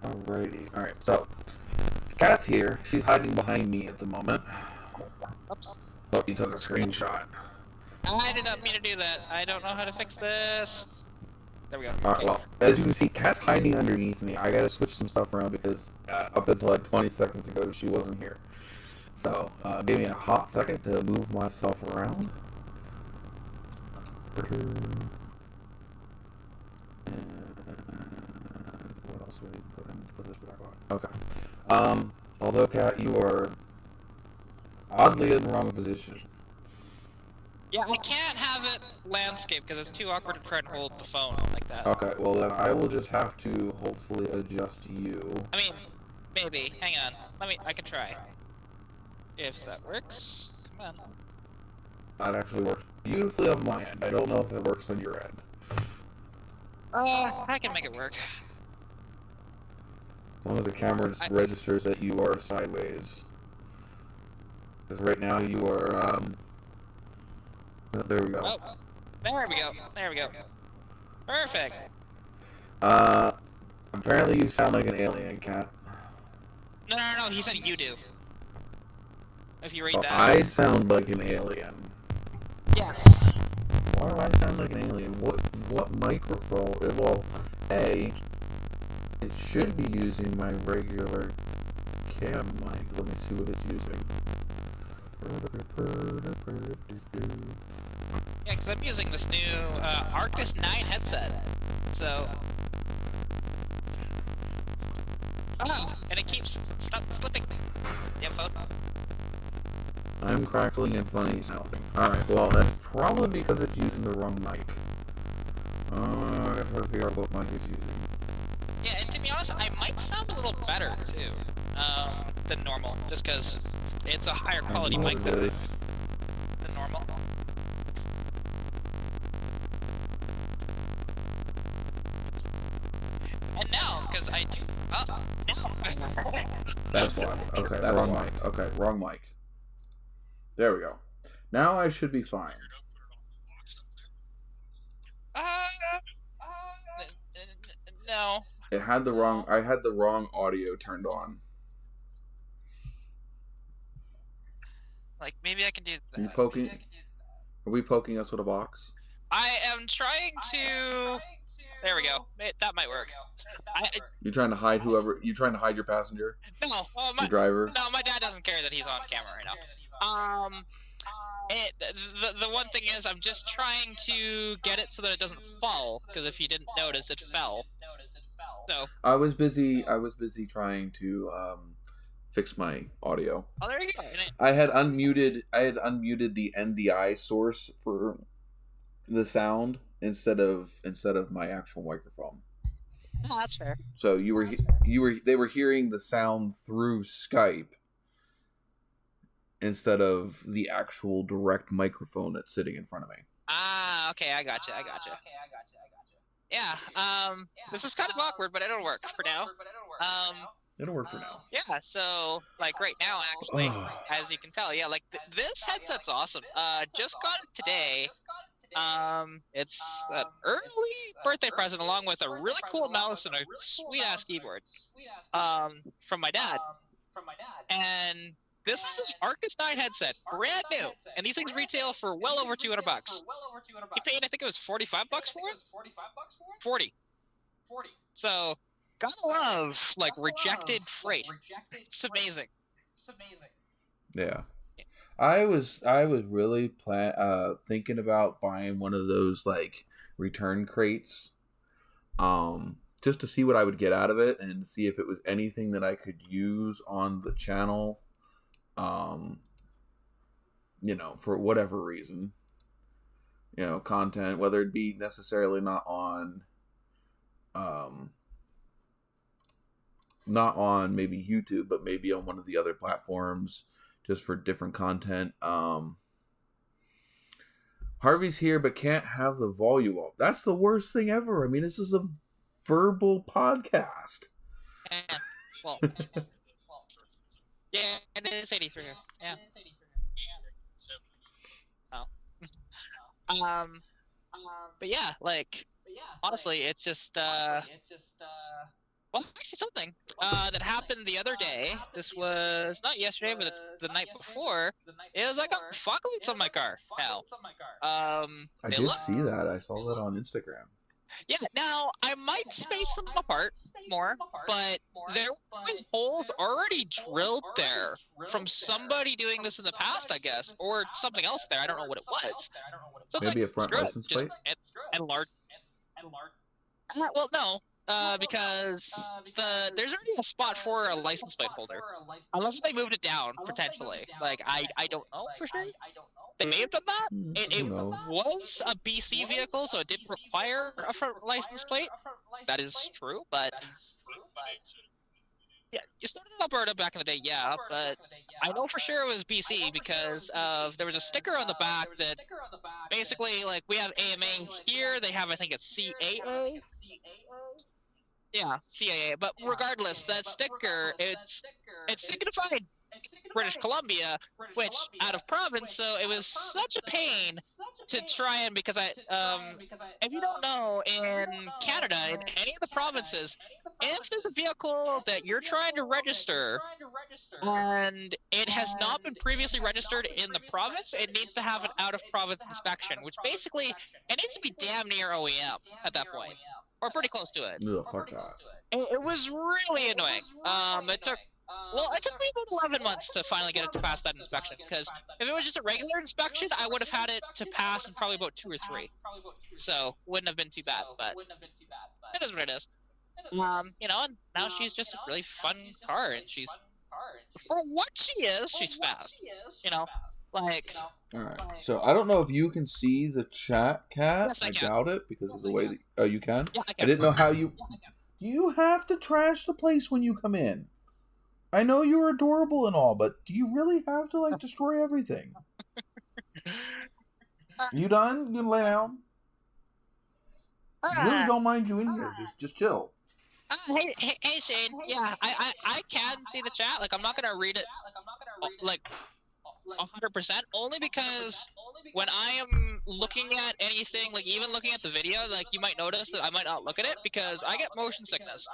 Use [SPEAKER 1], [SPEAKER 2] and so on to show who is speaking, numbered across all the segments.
[SPEAKER 1] Alrighty. Alright, so Kat's here. She's hiding behind me at the moment.
[SPEAKER 2] Oops.
[SPEAKER 1] Oh, you took a screenshot.
[SPEAKER 2] I did not mean to do that. I don't know how to fix this. There we go.
[SPEAKER 1] Alright, well, as you can see, Kat's hiding underneath me. I gotta switch some stuff around because up until like 20 seconds ago, she wasn't here. So, give me a hot second to move myself around. And what else would we put in? Put this back on. Okay. Although, Kat, you are oddly in the wrong position.
[SPEAKER 2] Yeah, I can't have it landscape because it's too awkward to try and hold the phone like that.
[SPEAKER 1] Okay, well then I will just have to hopefully adjust you.
[SPEAKER 2] I mean, maybe. Hang on. I can try. If that works. Come on.
[SPEAKER 1] That actually works beautifully on my end. I don't know if it works on your end.
[SPEAKER 2] I can make it work.
[SPEAKER 1] As long as the camera registers that you are sideways. Because right now you are, there we go.
[SPEAKER 2] Oh, there we go. There we go. Perfect.
[SPEAKER 1] Apparently you sound like an alien, Kat.
[SPEAKER 2] No. He said you do. If you read
[SPEAKER 1] Oh,
[SPEAKER 2] that.
[SPEAKER 1] I sound like an alien.
[SPEAKER 2] Yes.
[SPEAKER 1] Why do I sound like an alien? What microphone? Well, A, it should be using my regular cam mic. Let me see what it's using.
[SPEAKER 2] Yeah, because I'm using this new Arctis 9 headset. So. Oh, and it keeps slipping. Damn phone.
[SPEAKER 1] I'm crackling and funny sounding. Alright, well, that's probably because it's using the wrong mic. I gotta try to figure out what mic it's using.
[SPEAKER 2] Yeah, and to be honest, I might sound a little better, too, than normal, just because it's a higher quality mic than normal. And now, because I do... Oh, now.
[SPEAKER 1] That's why. Okay, wrong mic. Okay, wrong mic. There we go. Now I should be fine.
[SPEAKER 2] No.
[SPEAKER 1] I had the wrong audio turned on.
[SPEAKER 2] Like, maybe I can do that.
[SPEAKER 1] Are we poking us with a box?
[SPEAKER 2] I am trying to... There we go. That might work.
[SPEAKER 1] You trying to hide you trying to hide your passenger?
[SPEAKER 2] No.
[SPEAKER 1] Your driver?
[SPEAKER 2] No, my dad doesn't care that he's on camera right now. The one thing is, I'm just trying to get it so that it doesn't fall, because if you didn't notice, it fell. So.
[SPEAKER 1] I was busy trying to, fix my audio.
[SPEAKER 2] Oh, there you go.
[SPEAKER 1] I had unmuted the NDI source for the sound instead of my actual microphone.
[SPEAKER 2] Oh, that's fair.
[SPEAKER 1] So they were hearing the sound through Skype instead of the actual direct microphone that's sitting in front of me.
[SPEAKER 2] Ah, okay, I gotcha. Yeah, this is kind of awkward, but it'll work for now.
[SPEAKER 1] It'll work for now.
[SPEAKER 2] Yeah, so, like, right now, actually, as you can tell, yeah, like, this headset's awesome. Just got it today. It's an early birthday present along with a really cool mouse and a sweet-ass keyboard, from my dad. And this is an Arctis 9 headset, brand new, and these things retail for well over $200. He paid, I think it was $45 for it? 40. So, gotta love, like, rejected freight. It's amazing.
[SPEAKER 1] Yeah. I was really thinking about buying one of those, like, return crates, just to see what I would get out of it and see if it was anything that I could use on the channel, for whatever reason, content, whether it be necessarily not on maybe YouTube, but maybe on one of the other platforms, just for different content. Harvey's here, but can't have the volume up. That's the worst thing ever. I mean, this is a verbal podcast.
[SPEAKER 2] Well, yeah, it is 83 here. Yeah. Oh. But yeah, like, honestly, it's just, Well, actually, something that happened the other day. This was not yesterday, but the night before. It was like a fog lights on my car. Now,
[SPEAKER 1] I
[SPEAKER 2] they
[SPEAKER 1] did
[SPEAKER 2] look.
[SPEAKER 1] see that. I saw that on Instagram.
[SPEAKER 2] Yeah. Now I might space them apart more, but there was holes already drilled there from somebody doing this in the past, I guess, or something else there. I don't know what it was. So it's
[SPEAKER 1] Maybe
[SPEAKER 2] like,
[SPEAKER 1] a front
[SPEAKER 2] screw it,
[SPEAKER 1] license
[SPEAKER 2] just
[SPEAKER 1] plate.
[SPEAKER 2] enlarge. Well, no, because there's already a spot for a license plate holder, unless they moved it down potentially. Like I don't know for sure. They may have done that. It
[SPEAKER 1] Who knows?
[SPEAKER 2] was a BC vehicle, so it didn't require a front license plate. That is true, but yeah, you started in Alberta back in the day, yeah, but I know for sure it was BC because there was a sticker on the back that basically, like, we have AMA here, they have, I think it's CAA. Yeah, CAA. But regardless, that sticker, it's signified British Columbia, which out of province, so it was such a pain to try and, because if you don't know, in Canada, in any of the provinces, if there's a vehicle that you're trying to register and it has not been previously registered in the province, it needs to have an out-of-province inspection, which basically, it needs to be damn near OEM at that point, or pretty close to it.
[SPEAKER 1] Ugh, fuck that.
[SPEAKER 2] It was really annoying. It took me about 11 months to finally get it to pass that inspection, because if it was just a regular inspection, I would have had it to pass in probably about 2 or 3. So, wouldn't have been too bad, but it is what it is. And now she's just a really fun car, and for what she is, she's fast. Like...
[SPEAKER 1] Alright, so I don't know if you can see the chat, Kat.
[SPEAKER 2] Yes, I can.
[SPEAKER 1] Doubt it, because of the way that... Oh, you can?
[SPEAKER 2] Yeah, I
[SPEAKER 1] I
[SPEAKER 2] can.
[SPEAKER 1] didn't know how you... You have to trash the place when you come in. I know you're adorable and all, but do you really have to, like, destroy everything? You done? You can lay down? Really don't mind you in here. Just chill.
[SPEAKER 2] Hey, Shane. Yeah, I can see the chat. Like, I'm not gonna read it, like, 100%, only because when I am looking at anything, like even looking at the video, like, you might notice that I might not look at it because I get motion sickness.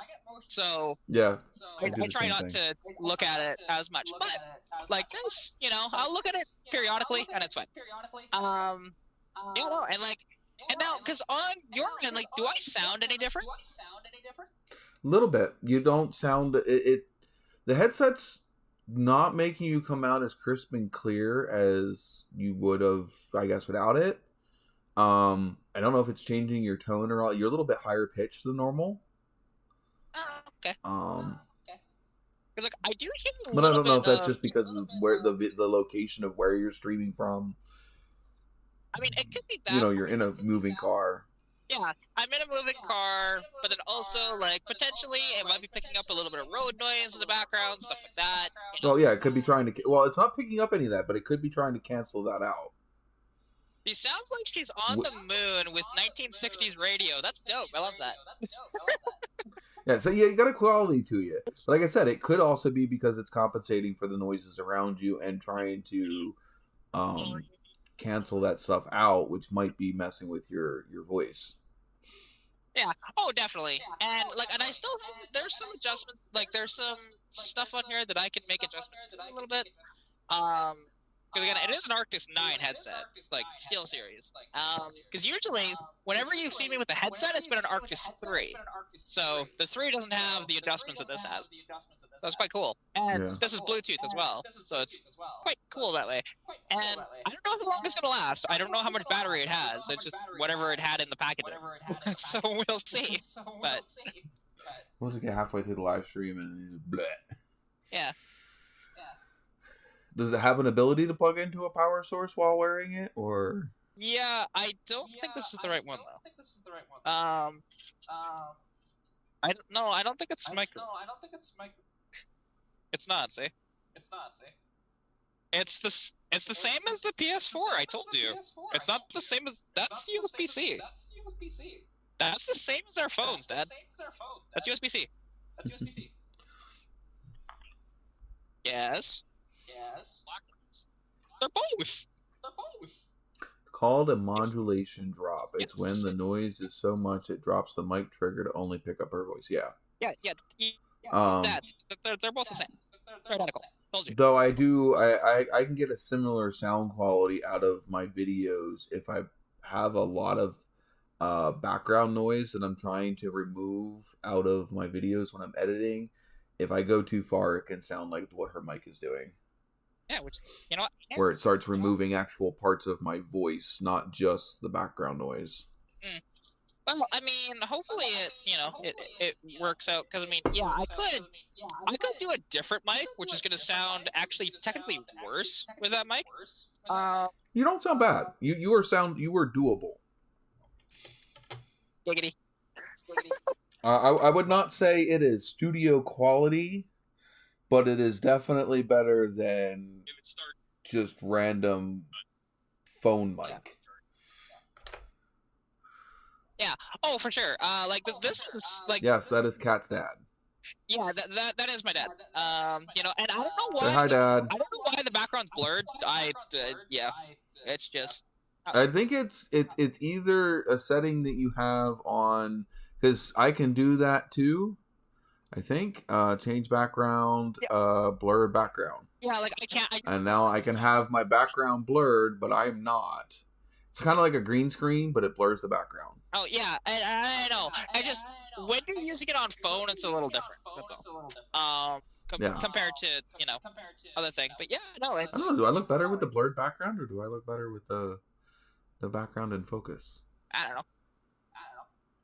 [SPEAKER 2] So
[SPEAKER 1] yeah,
[SPEAKER 2] I try not to look at it as much. But like this, I'll look at it periodically and it's fine. And now, because on your end, like, do I sound any different?
[SPEAKER 1] A little bit. You don't sound it. The headset's not making you come out as crisp and clear as you would have, I guess, without it. I don't know if it's changing your tone or all. You're a little bit higher pitched than normal.
[SPEAKER 2] Okay. Because like I do hear a
[SPEAKER 1] but I don't know if
[SPEAKER 2] bit
[SPEAKER 1] that's just because of where the location of where you're streaming from.
[SPEAKER 2] I mean, it could be that.
[SPEAKER 1] You're in a moving car.
[SPEAKER 2] Yeah, I'm in a moving car, but then also, like, potentially it might be picking up a little bit of road noise in the background, stuff like that.
[SPEAKER 1] Well, yeah, it could be trying to... Well, it's not picking up any of that, but it could be trying to cancel that out.
[SPEAKER 2] She sounds like she's on the moon with 1960s radio. That's dope. I love that.
[SPEAKER 1] Yeah, so yeah, you got a quality to you. But like I said, it could also be because it's compensating for the noises around you and trying to cancel that stuff out, which might be messing with your voice.
[SPEAKER 2] Yeah. Oh, definitely. And I still there's some adjustments. Like, there's some stuff on here that I can make adjustments to a little bit. Because again, it is an Arctis 9 headset, like Steel Series. Because usually, whenever you've seen me with the headset, it's been an Arctis 3. So the 3 doesn't have the adjustments that this has. So it's quite cool. And this is Bluetooth as well, so it's quite cool that way. And I don't know how long it's gonna last. I don't know how much battery it has. It's just whatever it had in the packaging. So we'll see. But
[SPEAKER 1] Once we get halfway through the live stream and you just bleh.
[SPEAKER 2] Yeah.
[SPEAKER 1] Does it have an ability to plug into a power source while wearing it, or?
[SPEAKER 2] Yeah, I don't think this is the right one though. I don't think it's micro. It's not. See. It's the same as the PS4. I told you. It's not the same as that's USB-C. That's the same as our phones, Dad. That's USB-C. Yes. They're both.
[SPEAKER 1] Called a modulation drop. It's when the noise is so much it drops the mic trigger to only pick up her voice. Yeah.
[SPEAKER 2] Yeah.
[SPEAKER 1] Um,
[SPEAKER 2] That they're both the same. They're identical. Told you.
[SPEAKER 1] though I can get a similar sound quality out of my videos if I have a lot of background noise that I'm trying to remove out of my videos when I'm editing. If I go too far, it can sound like what her mic is doing.
[SPEAKER 2] Yeah, which you know what?
[SPEAKER 1] Where it starts removing actual parts of my voice, not just the background noise.
[SPEAKER 2] Well, I mean, hopefully it works out because I mean, yeah, I could do a different mic, which is going to sound actually technically worse with that mic.
[SPEAKER 1] You don't sound bad. You were doable.
[SPEAKER 2] Giggity.
[SPEAKER 1] I would not say it is studio quality, but it is definitely better than just random phone mic.
[SPEAKER 2] Yeah. Oh, for sure. Like this is like.
[SPEAKER 1] Yes, that is Kat's dad.
[SPEAKER 2] Yeah, that is my dad. You know, and I don't know why.
[SPEAKER 1] Say hi, Dad.
[SPEAKER 2] I don't know why the background's blurred. Yeah, it's just.
[SPEAKER 1] I think it's either a setting that you have on, because I can do that too. I think change background, blurred background.
[SPEAKER 2] Yeah, like I can't.
[SPEAKER 1] And now I can have my background blurred, but I'm not. It's kind of like a green screen, but it blurs the background.
[SPEAKER 2] Oh yeah, I know. I just when you're using it on phone, it's a little different. That's all. Compared to other thing. But yeah, no, it's.
[SPEAKER 1] I don't know. Do I look better with the blurred background, or do I look better with the background in focus?
[SPEAKER 2] I don't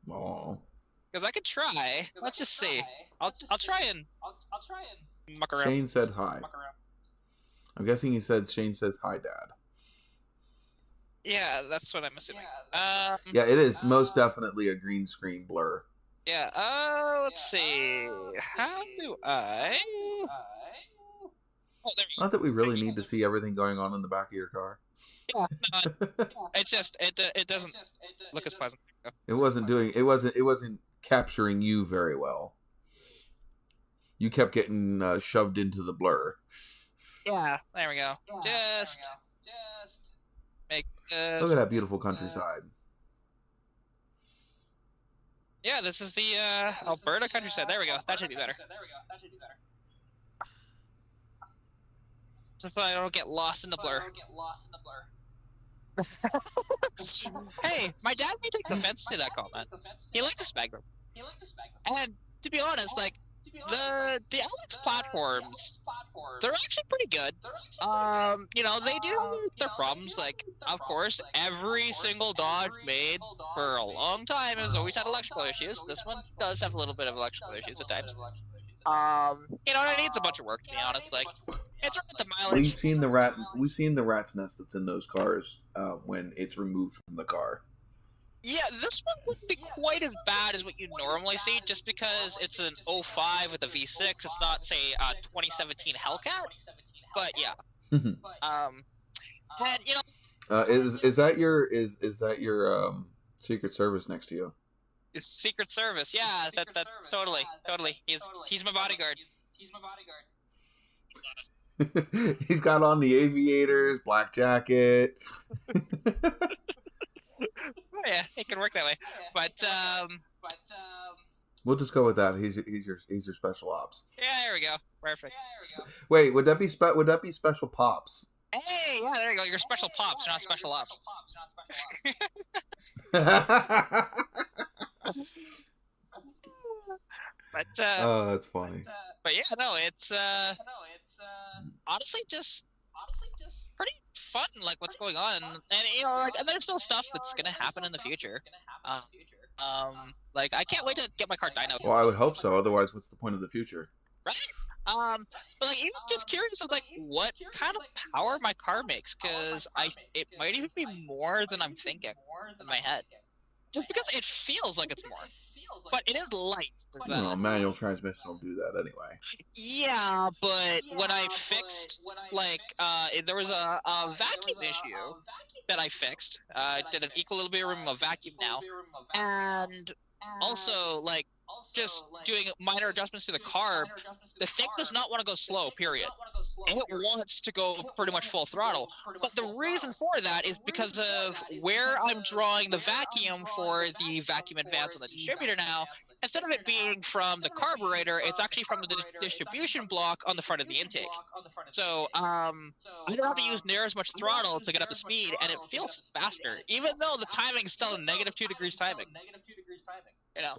[SPEAKER 2] know.
[SPEAKER 1] Oh.
[SPEAKER 2] Because I could try. Let's just see. I'll try and muck around.
[SPEAKER 1] Shane said hi. I'm guessing Shane says hi, Dad.
[SPEAKER 2] Yeah, that's what I'm assuming.
[SPEAKER 1] Yeah, it is most definitely a green screen blur.
[SPEAKER 2] Yeah, let's see. How do I... Oh, there we go.
[SPEAKER 1] Not that we really need to see everything going on in the back of your car.
[SPEAKER 2] Yeah, no, it's just, it doesn't look as pleasant.
[SPEAKER 1] It wasn't capturing you very well. You kept getting shoved into the blur.
[SPEAKER 2] Yeah, there we go. Just make this...
[SPEAKER 1] Look at that beautiful countryside.
[SPEAKER 2] Yeah, this is the Alberta countryside. There we go. That should be better. So I don't get lost in the blur. Hey, my dad may take offense to that comment. He likes Magnum. And to be honest, like the Alex platforms, they're actually pretty good. You know, they do have their problems. Like, of course, every single Dodge made for a long time has always had electrical issues. This one does have a little bit of electrical issues at times. You know, it needs a bunch of work, to be honest. Like, it's worth the mileage.
[SPEAKER 1] We've seen the rat's nest that's in those cars when it's removed from the car.
[SPEAKER 2] Yeah, this one wouldn't be quite as bad as what you normally see, just because it's an 05 with a V6. It's not, say, a 2017 Hellcat. But yeah. And you know.
[SPEAKER 1] Is that your Secret Service next to you?
[SPEAKER 2] It's Secret Service, yeah. That totally. He's my bodyguard.
[SPEAKER 1] He's got on the aviators, black jacket.
[SPEAKER 2] Oh, yeah, it can work that way. But
[SPEAKER 1] we'll just go with that. He's your special ops.
[SPEAKER 2] Yeah, there we go. Perfect.
[SPEAKER 1] Wait, would that be special pops?
[SPEAKER 2] Hey, yeah, there you go. You're special pops, not special ops. But
[SPEAKER 1] oh, that's funny.
[SPEAKER 2] But yeah, no, it's honestly just pretty fun, like what's going on, and you know, like, and there's still stuff that's gonna happen in the future. Like I can't wait to get my car dynoed.
[SPEAKER 1] Well, I would hope so. Otherwise, what's the point of the future?
[SPEAKER 2] Right. But like, even just curious of like what kind of power my car makes, because it might even be more than I'm thinking in my head. Just because it feels like it's more, but it is light.
[SPEAKER 1] Well, manual transmission will do that anyway.
[SPEAKER 2] Yeah, but when I fixed, like, there was a vacuum issue that I fixed. Did an equilibrium of vacuum now, and also like just doing minor adjustments to the carb, the thing does not want to go slow, period. It wants to go pretty much full throttle. But the reason for that is because of where I'm drawing the vacuum for the vacuum advance on the distributor now. Instead of it being from the carburetor, it's actually from the distribution block on the front of the intake. So I don't have to use near as much throttle to get up to speed, and it feels faster, even though the timing is still negative 2 degrees timing. You know.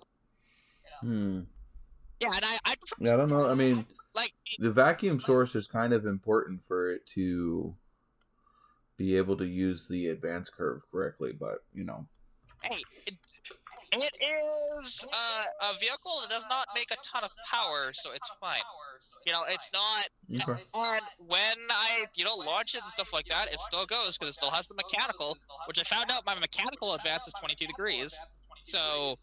[SPEAKER 2] Yeah, and I prefer.
[SPEAKER 1] Yeah, I don't know. I mean,
[SPEAKER 2] like
[SPEAKER 1] the vacuum source is kind of important for it to be able to use the advance curve correctly, but
[SPEAKER 2] Hey, it is a vehicle that does not make a ton of power, so it's fine. It's not.
[SPEAKER 1] Okay.
[SPEAKER 2] And when I, launch it and stuff like that, it still goes because it still has the mechanical, which I found out my mechanical advance is 22 degrees. So,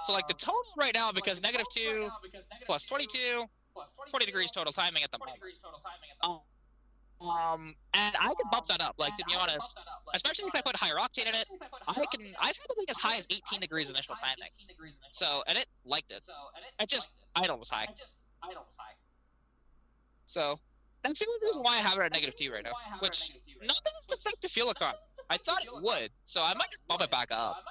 [SPEAKER 2] like the total right now, because -2 plus 22, 20 degrees total timing at the moment. And I can bump that up, like, to be honest, especially if I put higher octane in it. I've had the thing as high as 18 degrees initial timing. So, and it liked it. It just idle was high. So, that's the only reason why I have it at -2 right now, which not that it's affected fuel economy. I thought it would, so I might just bump it back up,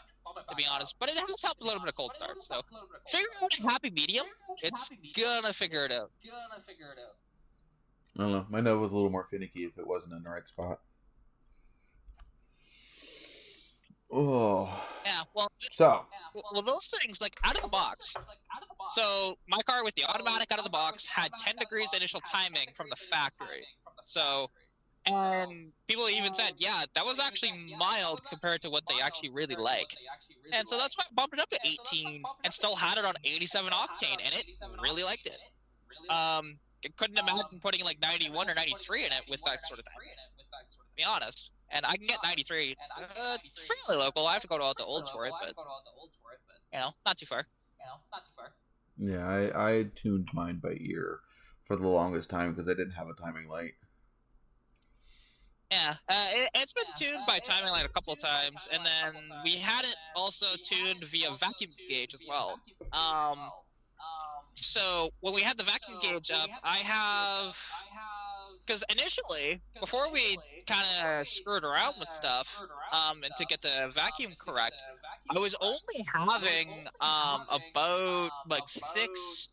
[SPEAKER 2] to be honest. But it has helped a little bit of cold starts, so figure out a happy medium. It's gonna figure it out.
[SPEAKER 1] I don't know. My Nova was a little more finicky if it wasn't in the right spot. Oh.
[SPEAKER 2] Yeah, well, those things, like, out of the box. So, my car with the automatic out of the box had 10 degrees initial timing from the factory. So, and people even said, yeah, that was actually mild compared to what they actually really like. And so that's why I bumped it up to 18 and still had it on 87 octane, and it really liked it. I couldn't imagine putting like 91 or 93 in it with that sort of thing, to be honest. And I can get 93 fairly local. I have to go to the Olds for it, but not too far.
[SPEAKER 1] Yeah, I tuned mine by ear for the longest time because I didn't have a timing light.
[SPEAKER 2] Yeah, it's been tuned by timing light a couple of times, and then we had it also tuned via vacuum gauge as well. So when we had the vacuum gauge up, because initially, before we kind of screwed around with stuff, and to get the vacuum correct, I was only having about like 6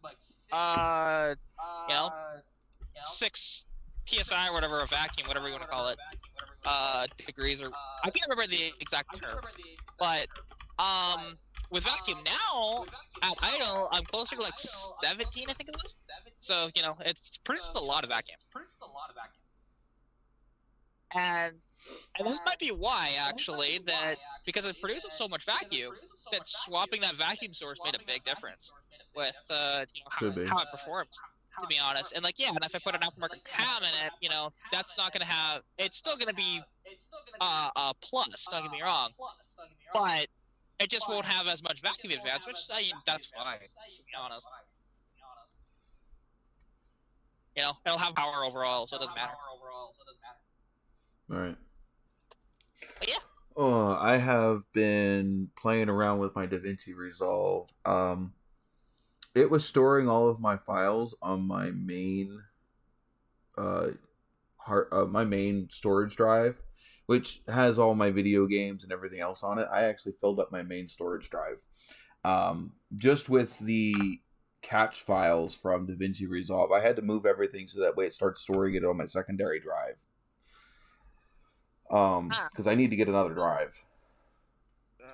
[SPEAKER 2] PSI or whatever, a vacuum, whatever you want to call it, degrees, or I can't remember the exact term, but with vacuum now, at idle, I'm closer to like 17, I think it was. So, it produces a lot of vacuum. And that might be why, actually, that because it produces so much vacuum, that swapping that vacuum source made a big difference with how it performs, to be honest. And, and if I put an aftermarket cam in it, that's not going to have, it's still going to be a plus, don't get me wrong. But it just won't have as much vacuum advance, which that's fine, to be honest. It'll have power overall, so it doesn't matter.
[SPEAKER 1] All right.
[SPEAKER 2] But yeah.
[SPEAKER 1] Oh, I have been playing around with my DaVinci Resolve. It was storing all of my files on my main my main storage drive, which has all my video games and everything else on it. I actually filled up my main storage drive just with the catch files from DaVinci Resolve. I had to move everything so that way it starts storing it on my secondary drive. Because I need to get another drive.
[SPEAKER 2] There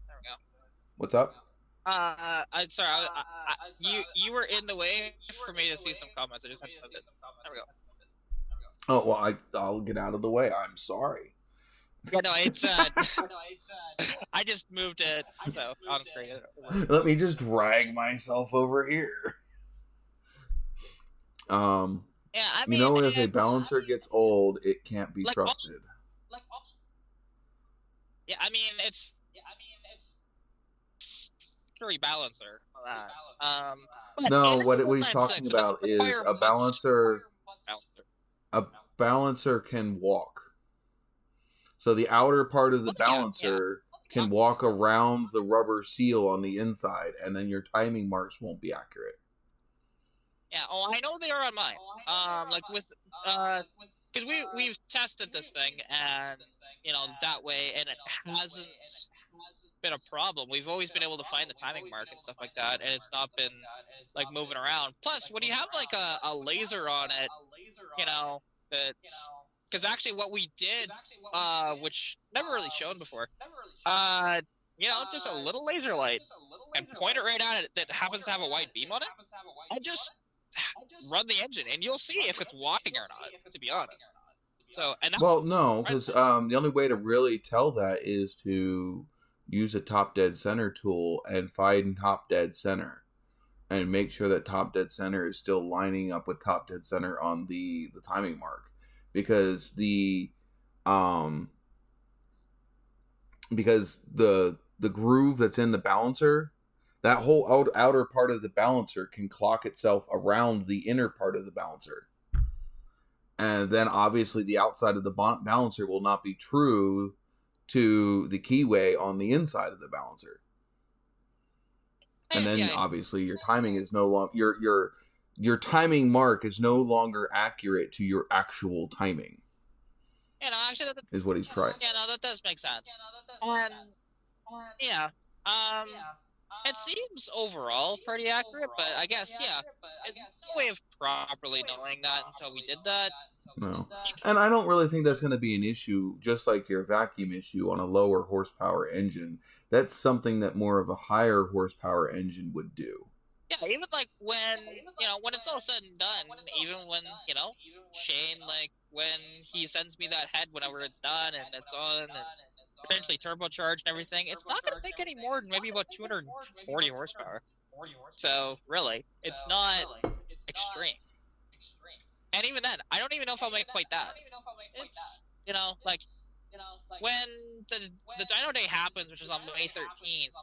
[SPEAKER 2] we go.
[SPEAKER 1] What's up?
[SPEAKER 2] I'm sorry. You were in the way for me to see some comments. I just had to move it. There we go.
[SPEAKER 1] Oh well, I'll get out of the way. I'm sorry.
[SPEAKER 2] Yeah, no, it's I just moved it so on screen.
[SPEAKER 1] Let me just drag myself over here.
[SPEAKER 2] Yeah, I mean,
[SPEAKER 1] if a balancer gets old, it can't be trusted.
[SPEAKER 2] Yeah, I mean it's Curry balancer.
[SPEAKER 1] No, what he's talking about is a balancer. A balancer can walk. So the outer part of the balancer can walk around the rubber seal on the inside, and then your timing marks won't be accurate.
[SPEAKER 2] Yeah. Oh, I know they are on mine. Like with because we've tested this thing, and that way, and it hasn't been a problem. We've always been able to find the timing mark and stuff like that, and it's not been like moving around. Plus, when you have like a laser on it, that's because actually what we did, which never really shown before, just a little laser light and point it right at it that happens to have a white beam on it. I just run the engine, and you'll see if it's walking or not. To be honest. So,
[SPEAKER 1] no, because the only way to really tell that is to use a top dead center tool and find top dead center, and make sure that top dead center is still lining up with top dead center on the timing mark, because the groove that's in the balancer, that whole outer part of the balancer can clock itself around the inner part of the balancer. And then obviously the outside of the balancer will not be true to the keyway on the inside of the balancer. And then obviously your timing is no longer your timing mark is no longer accurate to your actual timing.
[SPEAKER 2] Actually,
[SPEAKER 1] is what he's trying.
[SPEAKER 2] Yeah, no, that does make sense. It seems overall pretty accurate, but I guess, there's no way of properly knowing that until we did that.
[SPEAKER 1] No. And I don't really think that's going to be an issue, just like your vacuum issue on a lower horsepower engine. That's something that more of a higher horsepower engine would do.
[SPEAKER 2] Yeah, even like when it's all said and done, even when, Shane, like, when he sends me that head whenever it's done and it's on and potentially turbocharged and everything, it's not going to make any more than maybe about 240 horsepower. So, really, it's not extreme. And even then, I don't even know if I'll make quite that. It's, when the dyno day happens, which is on May 13th,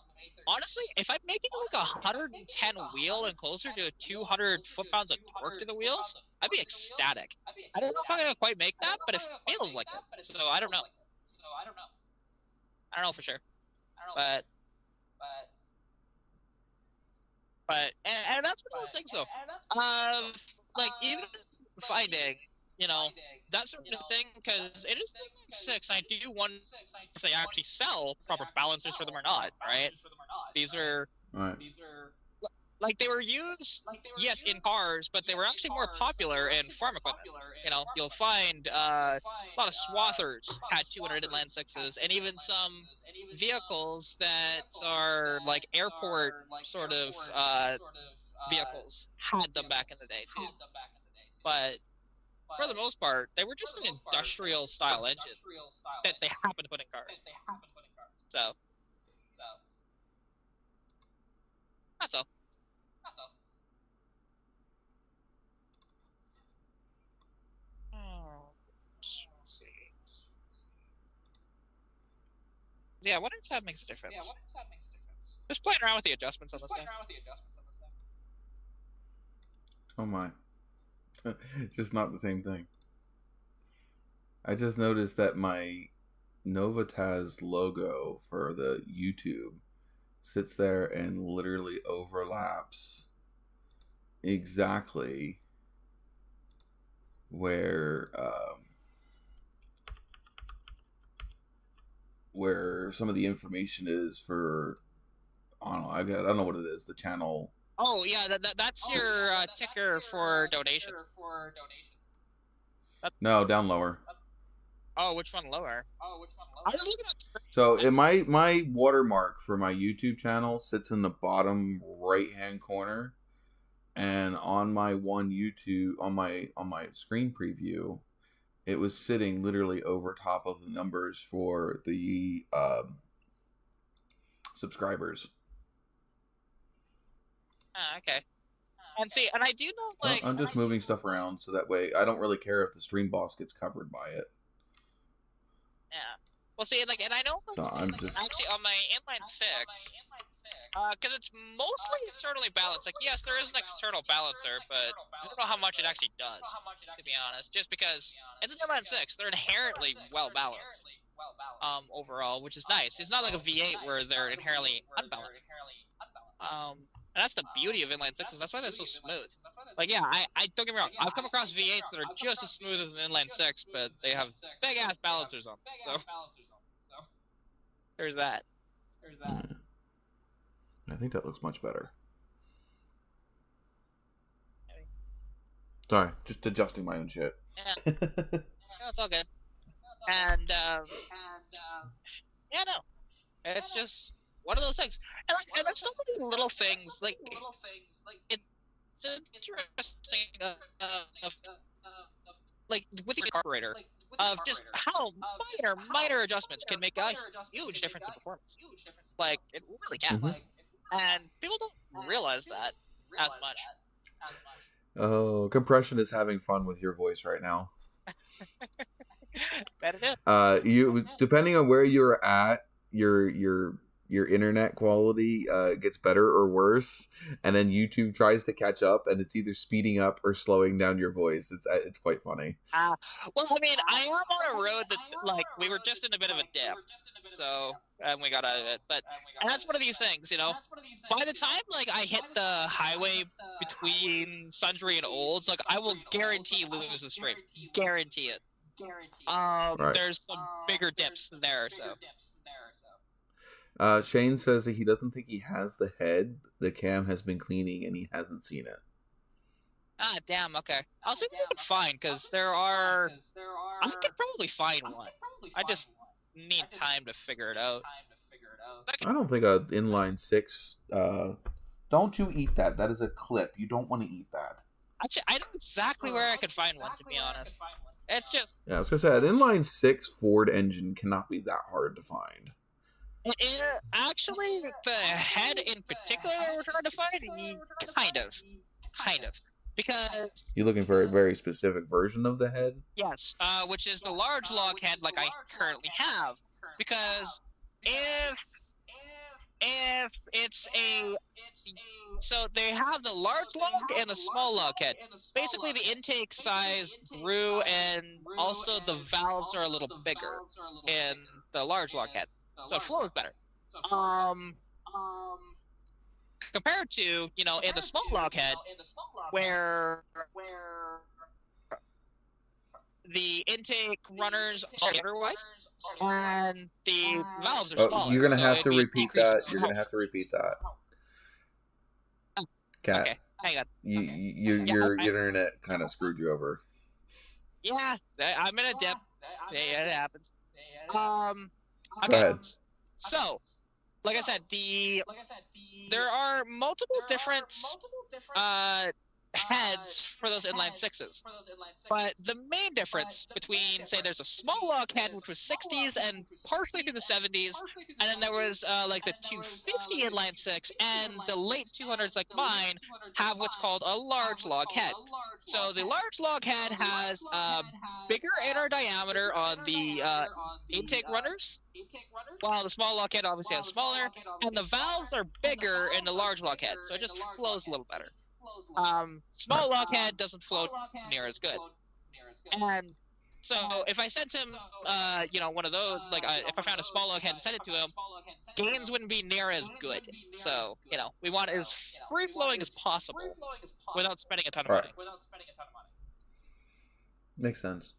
[SPEAKER 2] honestly, if I'm making like a 110 wheel and closer to 200 foot-pounds of torque to the wheels, I'd be ecstatic. I don't know if I'm going to quite make that, but it feels like it. So I don't know. I don't know for sure. But and that's one of those things, though. Like, even finding, that sort of thing, because it is 6, and I do wonder if they actually sell proper balancers for them or not, right? These are...
[SPEAKER 1] Right.
[SPEAKER 2] Like, they were used, yes, in cars, but they were actually more popular in farm equipment. You'll find a lot of swathers had 200 inland 6s, and even some vehicles that are like airport sort of vehicles had them back in the day, too. But for the most part, they were just an industrial style engine that they happen to put in cars. So that's all. Let's see. Yeah, I wonder if that makes a difference. Just playing around with the adjustments on this thing.
[SPEAKER 1] Oh my. Just not the same thing. I just noticed that my NOVAtazz logo for the YouTube sits there and literally overlaps exactly where some of the information is for, I don't know what it is, the channel.
[SPEAKER 2] Oh yeah, that's your ticker for donations.
[SPEAKER 1] No, down lower.
[SPEAKER 2] Oh, which one lower? I was looking at...
[SPEAKER 1] So my watermark for my YouTube channel sits in the bottom right hand corner, and on my on my screen preview, it was sitting literally over top of the numbers for the subscribers.
[SPEAKER 2] Okay. And see, and I do know, like...
[SPEAKER 1] I'm just moving stuff around so that way I don't really care if the stream boss gets covered by it.
[SPEAKER 2] Yeah. Well, see, like, and I know, like,
[SPEAKER 1] so
[SPEAKER 2] actually on my inline 6, because it's mostly internally balanced. Like, yes, there is an external balancer, but I don't know how much it actually does, to be honest. Just because it's an inline 6, they're inherently well balanced. overall, which is nice. It's not like a V8 where they're inherently unbalanced. And that's the beauty of inline sixes. That's why they're so smooth. Like, yeah, I don't get me wrong. I've come across V8s that are just as smooth as an inline six, but they have big ass balancers on them. So there's that.
[SPEAKER 1] I think that looks much better. Sorry, just adjusting my own shit.
[SPEAKER 2] Yeah, no, it's all good. And yeah, no, it's just one of those things. And there's so many little things. Like it's interesting. Like with the carburetor, of just how minor adjustments can make a huge difference in performance. Like it really can. Mm-hmm. And people don't realize that as much.
[SPEAKER 1] Oh, compression is having fun with your voice right now. You depending on where you're at, your internet quality gets better or worse, and then YouTube tries to catch up, and it's either speeding up or slowing down your voice. It's quite funny.
[SPEAKER 2] Well, I mean, I am on a road that like we were just in a bit of a dip, so and we got out of it. But and that's one of these things, you know. By the time like I hit the highway between Sundry and Olds, like I will guarantee lose the straight. Guarantee it. Right. There's some bigger dips there, so.
[SPEAKER 1] Shane says that he doesn't think he has the head the cam has been cleaning, and he hasn't seen it.
[SPEAKER 2] Ah, damn. Okay, I'll see if I can find, because there are. I could probably find one. I just need time to figure it out.
[SPEAKER 1] I don't think an inline six. Don't you eat that? That is a clip. You don't want to eat that.
[SPEAKER 2] Actually, I know exactly where I could find one. To be honest, it's just.
[SPEAKER 1] Yeah, I was gonna say an inline six Ford engine cannot be that hard to find.
[SPEAKER 2] Actually, the head in particular we're trying to find, kind of, because
[SPEAKER 1] you're looking for a very specific version of the head.
[SPEAKER 2] Yes, which is the large log head, like I currently have, because if it's a so they have the large log and the small log head. Basically, the intake size grew, and also the valves are a little bigger in the large log head. So it flows better. Compared to, you know, in the small log head, where the intake runners are otherwise, and the valves are smaller.
[SPEAKER 1] You're gonna have to repeat that. You're gonna have to repeat that. Cat.
[SPEAKER 2] Okay, hang on.
[SPEAKER 1] Your internet kind of screwed you over.
[SPEAKER 2] Yeah, I'm in a dip. It happens. Okay.
[SPEAKER 1] Go ahead.
[SPEAKER 2] So, like I said, there are multiple different heads for those inline sixes. But the main difference between, say, there's a small log head, which was 60s and partially through the 70s, and then there was like the 250 inline six, and the late 200s like mine have what's called a large log head. So the large log head has a bigger inner diameter on the intake runners, while the small log head obviously has smaller, and the valves are bigger in the large log head, so it just flows a little better. Small log head doesn't flow near as good. And so if I sent him, you know, one of those, like if I found a small log head and sent it to him, gains wouldn't be near as good. So, you know, we want as free flowing as possible without spending a ton of money.
[SPEAKER 1] Makes sense.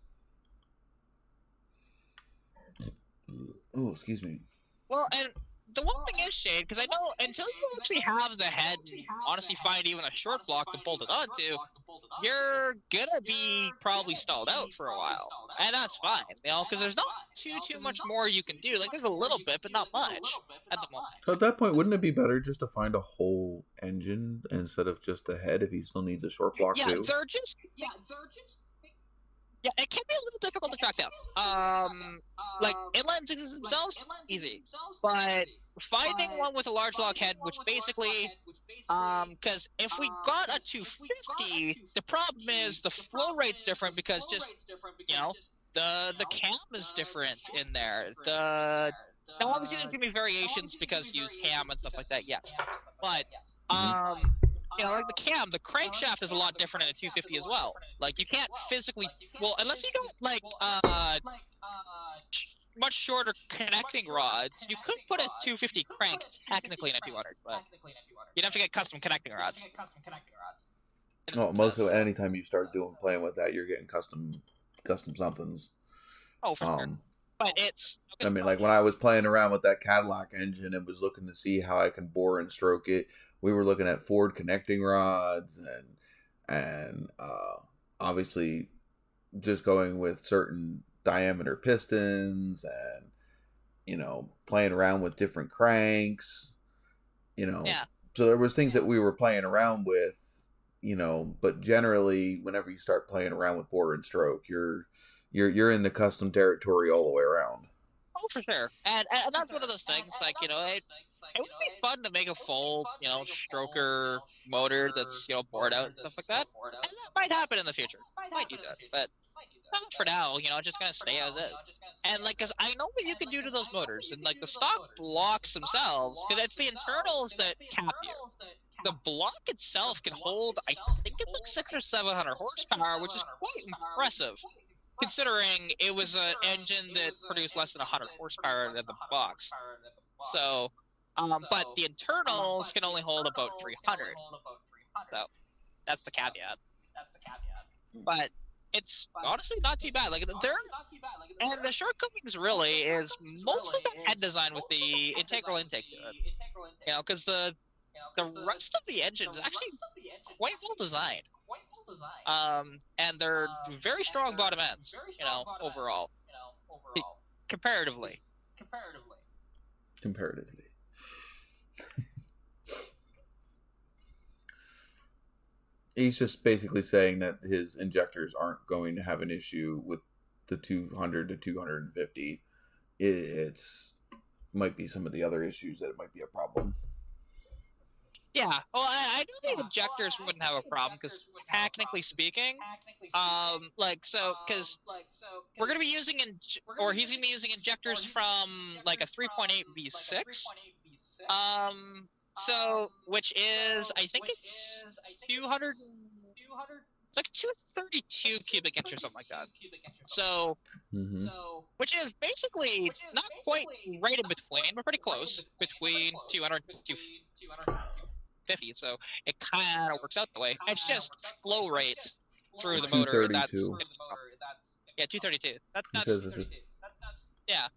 [SPEAKER 1] Oh, excuse me.
[SPEAKER 2] Well, and the one thing is, Shane, because I know until you actually have the head and honestly find even a short block to bolt it onto, you're gonna be probably stalled out for a while, and that's fine, you know, because there's not too much more you can do. Like there's a little bit, but not much at the moment.
[SPEAKER 1] So at that point, wouldn't it be better just to find a whole engine instead of just a head if he still needs a short block too?
[SPEAKER 2] Yeah, it can be a little difficult to track down. Like inline sixes themselves, easy, but finding one with a large log head, which basically, because if we got a 250, the problem is the flow rate's different because just, you know, the cam is different in there. Now obviously there's gonna be variations because you use cam and stuff like that, yes, but you know, like the crankshaft is a lot different in a 250 as well. Like you can't physically, well, unless you got like much shorter connecting rods, you could put a 250 crank technically in a 200, but you'd have to get custom connecting rods.
[SPEAKER 1] Oh, mostly anytime you start playing with that, you're getting custom somethings.
[SPEAKER 2] Oh, for sure. But
[SPEAKER 1] I mean, like when I was playing around with that Cadillac engine and was looking to see how I can bore and stroke it, we were looking at Ford connecting rods and obviously just going with certain diameter pistons and, you know, playing around with different cranks, you know.
[SPEAKER 2] Yeah.
[SPEAKER 1] So there was things that we were playing around with, you know, but generally whenever you start playing around with bore and stroke, you're in the custom territory all the way around.
[SPEAKER 2] Oh, for sure. And that's one of those things, like, you know, it would be fun to make a full, you know, stroker motor that's, you know, bored out and stuff like that. And that might happen in the future. Might do that. But not for now, you know, it's just going to stay as is. And, like, because I know what you can do to those motors. And, like, the stock blocks themselves, because it's the internals that cap you. The block itself can hold, I think it's like 600 or 700 horsepower, which is quite impressive, considering it was an engine that produced less than 100 horsepower in the box. So, but the internals can only hold about 300. So, that's the caveat. But it's honestly not too bad. Like, and the shortcomings really is most of the head design with the integral intake. You know, because the rest of the engine is actually quite well designed. And they're very strong bottom ends, you know, overall. Comparatively.
[SPEAKER 1] He's just basically saying that his injectors aren't going to have an issue with the 200 to 250. It's might be some of the other issues that it might be a problem.
[SPEAKER 2] Yeah, well, I know the injectors wouldn't have a problem, because technically speaking, because we're going to be using, he's going to be using injectors from, like, a 3.8 V6, which is, I think it's 200, it's like 232 cubic inch or something like that. So, which is basically not quite right in between, but pretty close between 200 and 250. So it kind of works out that way. It's just flow rate through the motor. That's 232. Yeah.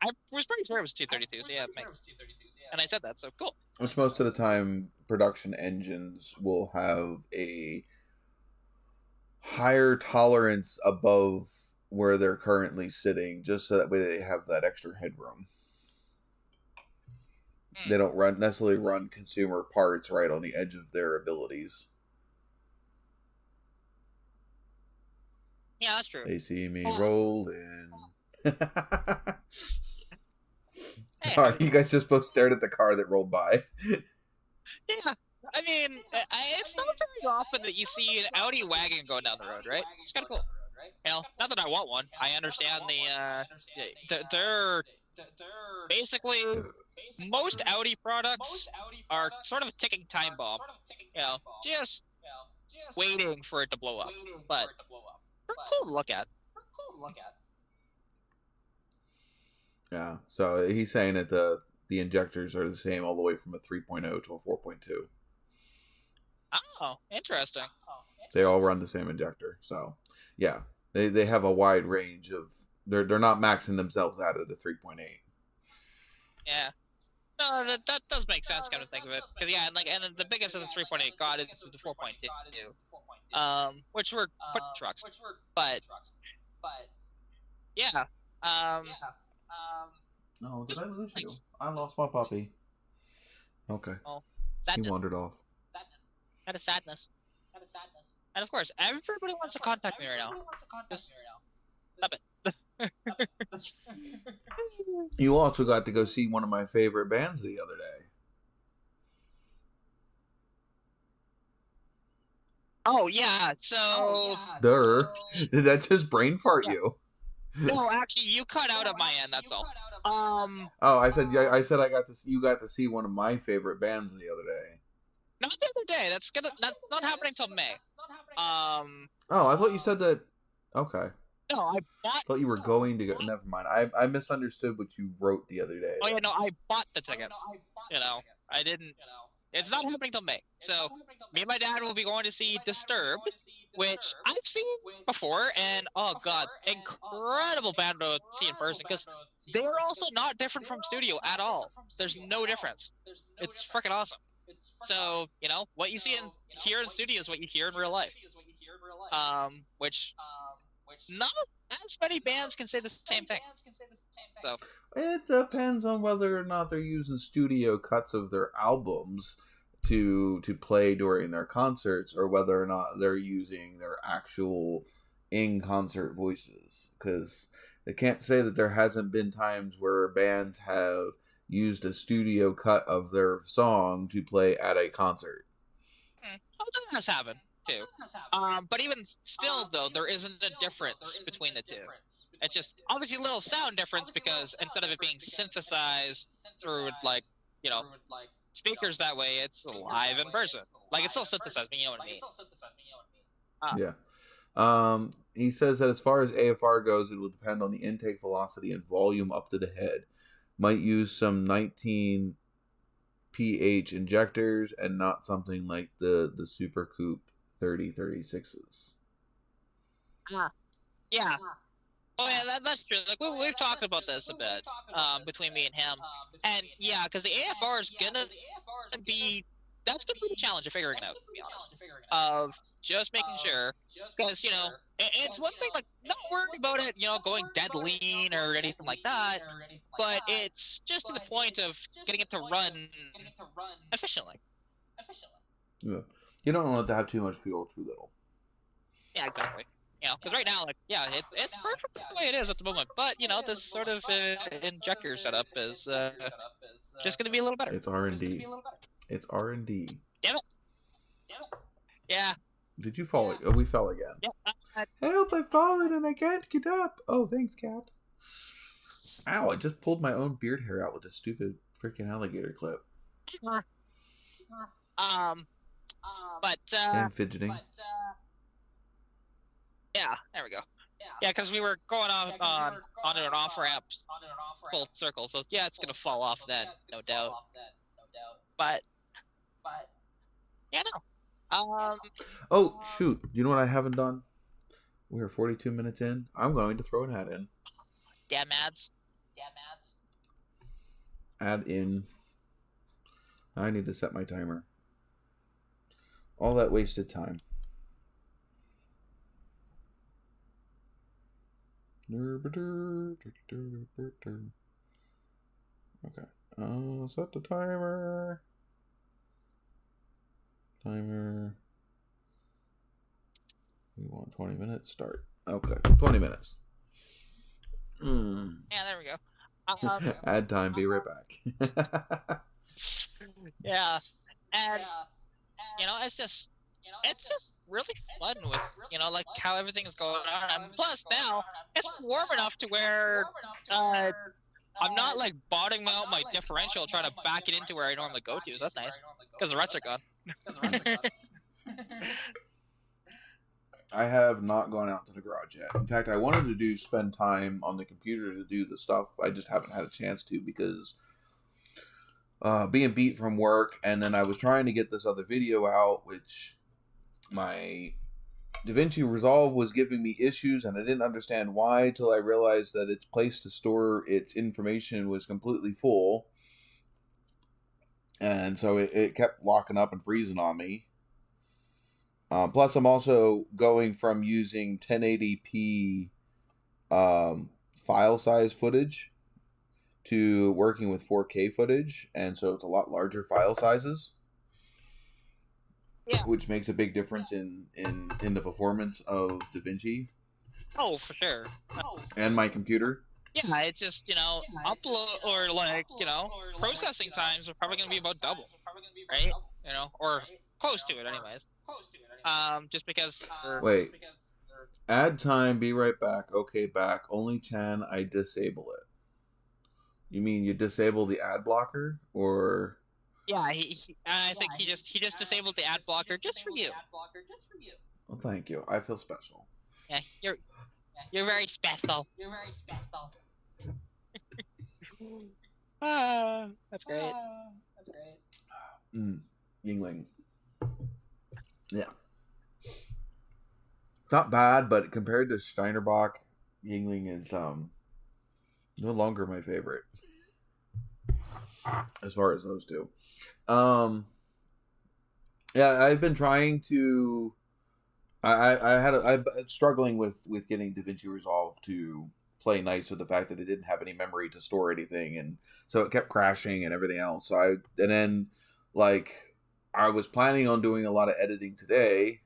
[SPEAKER 2] I was pretty sure it was 232. So yeah, and I said that. So cool.
[SPEAKER 1] Which most of the time, production engines will have a higher tolerance above where they're currently sitting, just so that way they have that extra headroom. They don't necessarily run consumer parts right on the edge of their abilities.
[SPEAKER 2] Yeah, that's true.
[SPEAKER 1] They see me rolling. Sorry, you guys just both stared at the car that rolled by.
[SPEAKER 2] Yeah, I mean, it's not very often that you see an Audi wagon going down the road, right? It's kind of cool. You know, not that I want one. I understand they're basically, most Audi products are sort of a ticking time bomb. You know, just waiting for it to blow up. But they're cool to look at.
[SPEAKER 1] Yeah, so he's saying that the injectors are the same all the way from a 3.0 to a 4.2.
[SPEAKER 2] Oh, interesting.
[SPEAKER 1] They all run the same injector. So, yeah, they have a wide range of... They're not maxing themselves out at a 3.8.
[SPEAKER 2] Yeah. No, that does make sense, kind of think of it. Because, yeah, and the biggest of the 3.8 God is the 4.2. Which were quick trucks. But, yeah.
[SPEAKER 1] No, did I lose you? I lost my puppy. Okay.
[SPEAKER 2] Oh,
[SPEAKER 1] he wandered off.
[SPEAKER 2] That is sadness. And of course, everybody wants to contact me right now. Just stop it.
[SPEAKER 1] You also got to go see one of my favorite bands the other day.
[SPEAKER 2] Oh, yeah, so...
[SPEAKER 1] Did that just brain fart you?
[SPEAKER 2] No, actually, you cut out of my end, that's all.
[SPEAKER 1] Oh, I said you got to see one of my favorite bands the other day.
[SPEAKER 2] Not the other day. That's not happening till May.
[SPEAKER 1] Oh, I thought you said that. Okay.
[SPEAKER 2] No, I bought.
[SPEAKER 1] I thought you were going to go. Never mind. I misunderstood what you wrote the other day.
[SPEAKER 2] Oh yeah, no, I bought the tickets. I didn't. It's not happening till May. So me and my dad will be going to see Disturbed, which I've seen before, and oh god, incredible band to see in person because they're also not different from studio at all. There's no difference. It's freaking awesome. So what you see here in studio is what you hear in real life. Which not as many bands can say the same thing. So
[SPEAKER 1] it depends on whether or not they're using studio cuts of their albums to play during their concerts, or whether or not they're using their actual in-concert voices. Because they can't say that there hasn't been times where bands have used a studio cut of their song to play at a concert.
[SPEAKER 2] Oh, that has happened too. But even still, though, there isn't a difference between the two. It's just obviously a little sound difference because instead of it being synthesized through speakers that way, it's live in person. Like it's still synthesized, but you know what I mean.
[SPEAKER 1] Yeah. He says that as far as AFR goes, it will depend on the intake velocity and volume up to the head. Might use some 19 pH injectors and not something like the Super Coupe 3036s.
[SPEAKER 2] Yeah. Oh yeah, that's true. Like we've talked about this a bit between me and him, and yeah, because the AFR is gonna be that's gonna be the challenge of figuring it out. To be honest, of just making sure, because it's one thing like not worried about it, going dead lean or anything like that, but it's just to the point of getting it to run efficiently.
[SPEAKER 1] Yeah, you don't want it to have too much fuel, too little.
[SPEAKER 2] Yeah, exactly. Because right now, it's perfect the way it is at the moment. But this sort of injector setup is just going to be a little better.
[SPEAKER 1] It's R&D. It's R&D.
[SPEAKER 2] Damn it. Yeah.
[SPEAKER 1] Did you fall? Oh, we fell again.
[SPEAKER 2] Yeah.
[SPEAKER 1] Help! I've fallen and I can't get up. Oh, thanks, cat. Ow! I just pulled my own beard hair out with a stupid freaking alligator clip. And fidgeting.
[SPEAKER 2] Yeah, there we go. Yeah, because we were going onto an off ramp, full circle. So yeah, it's gonna fall off then, no doubt. But yeah, no.
[SPEAKER 1] Oh shoot! You know what I haven't done? We're 42 minutes in. I'm going to throw an ad in.
[SPEAKER 2] Damn ads.
[SPEAKER 1] Add in. I need to set my timer. All that wasted time. Okay. Set the timer. We want 20 minutes. Start. Okay. 20 minutes.
[SPEAKER 2] Yeah, there we go.
[SPEAKER 1] Add time. Be right back.
[SPEAKER 2] Yeah. And it's just really fun with like how everything's going on, and plus now it's warm enough to where I'm not like bottoming out my differential trying to back it into where I normally go to, so that's nice because the ruts are gone.
[SPEAKER 1] I have not gone out to the garage yet. In fact, I wanted to spend time on the computer to do the stuff. I just haven't had a chance to because being beat from work, and then I was trying to get this other video out, which my DaVinci Resolve was giving me issues, and I didn't understand why till I realized that its place to store its information was completely full. And so it kept locking up and freezing on me. Plus, I'm also going from using 1080p file size footage to working with 4K footage, and so it's a lot larger file sizes.
[SPEAKER 2] Yeah.
[SPEAKER 1] Which makes a big difference in the performance of DaVinci.
[SPEAKER 2] Oh, for sure.
[SPEAKER 1] And my computer.
[SPEAKER 2] Yeah, it's just, upload or processing times are probably going to be about double, right? Or close to it anyways. Just because...
[SPEAKER 1] Wait. Add time, be right back. Okay, back. Only 10, I disable it. You mean you disable the ad blocker? Or...
[SPEAKER 2] Yeah, I think he just disabled the ad blocker just for you.
[SPEAKER 1] Well, thank you. I feel special.
[SPEAKER 2] Yeah, You're very special. That's great.
[SPEAKER 1] Yingling. Yeah. Not bad, but compared to Steinerbach, Yingling is no longer my favorite. As far as those two. Yeah, I've been trying to I'm struggling with getting DaVinci Resolve to play nice with the fact that it didn't have any memory to store anything, and so it kept crashing and everything else. So I was planning on doing a lot of editing today,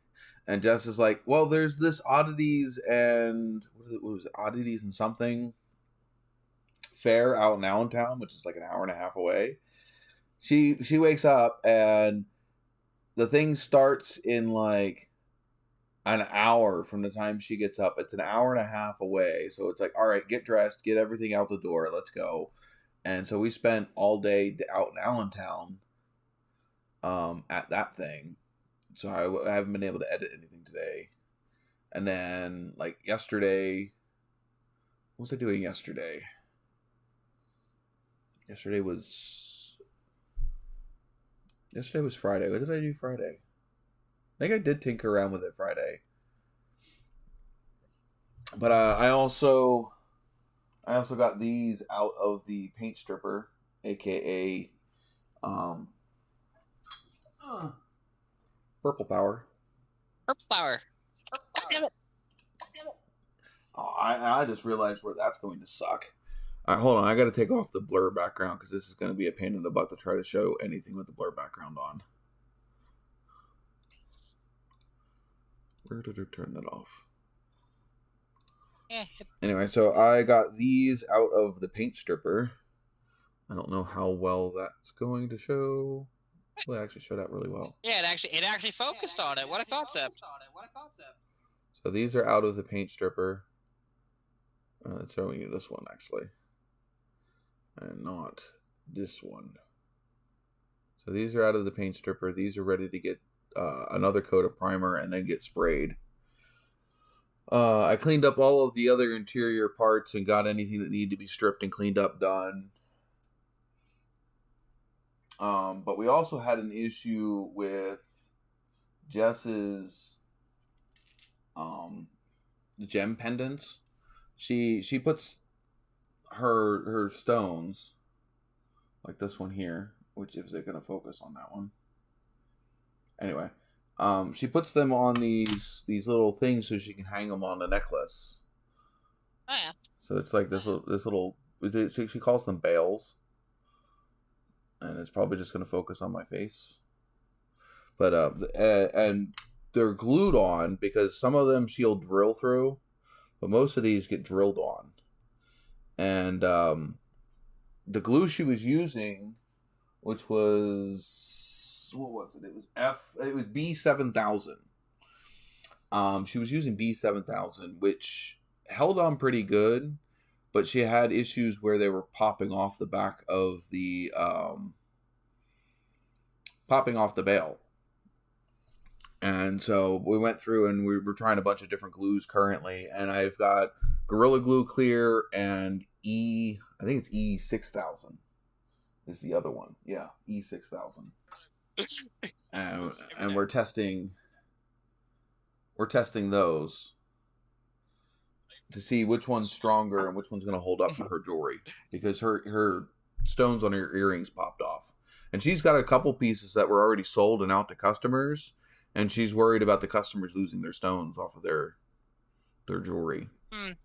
[SPEAKER 1] and Jess is like, "Well, there's this oddities and what was it, oddities and something fair out in Allentown, which is like an hour and a half away." She wakes up and the thing starts in like an hour from the time she gets up. It's an hour and a half away. So it's like, all right, get dressed, get everything out the door, let's go. And so we spent all day out in Allentown at that thing. So I haven't been able to edit anything today. And then like yesterday, what was I doing yesterday? Yesterday was Friday. What did I do Friday? I think I did tinker around with it Friday. But I also got these out of the paint stripper, aka Purple Power.
[SPEAKER 2] Purple Power. God damn it.
[SPEAKER 1] Oh, I just realized where that's going to suck. All right, hold on. I got to take off the blur background because this is going to be a pain in the butt to try to show anything with the blur background on. Where did I turn that off? Anyway, so I got these out of the paint stripper. I don't know how well that's going to show. Well, it actually showed out really well.
[SPEAKER 2] Yeah, it actually focused on it. What a concept.
[SPEAKER 1] So these are out of the paint stripper. It's showing you this one actually. And not this one. So these are out of the paint stripper. These are ready to get another coat of primer and then get sprayed. I cleaned up all of the other interior parts and got anything that needed to be stripped and cleaned up done. But we also had an issue with Jess's gem pendants. She puts her stones, like this one here, which is it going to focus on that one? Anyway, she puts them on these little things so she can hang them on the necklace.
[SPEAKER 2] Oh yeah.
[SPEAKER 1] So it's like this little she calls them bales, and it's probably just going to focus on my face. But and they're glued on because some of them she'll drill through, but most of these get drilled on. And the glue she was using, which was, what was it? It was B7000. She was using B7000, which held on pretty good, but she had issues where they were popping off the back of the bail. And so we went through and we were trying a bunch of different glues currently, and I've got Gorilla Glue Clear and I think it's E6000 is the other one. Yeah, E6000. And we're testing those to see which one's stronger and which one's going to hold up for her jewelry, because her stones on her earrings popped off. And she's got a couple pieces that were already sold and out to customers, and she's worried about the customers losing their stones off of their jewelry.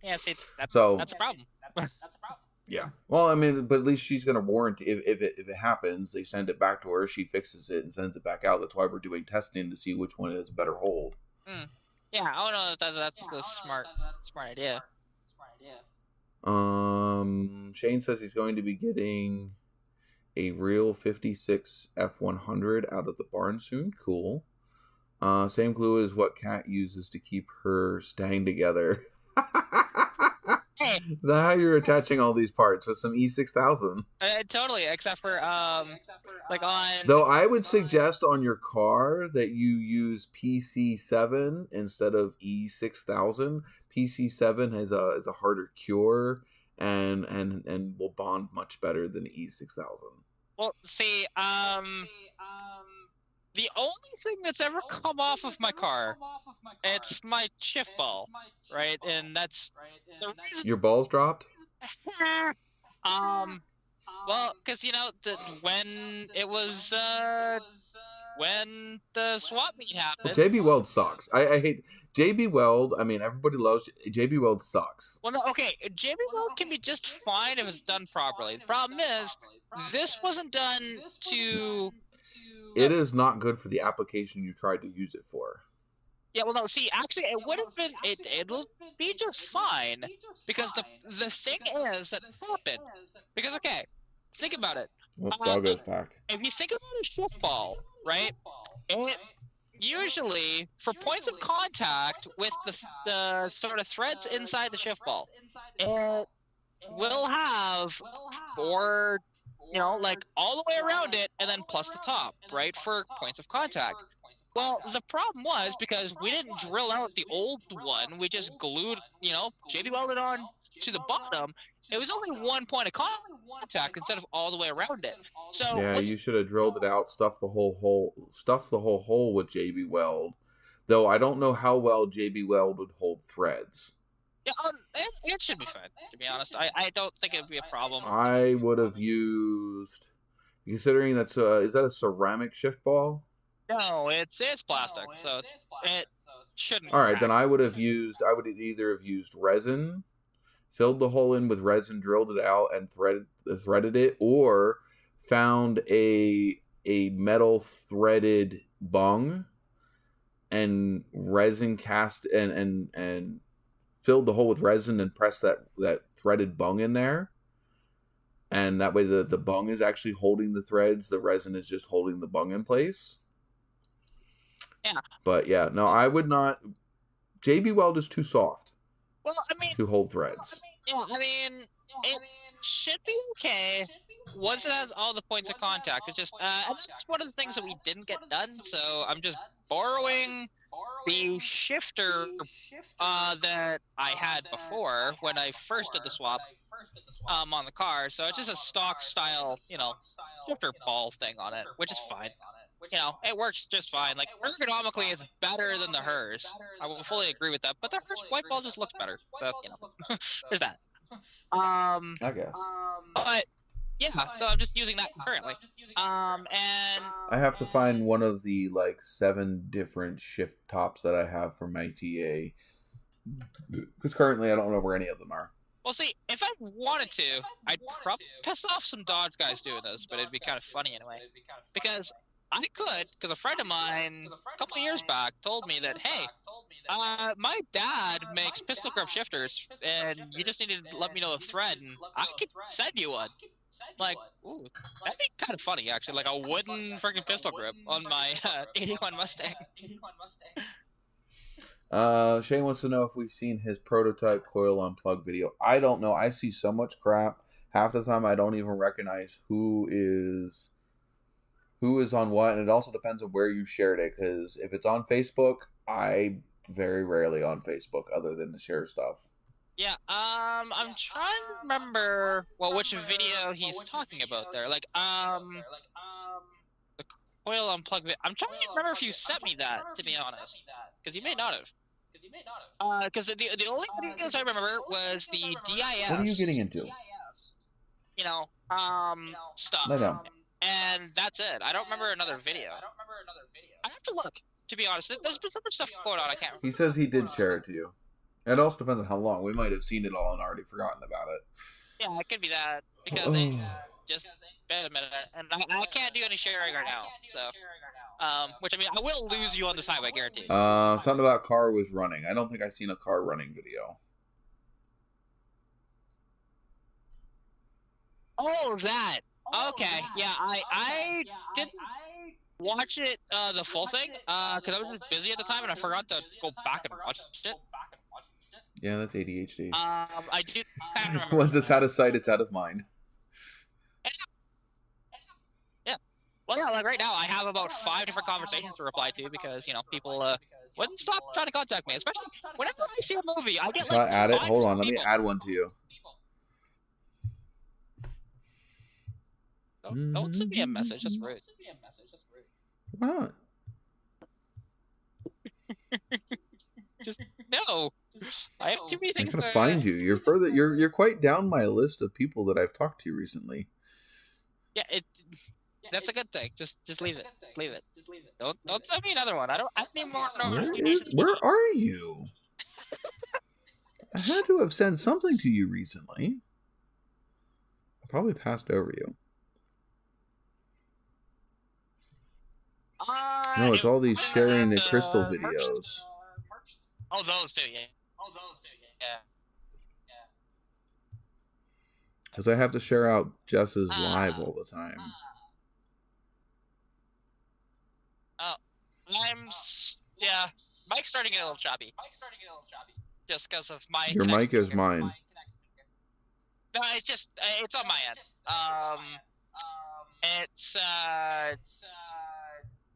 [SPEAKER 2] Yeah, see, that's a problem. That's a problem.
[SPEAKER 1] Yeah. Well, I mean, but at least she's going to warranty if it happens, they send it back to her, she fixes it and sends it back out. That's why we're doing testing to see which one has a better hold.
[SPEAKER 2] Yeah, I don't know if that's the smart idea.
[SPEAKER 1] Shane says he's going to be getting a real 56 F100 out of the barn soon. Cool. Same glue as what Kat uses to keep her staying together. Is that how you're attaching all these parts with some E6000?
[SPEAKER 2] Totally, except for like on.
[SPEAKER 1] Though I would suggest on your car that you use PC7 instead of E6000. PC7 is a harder cure and will bond much better than E6000.
[SPEAKER 2] Well, see, the only thing that's ever come off of my car, it's my shift ball, right? And that's the reason.
[SPEAKER 1] Your balls dropped?
[SPEAKER 2] Well, because when it was when the swap meet happened.
[SPEAKER 1] Well, JB Weld sucks. I hate JB Weld. I mean, everybody loves JB Weld sucks.
[SPEAKER 2] Well, no, okay, JB Weld can be just fine if it's done properly. The problem is, this wasn't done to.
[SPEAKER 1] It is not good for the application you tried to use it for.
[SPEAKER 2] Yeah, well, no, see, actually, it would have been, it'll be just fine, because the thing is that happened, because, okay, think about it.
[SPEAKER 1] Well, doggo's back.
[SPEAKER 2] If you think about a shift ball, right, it usually, for points of contact with the sort of threads inside the shift ball, it will have four, like all the way around it, and then plus the top, right, for points of contact. Well, the problem was because we didn't drill out the old one, we just glued, JB welded on to the bottom. It was only one point of contact instead of all the way around it. So
[SPEAKER 1] yeah, you should have drilled it out, stuffed the whole hole with JB Weld. Though I don't know how well JB Weld would hold threads.
[SPEAKER 2] Yeah, it should be fine, to be honest. I don't think it would be a problem.
[SPEAKER 1] I would have used, considering is that a ceramic shift ball?
[SPEAKER 2] No, it's plastic, so it shouldn't.
[SPEAKER 1] All right, then I would either have used resin, filled the hole in with resin, drilled it out, and threaded it, or found a metal threaded bung and resin cast and filled the hole with resin and pressed that threaded bung in there. And that way the bung is actually holding the threads, the resin is just holding the bung in place.
[SPEAKER 2] Yeah.
[SPEAKER 1] But yeah, no, I would not. JB Weld is too soft.
[SPEAKER 2] Well, I mean,
[SPEAKER 1] to hold threads.
[SPEAKER 2] It should be okay once it has all the points of contact. It's just, and that's one of the things that we didn't get done. So I'm just borrowing the shifter that I had before when I first did the swap on the car. So it's just a stock style, shifter ball thing on it, which is fine. It works just fine. Like, ergonomically, it's better than the hers. I will fully agree with that. But the hers white ball just looks better. So, there's that.
[SPEAKER 1] I guess.
[SPEAKER 2] But, yeah, so I'm just using that currently. And
[SPEAKER 1] I have to find one of the, 7 different shift tops that I have for my TA. Because currently I don't know where any of them are.
[SPEAKER 2] Well, see, if I wanted to, I'd probably piss off some Dodge guys doing this, but it'd be kind of funny anyway. Because I could, because a friend of mine a couple of years back told me that, hey, my dad makes pistol grip shifters, and you just need to let me know the thread, and I could send you one. Like, ooh, that'd be kind of funny, actually, like a wooden freaking pistol grip on my 81 Mustang.
[SPEAKER 1] Shane wants to know if we've seen his prototype coil unplug video. I don't know. I see so much crap. Half the time I don't even recognize who is on what, and it also depends on where you shared it, because if it's on Facebook, I very rarely on Facebook other than to share stuff.
[SPEAKER 2] Yeah, I'm trying to remember which video he's talking about there. Like, the coil unplug video. I'm trying to remember if you sent me that, to be honest, because you may not have. Because the only videos I remember was the DIS.
[SPEAKER 1] What are you getting into?
[SPEAKER 2] Stuff.
[SPEAKER 1] No, no.
[SPEAKER 2] And that's it. I don't remember another video. I have to look, to be honest. There's been so much stuff going on, I can't remember.
[SPEAKER 1] He says he did share it to you. It also depends on how long. We might have seen it all and already forgotten about it.
[SPEAKER 2] Yeah, it could be that. Because it just been a minute. And I can't do any sharing right now. So, which, I mean, I will lose you on this highway, guaranteed.
[SPEAKER 1] Something about car was running. I don't think I've seen a car running video.
[SPEAKER 2] Oh, that. Okay, yeah, I didn't watch it, the full thing, because I was just busy at the time and I forgot to go back and watch it.
[SPEAKER 1] Yeah, that's ADHD.
[SPEAKER 2] I do kind of remember.
[SPEAKER 1] Once it's out of sight, it's out of mind.
[SPEAKER 2] Yeah. Well, yeah, like right now, I have about 5 different conversations to reply to because, people wouldn't stop trying to contact me. Especially whenever I see a movie, I get
[SPEAKER 1] Shall I add it? Hold on, let me
[SPEAKER 2] people.
[SPEAKER 1] add one to you.
[SPEAKER 2] Don't send me a message. That's rude.
[SPEAKER 1] Why not?
[SPEAKER 2] Just no. I have too many
[SPEAKER 1] I
[SPEAKER 2] things
[SPEAKER 1] gotta
[SPEAKER 2] to
[SPEAKER 1] find you. You're further. You're quite down my list of people that I've talked to recently.
[SPEAKER 2] Yeah, that's a good thing. Just leave it. Just leave it. Don't send me another one. I don't need more notifications.
[SPEAKER 1] Where are you? I had to have sent something to you recently. I probably passed over you. No, it's all these sharing the crystal videos.
[SPEAKER 2] Oh, those two, yeah.
[SPEAKER 1] Because I have to share out Jess's live all the time.
[SPEAKER 2] Mike's starting to get a little choppy. Just because of my
[SPEAKER 1] Your mic is mine.
[SPEAKER 2] No, it's on my end. It's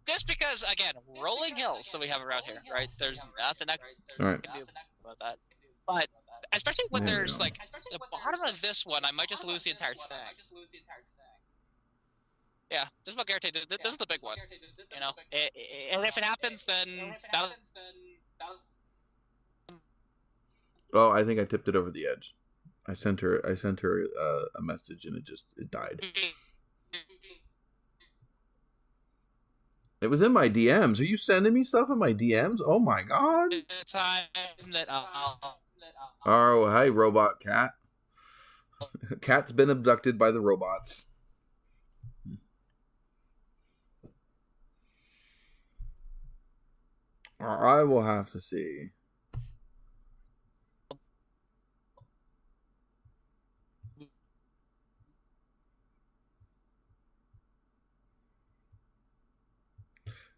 [SPEAKER 2] just because, again, rolling hills that we have around here, right? There's nothing I can do about that. But especially when there's like the bottom of this one, I might just lose the entire thing. Yeah, this is about guaranteed. This is the big one, and if it happens, then that'll...
[SPEAKER 1] Oh, I think I tipped it over the edge. I sent her a message and it died. It was in my DMs. Are you sending me stuff in my DMs? Oh my god. Oh, hey, robot cat. Cat's been abducted by the robots. I will have to see.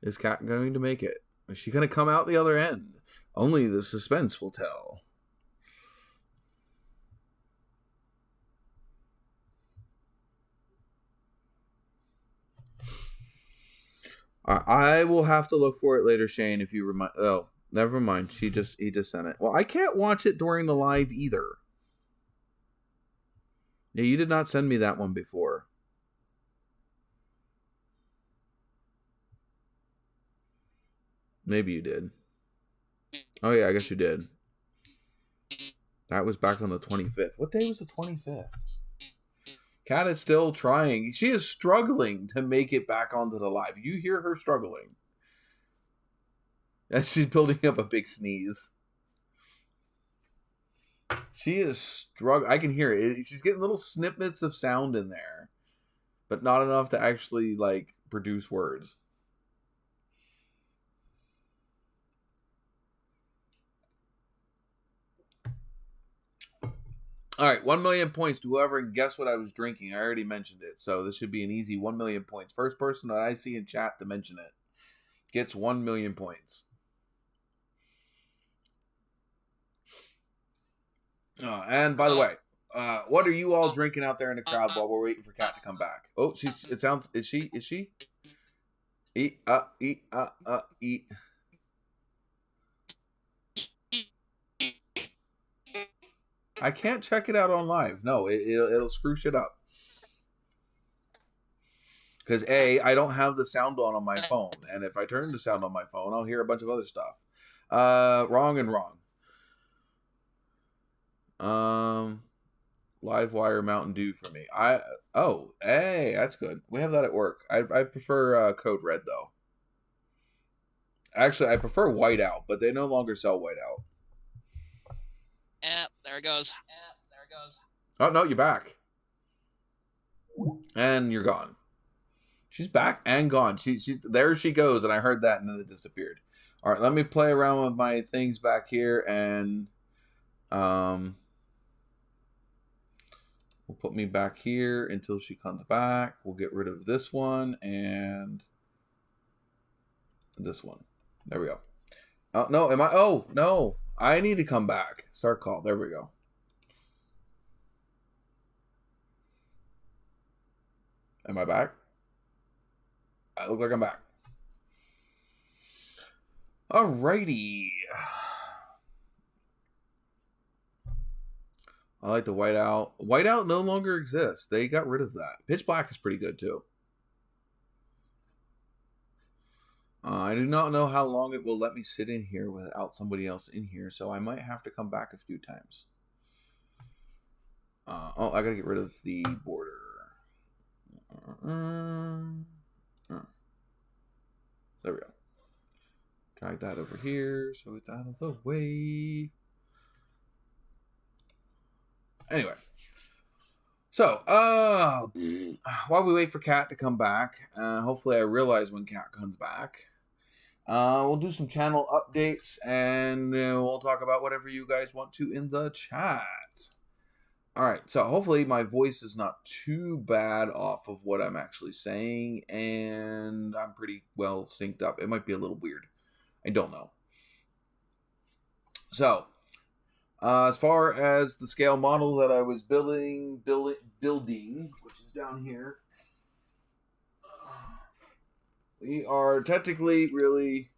[SPEAKER 1] Is Cat going to make it? Is she going to come out the other end? Only the suspense will tell. I will have to look for it later, Shane, if you remind... Oh, never mind. He just sent it. Well, I can't watch it during the live either. Yeah, you did not send me that one before. Maybe you did. Oh, yeah, I guess you did. That was back on the 25th. What day was the 25th? Kat is still trying. She is struggling to make it back onto the live. You hear her struggling. As she's building up a big sneeze. She is struggling. I can hear it. She's getting little snippets of sound in there. But not enough to actually, produce words. All right, 1 million points to whoever can guess what I was drinking. I already mentioned it, so this should be an easy 1 million points. First person that I see in chat to mention it gets 1 million points. And by the way, what are you all drinking out there in the crowd while we're waiting for Kat to come back? Oh, is she? Eat. I can't check it out on live. No, it'll screw shit up. Because I don't have the sound on my phone. And if I turn the sound on my phone, I'll hear a bunch of other stuff. Wrong and wrong. Live wire Mountain Dew for me. Hey, that's good. We have that at work. I prefer Code Red, though. Actually, I prefer Whiteout, but they no longer sell Whiteout.
[SPEAKER 2] There it goes.
[SPEAKER 1] Oh, no, you're back. And you're gone. She's back and gone. She's there she goes, and I heard that, and then it disappeared. All right, let me play around with my things back here, and we'll put me back here until she comes back. We'll get rid of this one and this one. There we go. Oh, no, am I? Oh, no. I need to come back. Start call. There we go. Am I back? I look like I'm back. Alrighty. I like the whiteout. Whiteout no longer exists. They got rid of that. Pitch black is pretty good too. I do not know how long it will let me sit in here without somebody else in here, so I might have to come back a few times. I gotta get rid of the border. There we go. Drag that over here so it's out of the way. Anyway. So, while we wait for Kat to come back, hopefully I realize when Kat comes back, we'll do some channel updates, and we'll talk about whatever you guys want to in the chat. Alright, so hopefully my voice is not too bad off of what I'm actually saying, and I'm pretty well synced up. It might be a little weird. I don't know. So, as far as the scale model that I was building, which is down here, we are technically really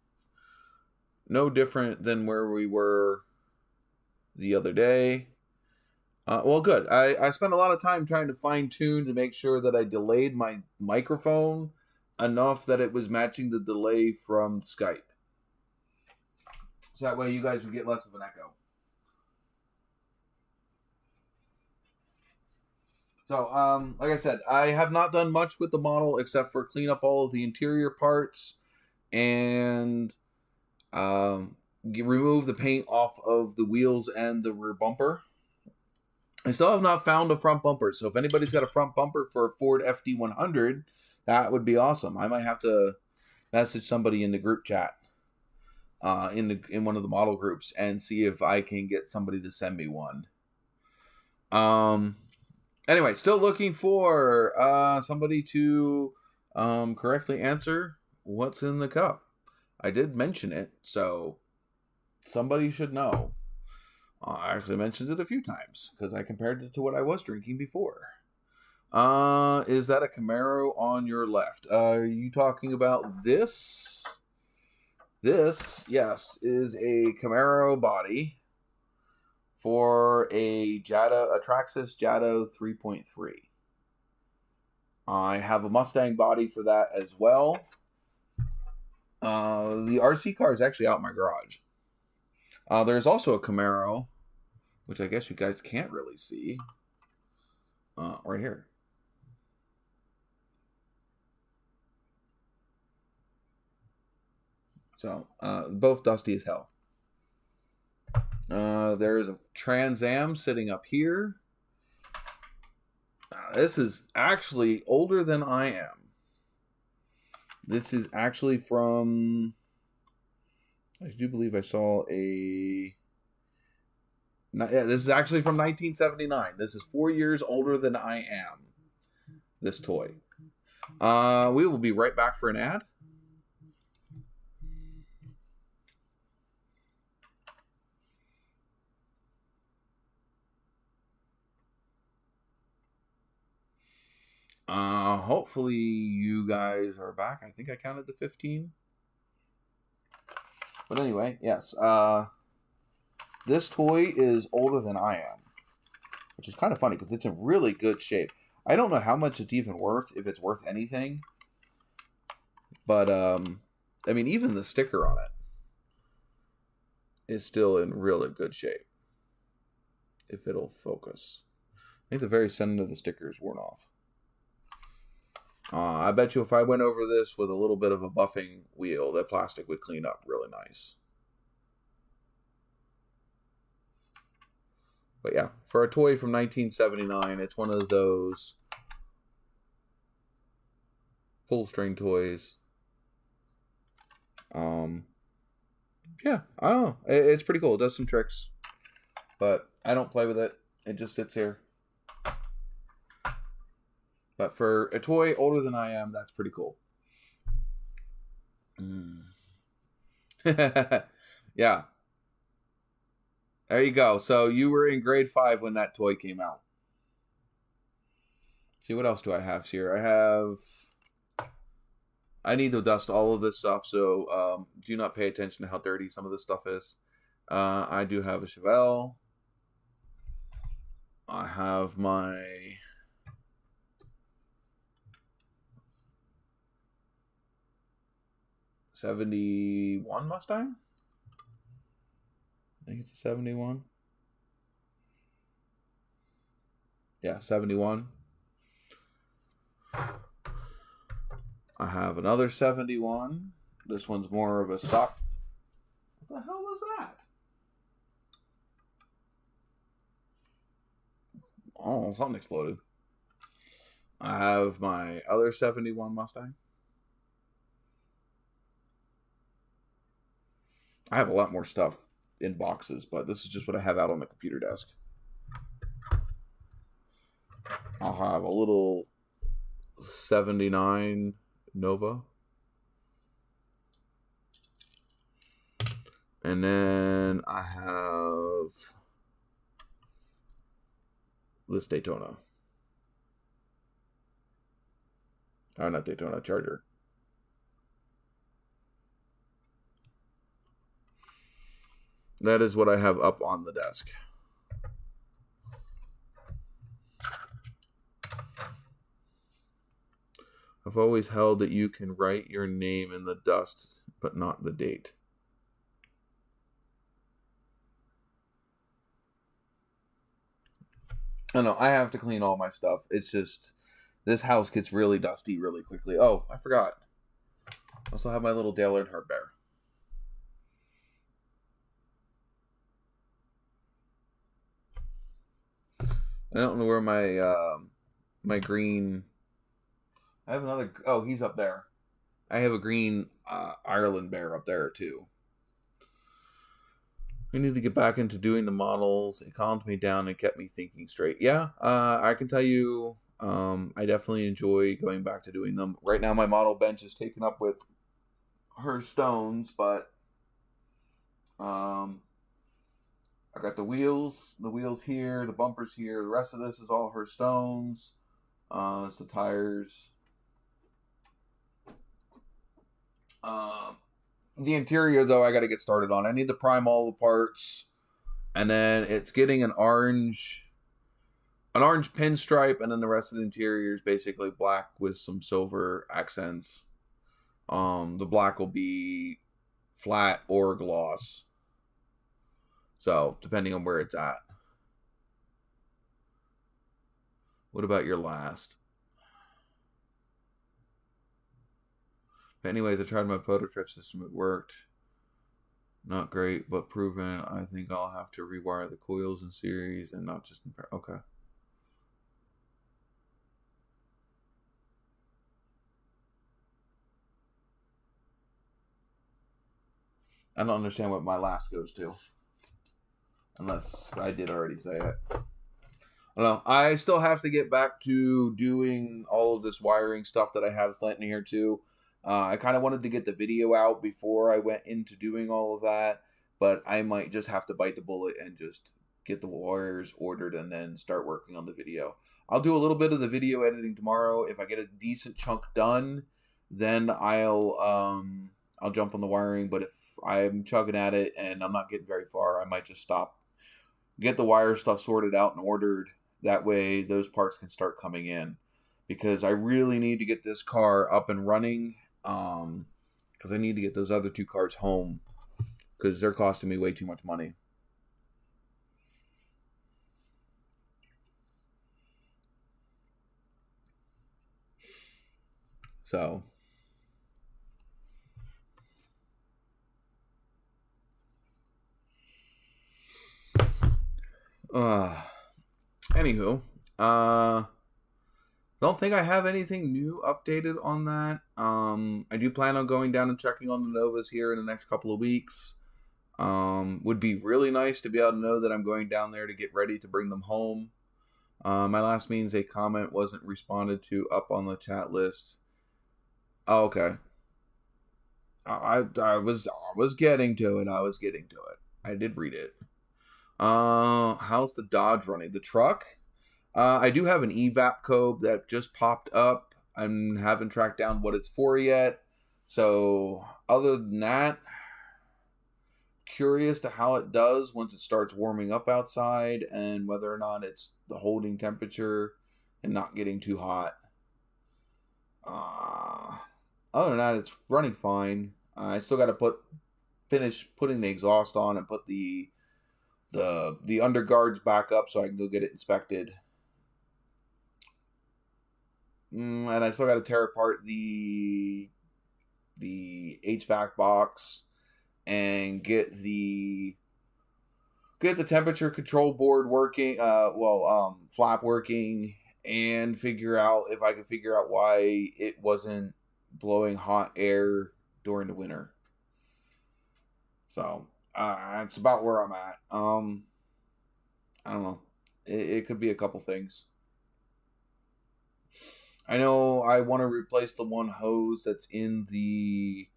[SPEAKER 1] no different than where we were the other day. Well, good. I spent a lot of time trying to fine tune to make sure that I delayed my microphone enough that it was matching the delay from Skype. So that way you guys would get less of an echo. So, like I said, I have not done much with the model except for clean up all of the interior parts and remove the paint off of the wheels and the rear bumper. I still have not found a front bumper, so if anybody's got a front bumper for a Ford FD100, that would be awesome. I might have to message somebody in the group chat, in one of the model groups, and see if I can get somebody to send me one. Anyway, still looking for somebody to correctly answer what's in the cup. I did mention it, so somebody should know. I actually mentioned it a few times because I compared it to what I was drinking before. Is that a Camaro on your left? Are you talking about this? This, yes, is a Camaro body for a Traxxas Jado 3.3. I have a Mustang body for that as well. The RC car is actually out in my garage. There's also a Camaro, which I guess you guys can't really see, right here. So, both dusty as hell. There is a Trans Am sitting up here. This is actually older than I am. This is actually from... I do believe I saw a... Yeah, this is actually from 1979. This is 4 years older than I am. This toy. We will be right back for an ad. Hopefully you guys are back. I think I counted to 15. But anyway, yes. This toy is older than I am, which is kind of funny because it's in really good shape. I don't know how much it's even worth, if it's worth anything. But, I mean, even the sticker on it is still in really good shape. If it'll focus. I think the very center of the sticker is worn off. I bet you if I went over this with a little bit of a buffing wheel, that plastic would clean up really nice. But yeah, for a toy from 1979, it's one of those pull string toys. Yeah, I don't know. It's pretty cool. It does some tricks, but I don't play with it. It just sits here. But for a toy older than I am, that's pretty cool. Yeah. There you go. So you were in grade 5 when that toy came out. See, what else do I have here? I need to dust all of this stuff, so do not pay attention to how dirty some of this stuff is. I do have a Chevelle. I have my... '71 Mustang? I think it's a 71. Yeah, 71. I have another 71. This one's more of a stock. What the hell was that? Oh, something exploded. I have my other 71 Mustang. I have a lot more stuff in boxes, but this is just what I have out on the computer desk. I'll have a little 79 Nova. And then I have this Daytona. Oh, not Daytona, Charger. That is what I have up on the desk. I've always held that you can write your name in the dust, but not the date. I know, I have to clean all my stuff. It's just, this house gets really dusty really quickly. Oh, I forgot. I also have my little Dale Earnhardt bear. I don't know where my green... I have another... Oh, he's up there. I have a green Ireland bear up there, too. I need to get back into doing the models. It calmed me down and kept me thinking straight. Yeah, I can tell you, I definitely enjoy going back to doing them. Right now, my model bench is taken up with her stones, but... I got the wheels here, the bumpers here. The rest of this is all her stones. It's the tires. The interior, though, I got to get started on. I need to prime all the parts. And then it's getting an orange pinstripe, and then the rest of the interior is basically black with some silver accents. The black will be flat or gloss. So, depending on where it's at. What about your last? Anyways, I tried my photo trip system. It worked. Not great, but proven. I think I'll have to rewire the coils in series and not just in pair. Okay. I don't understand what my last goes to. Unless I did already say it. I don't know. I still have to get back to doing all of this wiring stuff that I have slanting here too. I kind of wanted to get the video out before I went into doing all of that. But I might just have to bite the bullet and just get the wires ordered and then start working on the video. I'll do a little bit of the video editing tomorrow. If I get a decent chunk done, then I'll jump on the wiring. But if I'm chugging at it and I'm not getting very far, I might just stop. Get the wire stuff sorted out and ordered. That way those parts can start coming in. Because I really need to get this car up and running. Because I need to get those other 2 cars home. Because they're costing me way too much money. So... Anywho, don't think I have anything new updated on that. I do plan on going down and checking on the Novas here in the next couple of weeks. Would be really nice to be able to know that I'm going down there to get ready to bring them home. My last means a comment wasn't responded to up on the chat list. Oh, okay. I was getting to it. I did read it. How's the Dodge running? The truck? I do have an evap code that just popped up. I haven't tracked down what it's for yet. So, other than that, curious to how it does once it starts warming up outside and whether or not it's the holding temperature and not getting too hot. Other than that, it's running fine. I still got to finish putting the exhaust on and put the underguards back up so I can go get it inspected. And I still got to tear apart the HVAC box and get the temperature control board working. Flap working, and figure out if I can figure out why it wasn't blowing hot air during the winter. So that's about where I'm at. I don't know. It could be a couple things. I know I want to replace the one hose that's in the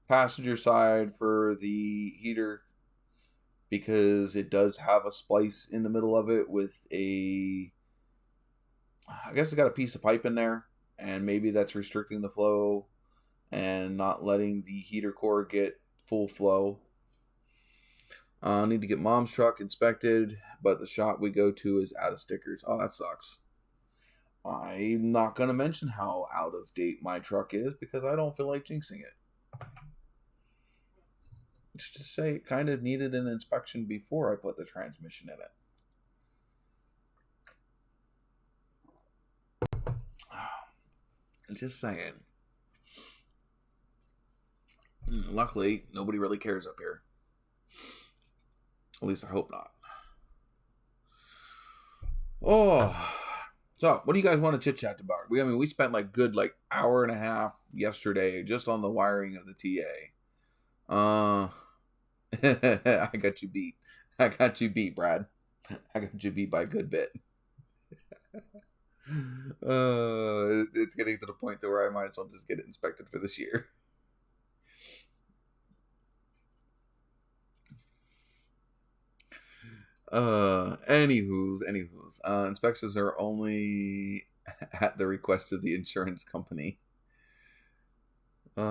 [SPEAKER 1] passenger side for the heater because it does have a splice in the middle of it with I guess it's got a piece of pipe in there, and maybe that's restricting the flow and not letting the heater core get full flow. I need to get Mom's truck inspected, but the shop we go to is out of stickers. Oh, that sucks. I'm not going to mention how out of date my truck is because I don't feel like jinxing it. Let's just say it kind of needed an inspection before I put the transmission in it. Just saying. Luckily, nobody really cares up here. At least I hope not. Oh, so what do you guys want to chit chat about? We spent good hour and a half yesterday just on the wiring of the TA. I got you beat. Brad. I got you beat by a good bit. It's getting to the point where I might as well just get it inspected for this year. Anywho's. Inspections are only at the request of the insurance company. We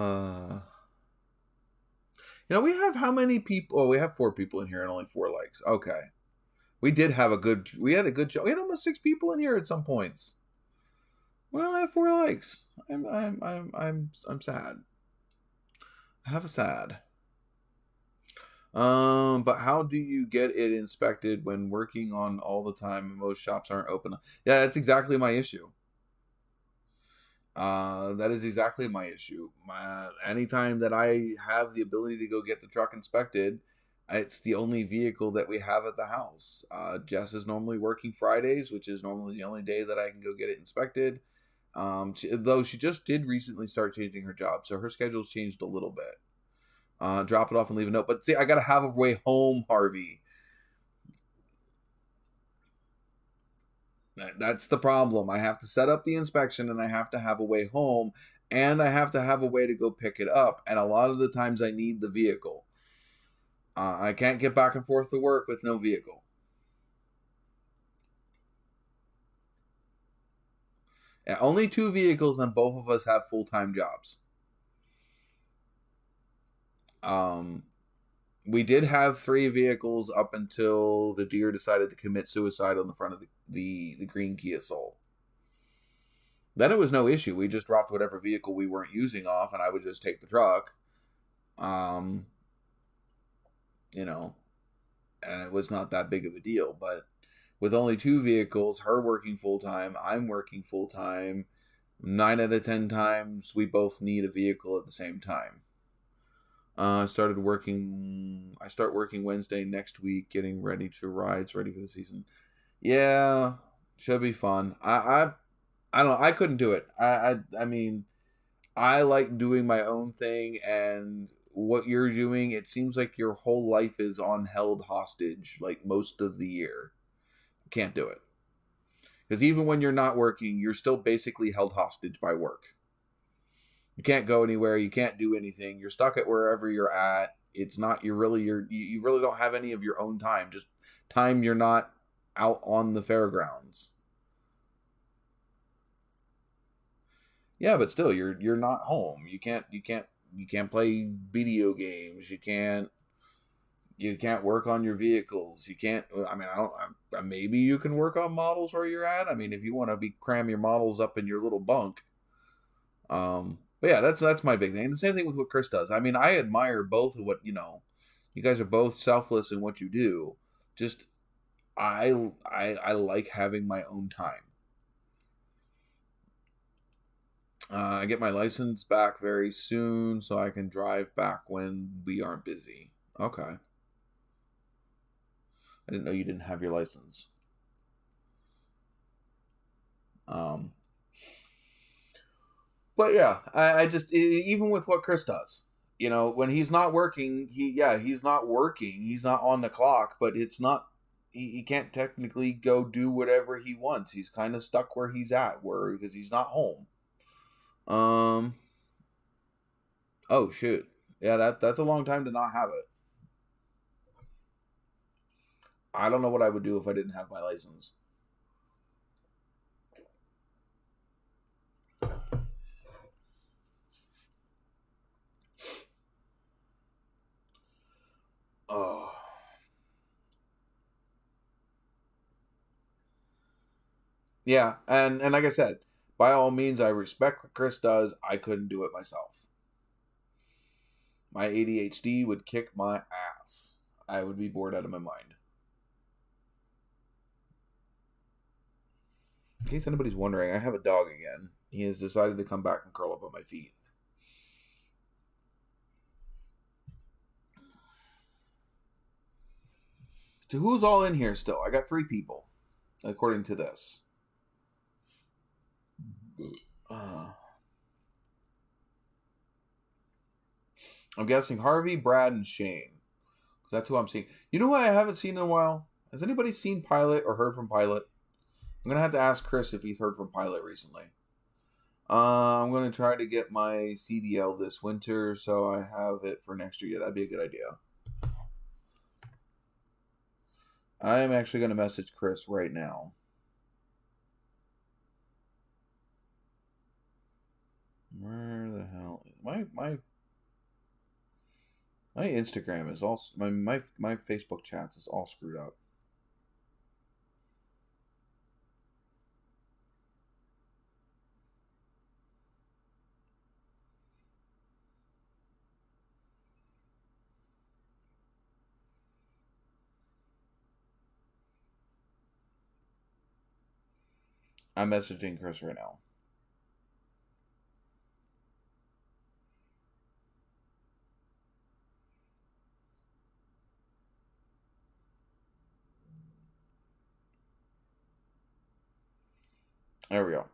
[SPEAKER 1] have how many people? Oh, we have 4 people in here and only 4 likes. Okay. We had a good show. We had almost 6 people in here at some points. Well, I have 4 likes. I'm sad. I have a sad. But how do you get it inspected when working on all the time and most shops aren't open? Yeah, that's exactly my issue. That is exactly my issue. Anytime that I have the ability to go get the truck inspected, it's the only vehicle that we have at the house. Jess is normally working Fridays, which is normally the only day that I can go get it inspected. Though she just did recently start changing her job, so her schedule's changed a little bit. Drop it off and leave a note. But see, I gotta have a way home, Harvey. That's the problem. I have to set up the inspection, and I have to have a way home, and I have to have a way to go pick it up. And a lot of the times I need the vehicle. I can't get back and forth to work with no vehicle. Yeah, only 2 vehicles, and both of us have full-time jobs. We did have 3 vehicles up until the deer decided to commit suicide on the front of the green Kia Soul. Then it was no issue. We just dropped whatever vehicle we weren't using off, and I would just take the truck. And it was not that big of a deal. But with only 2 vehicles, her working full-time, I'm working full-time, 9 out of 10 times we both need a vehicle at the same time. I start working Wednesday next week, getting ready to rides, ready for the season. Yeah, should be fun. I don't know. I couldn't do it. I mean, I like doing my own thing, and what you're doing, it seems like your whole life is on held hostage, like most of the year. Can't do it. Because even when you're not working, you're still basically held hostage by work. You can't go anywhere. You can't do anything. You're stuck at wherever you're at. It's not, you really don't have any of your own time. Just time you're not out on the fairgrounds. Yeah, but still, you're not home. You can't play video games. You can't work on your vehicles. You can't. I mean, maybe you can work on models where you're at. I mean, if you want to cram your models up in your little bunk. But yeah, that's my big thing. And the same thing with what Chris does. I mean, I admire both of what you guys are both selfless in what you do. Just I like having my own time. I get my license back very soon, so I can drive back when we aren't busy. Okay. I didn't know you didn't have your license. But yeah, I just, even with what Chris does, when he's not working, he's not working. He's not on the clock, but it's not, he can't technically go do whatever he wants. He's kind of stuck where he's at, because he's not home. Oh shoot. Yeah, that's a long time to not have it. I don't know what I would do if I didn't have my license. Oh. Yeah, and like I said, by all means, I respect what Chris does. I couldn't do it myself. My ADHD would kick my ass. I would be bored out of my mind. In case anybody's wondering, I have a dog again. He has decided to come back and curl up on my feet. So who's all in here still? I got 3 people, according to this. I'm guessing Harvey, Brad, and Shane. Because that's who I'm seeing. You know who I haven't seen in a while? Has anybody seen Pilot or heard from Pilot? I'm going to have to ask Chris if he's heard from Pilot recently. I'm going to try to get my CDL this winter so I have it for next year. Yeah, that'd be a good idea. I am actually going to message Chris right now. Where the hell? My Instagram is all... My Facebook chats is all screwed up. I'm messaging Chris right now. There we go.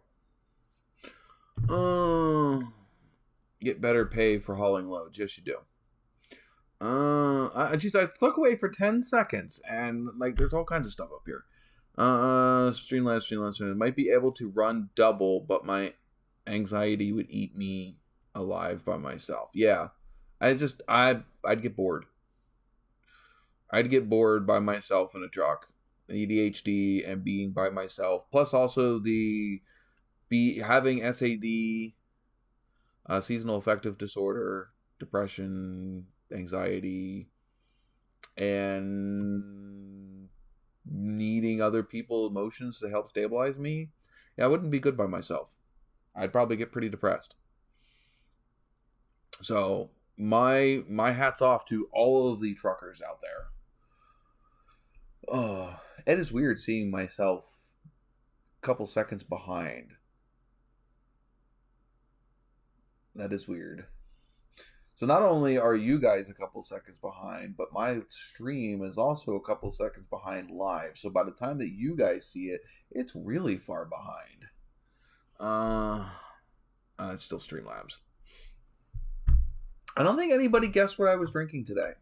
[SPEAKER 1] Get better pay for hauling loads. Yes, you do. I look away for 10 seconds and there's all kinds of stuff up here. Streamlabs. Might be able to run double, but my anxiety would eat me alive by myself. Yeah. I'd get bored. I'd get bored by myself in a truck. ADHD and being by myself. Plus also having SAD, seasonal affective disorder, depression, anxiety, and needing other people's emotions to help stabilize me. Yeah, I wouldn't be good by myself. I'd probably get pretty depressed. So my hat's off to all of the truckers out there. It is weird seeing myself a couple seconds behind. That is weird. So not only are you guys a couple seconds behind, but my stream is also a couple seconds behind live. So by the time that you guys see it, it's really far behind. It's still Streamlabs. I don't think anybody guessed what I was drinking today.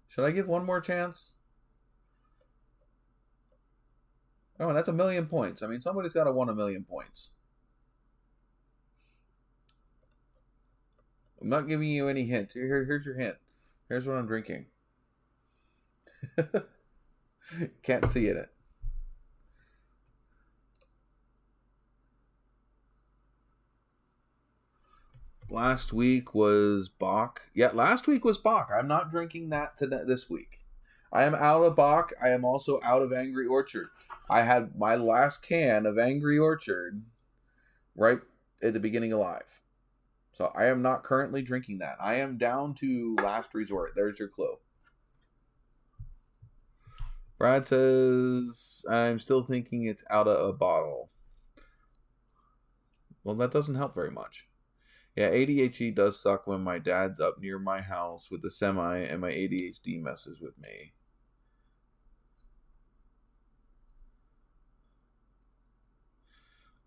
[SPEAKER 1] Should I give one more chance? Oh, and that's 1,000,000 points. I mean, somebody's got to win 1,000,000 points. I'm not giving you any hints. Here's your hint. Here's what I'm drinking. Can't see it. Last week was Bach. Yeah, last week was Bach. I'm not drinking that this week. I am out of Bach. I am also out of Angry Orchard. I had my last can of Angry Orchard right at the beginning of live. So I am not currently drinking that. I am down to last resort. There's your clue. Brad says, I'm still thinking it's out of a bottle. Well, that doesn't help very much. Yeah, ADHD does suck when my dad's up near my house with the semi and my ADHD messes with me.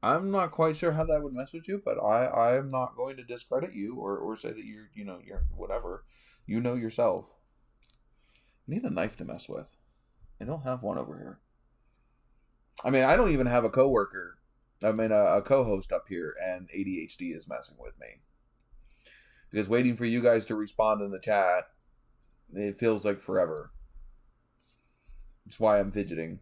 [SPEAKER 1] I'm not quite sure how that would mess with you, but I am not going to discredit you or say that you're whatever. You know yourself. I need a knife to mess with. I don't have one over here. I mean, I don't even have a coworker. I mean, a co-host up here, and ADHD is messing with me. Because waiting for you guys to respond in the chat, it feels like forever. That's why I'm fidgeting.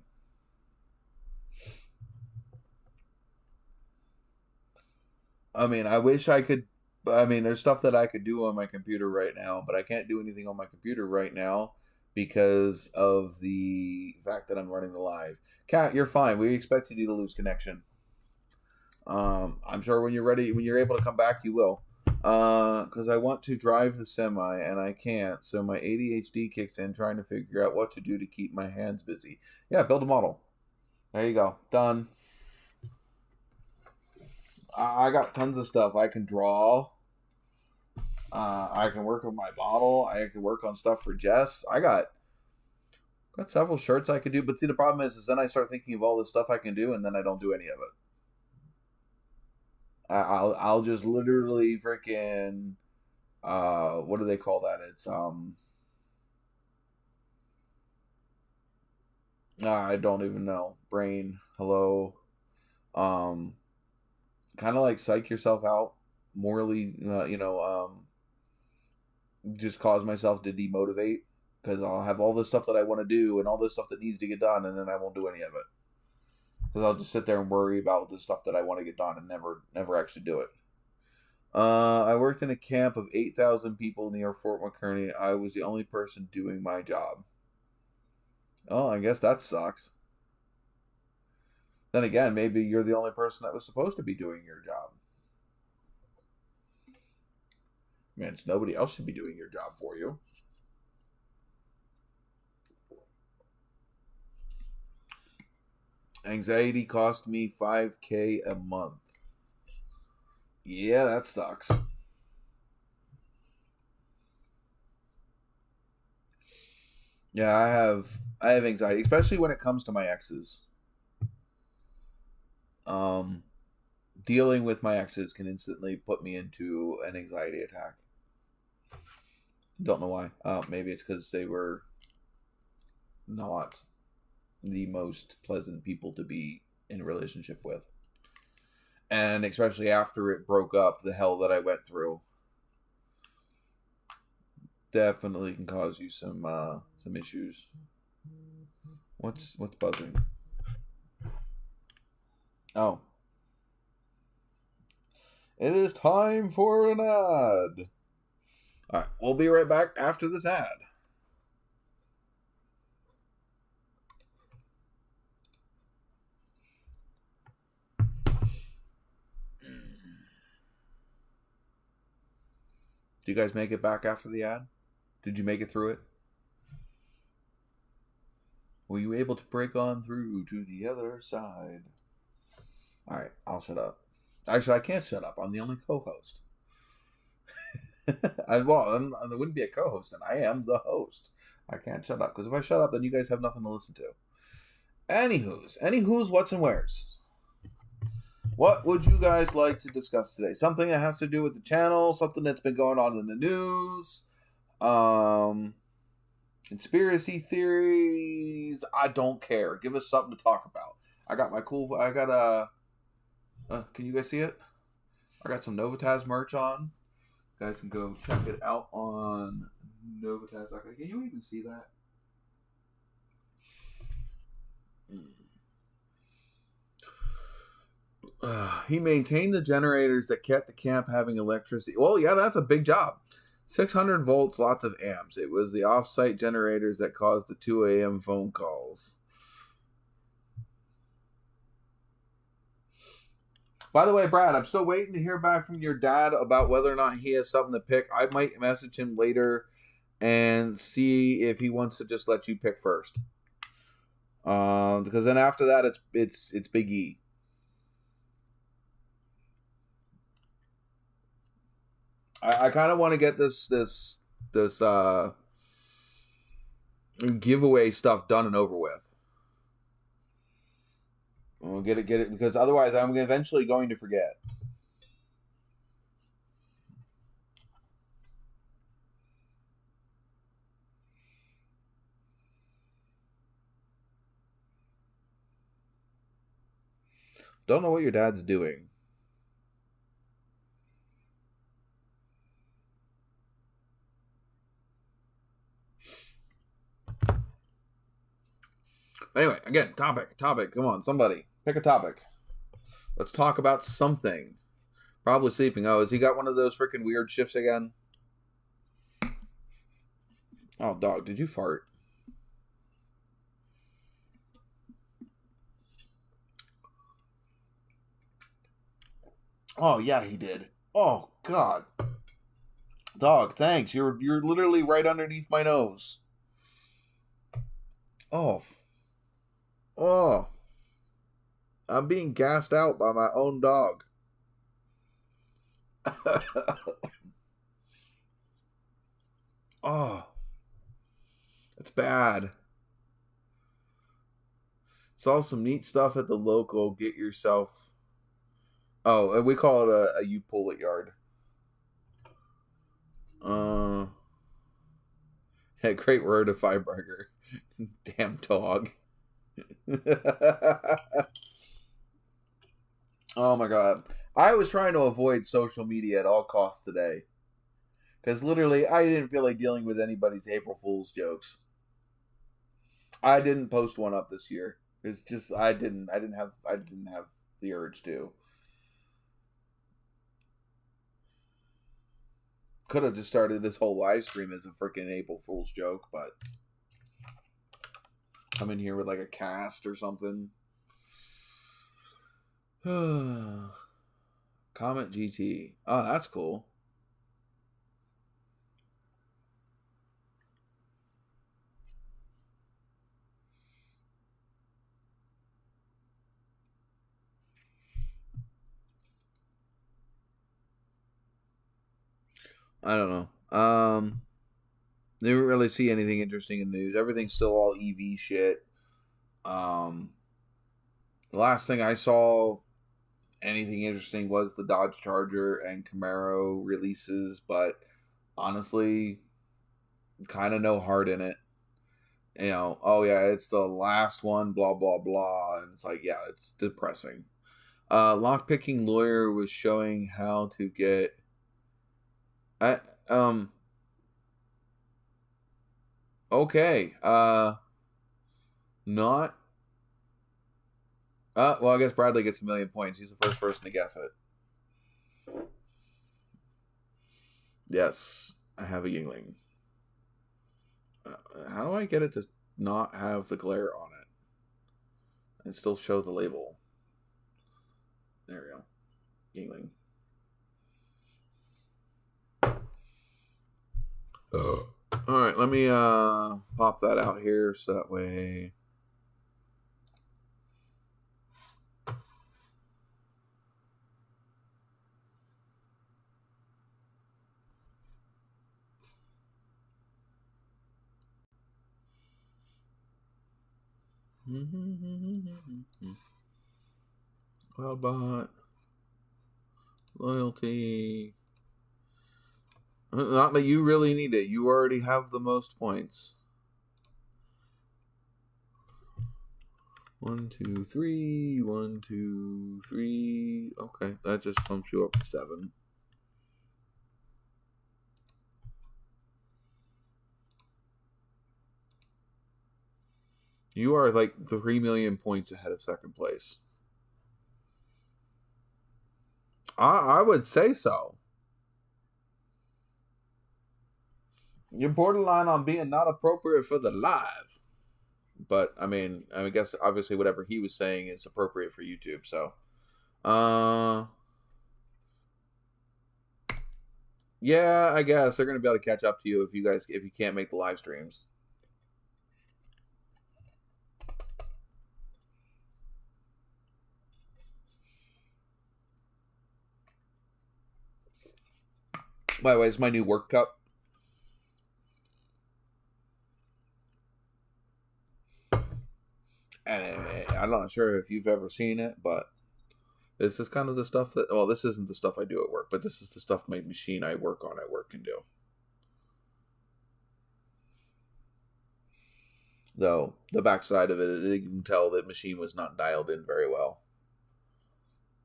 [SPEAKER 1] I mean, I wish I could. I mean, there's stuff that I could do on my computer right now, but I can't do anything on my computer right now because of the fact that I'm running the live. Kat, you're fine. We expected you to lose connection. I'm sure when you're ready, when you're able to come back, you will. Because I want to drive the semi and I can't, so my ADHD kicks in trying to figure out what to do to keep my hands busy. Yeah, build a model. There you go. Done. I got tons of stuff. I can draw. I can work on my model. I can work on stuff for Jess. I got several shirts I could do, but see, the problem is then I start thinking of all this stuff I can do, and then I don't do any of it. I'll just literally freaking what do they call that? It's I don't even know. Brain, hello. Kind of like psych yourself out morally, just cause myself to demotivate because I'll have all this stuff that I want to do and all this stuff that needs to get done, and then I won't do any of it. Because I'll just sit there and worry about the stuff that I want to get done and never actually do it. I worked in a camp of 8,000 people near Fort McCurney. I was the only person doing my job. Oh, I guess that sucks. Then again, maybe you're the only person that was supposed to be doing your job. Man, nobody else should be doing your job for you. Anxiety cost me $5,000 a month. Yeah, that sucks. Yeah, I have anxiety, especially when it comes to my exes. Dealing with my exes can instantly put me into an anxiety attack. Don't know why. Maybe it's because they were not the most pleasant people to be in a relationship with. And especially after it broke up, the hell that I went through definitely can cause you some issues. What's buzzing? Oh. It is time for an ad. Alright, we'll be right back after this ad. Do you guys make it back after the ad? Did you make it through it? Were you able to break on through to the other side? Alright, I'll shut up. Actually, I can't shut up. I'm the only co-host. I wouldn't be a co-host, and I am the host. I can't shut up, because if I shut up, then you guys have nothing to listen to. Anywho's, what's and where's. What would you guys like to discuss today? Something that has to do with the channel, something that's been going on in the news, conspiracy theories. I don't care. Give us something to talk about. Can you guys see it? I got some NOVAtazz merch on. You guys can go check it out on NOVAtazz. Can you even see that? He maintained the generators that kept the camp having electricity. Well, yeah, that's a big job. 600 volts, lots of amps. It was the off-site generators that caused the 2 a.m. phone calls. By the way, Brad, I'm still waiting to hear back from your dad about whether or not he has something to pick. I might message him later and see if he wants to just let you pick first. Because then after that, it's Big E. I kind of want to get this giveaway stuff done and over with. We'll get it, because otherwise I'm eventually going to forget. Don't know what your dad's doing. Anyway, again, topic. Come on, somebody. Pick a topic. Let's talk about something. Probably sleeping. Oh, has he got one of those freaking weird shifts again? Oh, dog, did you fart? Oh, yeah, he did. Oh, God. Dog, thanks. You're literally right underneath my nose. Oh. Oh. I'm being gassed out by my own dog. Oh. It's bad. Saw some neat stuff at the local. Get yourself... Oh, we call it a you pull it yard. Yeah, great word of Fireburger. Damn dog. Oh my god. I was trying to avoid social media at all costs today. Because literally, I didn't feel like dealing with anybody's April Fool's jokes. I didn't post one up this year. It's just I didn't have the urge to. Could have just started this whole live stream as a freaking April Fool's joke, but come in here with like a cast or something. Comet GT. Oh, that's cool. I don't know. Didn't really see anything interesting in the news. Everything's still all EV shit. The last thing I saw anything interesting was the Dodge Charger and Camaro releases, but honestly, kind of no heart in it. You know, oh yeah, it's the last one, blah blah blah, and it's like, yeah, it's depressing. Lockpicking lawyer was showing how to get okay. Not well, I guess Bradley gets 1,000,000 points. He's the first person to guess it. Yes, I have a Yingling. How do I get it to not have the glare on it and still show the label? There we go. Yingling. Alright, let me pop that out here so that way... Cloudbot. Loyalty. Not that you really need it. You already have the most points. 1, 2, 3. 1, 2, 3. Okay, that just bumps you up to 7. You are like 3 million points ahead of second place. I would say so. You're borderline on being not appropriate for the live. But, I mean, I guess, obviously, whatever he was saying is appropriate for YouTube, so. Yeah, I guess. They're going to be able to catch up to you if you can't make the live streams. By the way, it's my new work cup. And I'm not sure if you've ever seen it, but this is kind of the stuff that... Well, this isn't the stuff I do at work, but this is the stuff my machine I work on at work can do. Though, the backside of it, you can tell that machine was not dialed in very well.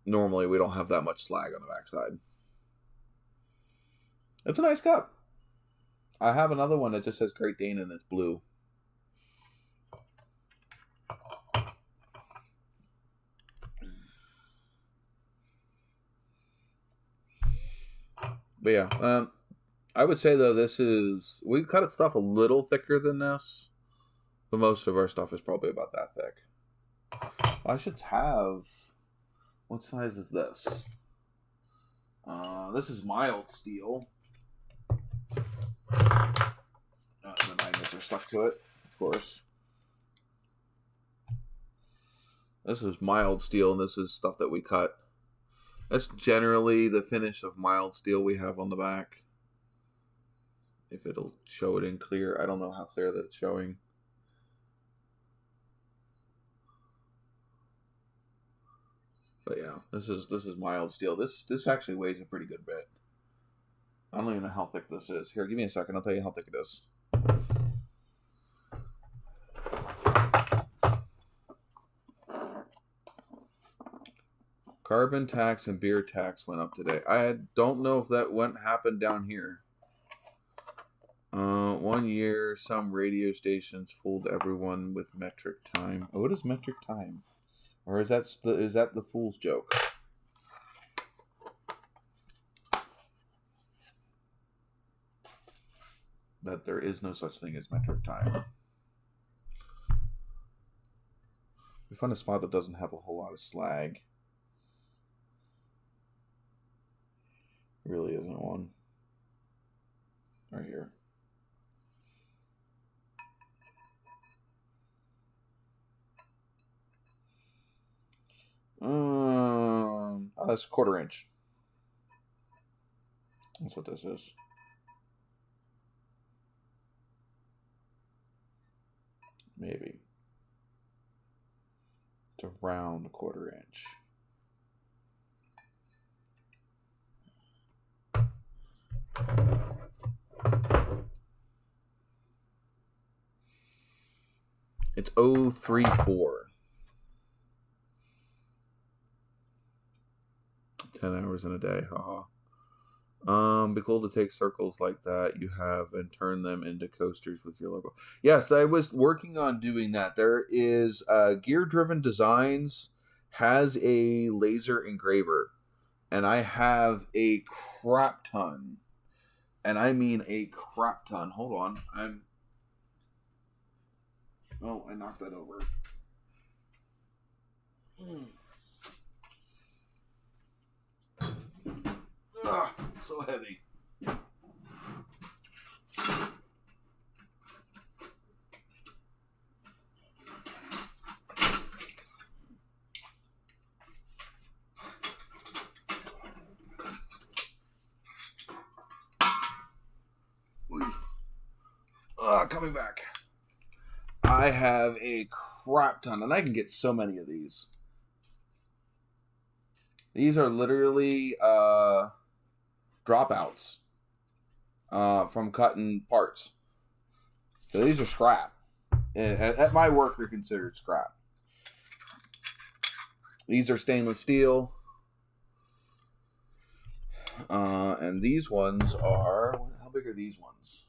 [SPEAKER 1] Normally, we don't have that much slag on the backside. It's a nice cup. I have another one that just says Great Dane and it's blue. But yeah, I would say though we've cut stuff a little thicker than this, but most of our stuff is probably about that thick. I should have. What size is this? This is mild steel. The magnets are stuck to it, of course. This is mild steel, and this is stuff that we cut. That's generally the finish of mild steel we have on the back. If it'll show it in clear. I don't know how clear that it's showing. But yeah, this is mild steel. This actually weighs a pretty good bit. I don't even know how thick this is. Here, give me a second. I'll tell you how thick it is. Carbon tax and beer tax went up today. I don't know if that happened down here. 1 year, some radio stations fooled everyone with metric time. Oh, what is metric time? Or is that the fool's joke? That there is no such thing as metric time. We find a spot that doesn't have a whole lot of slag. Really isn't one. Right here. That's a 1/4 inch. That's what this is. Maybe. It's around 1/4 inch. It's 034. 10 hours in a day, haha. Be cool to take circles like that you have and turn them into coasters with your logo. Yes, I was working on doing that. There is Gear Driven Designs has a laser engraver, and I have a crap ton. And I mean a crap ton. Hold on. Oh, I knocked that over. Ugh, so heavy. Coming back. I have a crap ton, and I can get so many of these. These are literally dropouts from cutting parts. So these are scrap. At my work, they're considered scrap. These are stainless steel. And these ones are... How big are these ones?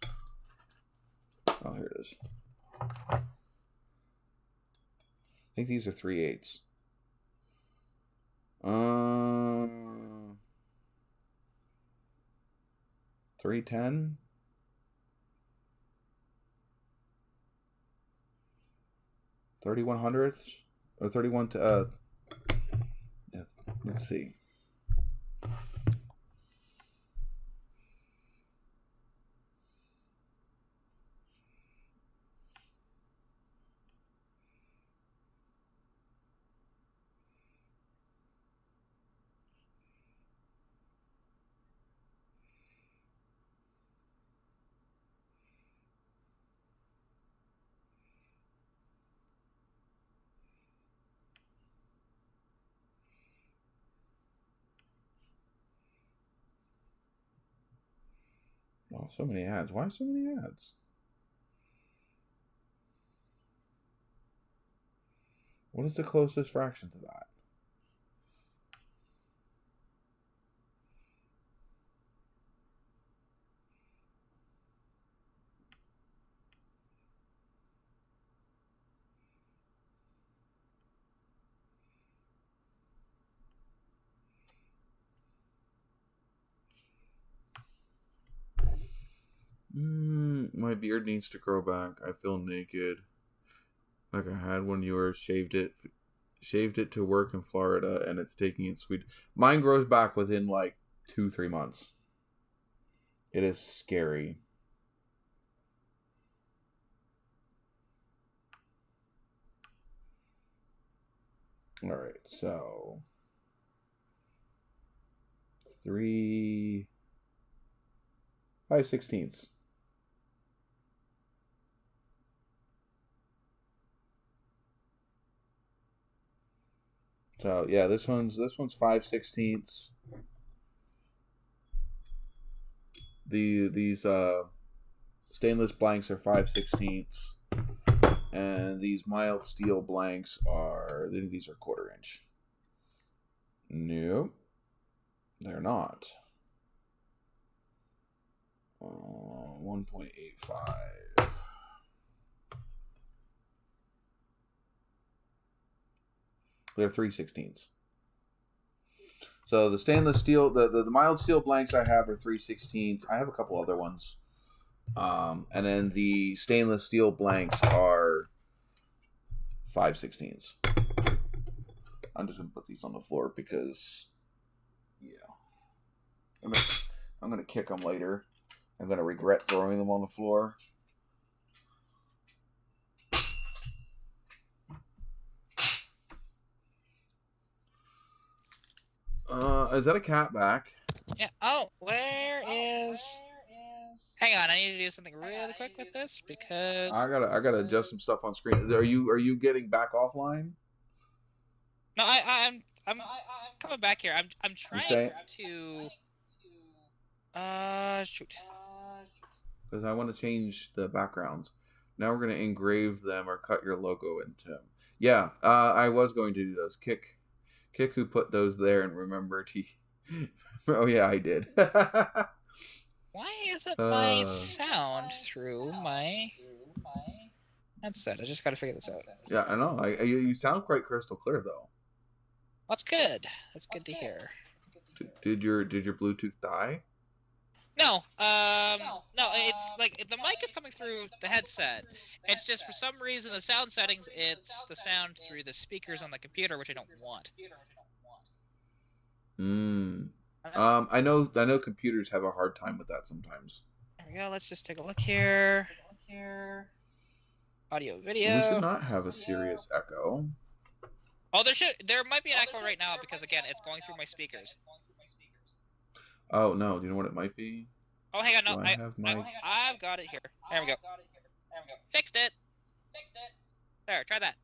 [SPEAKER 1] Oh, here it is. think these are 3/8. 310. 3100 or 31 to yeah, let's see. Oh, so many ads. Why so many ads? What is the closest fraction to that? My beard needs to grow back. I feel naked. Like I had when you were shaved it to work in Florida, and it's taking it sweet. Mine grows back within like 2-3 months. It is scary. All right, so 5/16. So yeah, this one's 5/16. These stainless blanks are 5/16, and these mild steel blanks are, I think these are 1/4 inch. Nope, they're not. 1.85. They're 3/16. So the stainless steel, the mild steel blanks I have are 3/16. I have a couple other ones. And then the stainless steel blanks are 5/16. I'm just gonna put these on the floor because, yeah, I'm gonna kick them later. I'm gonna regret throwing them on the floor. Is that a cat back?
[SPEAKER 2] Yeah. Oh, where is? Hang on, I need to do something really quick with this because
[SPEAKER 1] I gotta adjust some stuff on screen. Are you getting back offline?
[SPEAKER 2] No, I'm coming back here. I'm trying to shoot.
[SPEAKER 1] Because I want to change the backgrounds. Now we're gonna engrave them or cut your logo into them. Yeah, I was going to do those. Kick who put those there and remembered he. Oh yeah, I did.
[SPEAKER 2] Why isn't my sound through my headset? I just got to figure this out.
[SPEAKER 1] Yeah, I know. You sound quite crystal clear though.
[SPEAKER 2] That's good. That's good to hear.
[SPEAKER 1] Did your Bluetooth die?
[SPEAKER 2] No. No. It's like the mic is coming through the headset. It's just for some reason the sound settings. It's the sound through the speakers on the computer, which I don't want.
[SPEAKER 1] I know computers have a hard time with that sometimes.
[SPEAKER 2] There we go. Let's just take a look here. Audio, video.
[SPEAKER 1] We should not have a serious echo.
[SPEAKER 2] Oh, there might be an echo right now because again, it's going through my speakers.
[SPEAKER 1] Oh no! Do you know what it might be?
[SPEAKER 2] Oh, hang on, no, I've got it here. There we go. Fixed it. There, try that.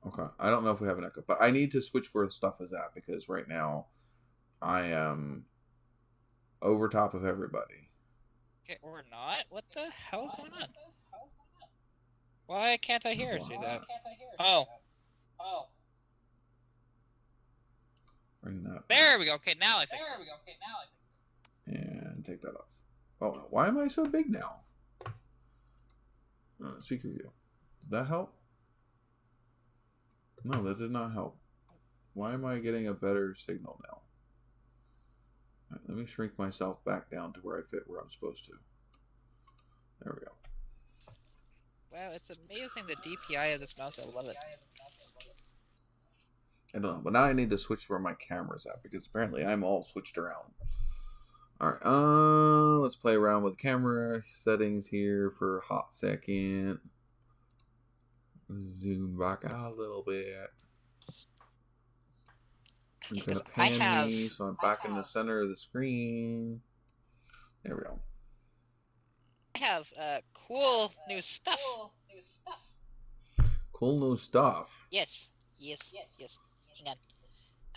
[SPEAKER 1] Okay, I don't know if we have an echo, but I need to switch where the stuff is at because right now I am over top of everybody.
[SPEAKER 2] Okay, or not. What the hell is going on? Why can't I hear see that? Oh. There we go. Okay, now I fixed it.
[SPEAKER 1] And take that off. Oh, no. Why am I so big now? Speaker view. Does that help? No, that did not help. Why am I getting a better signal now? Right, let me shrink myself back down to where I fit where I'm supposed to. There we go.
[SPEAKER 2] Wow, it's amazing the DPI of this mouse. I love it.
[SPEAKER 1] I don't know, but now I need to switch where my camera's at because apparently I'm all switched around. Alright, let's play around with camera settings here for a hot second. Zoom back out a little bit. I'm gonna pan me so I'm back in the center of the screen. There we go.
[SPEAKER 2] I have cool new stuff.
[SPEAKER 1] Cool new stuff.
[SPEAKER 2] Yes. Hang on.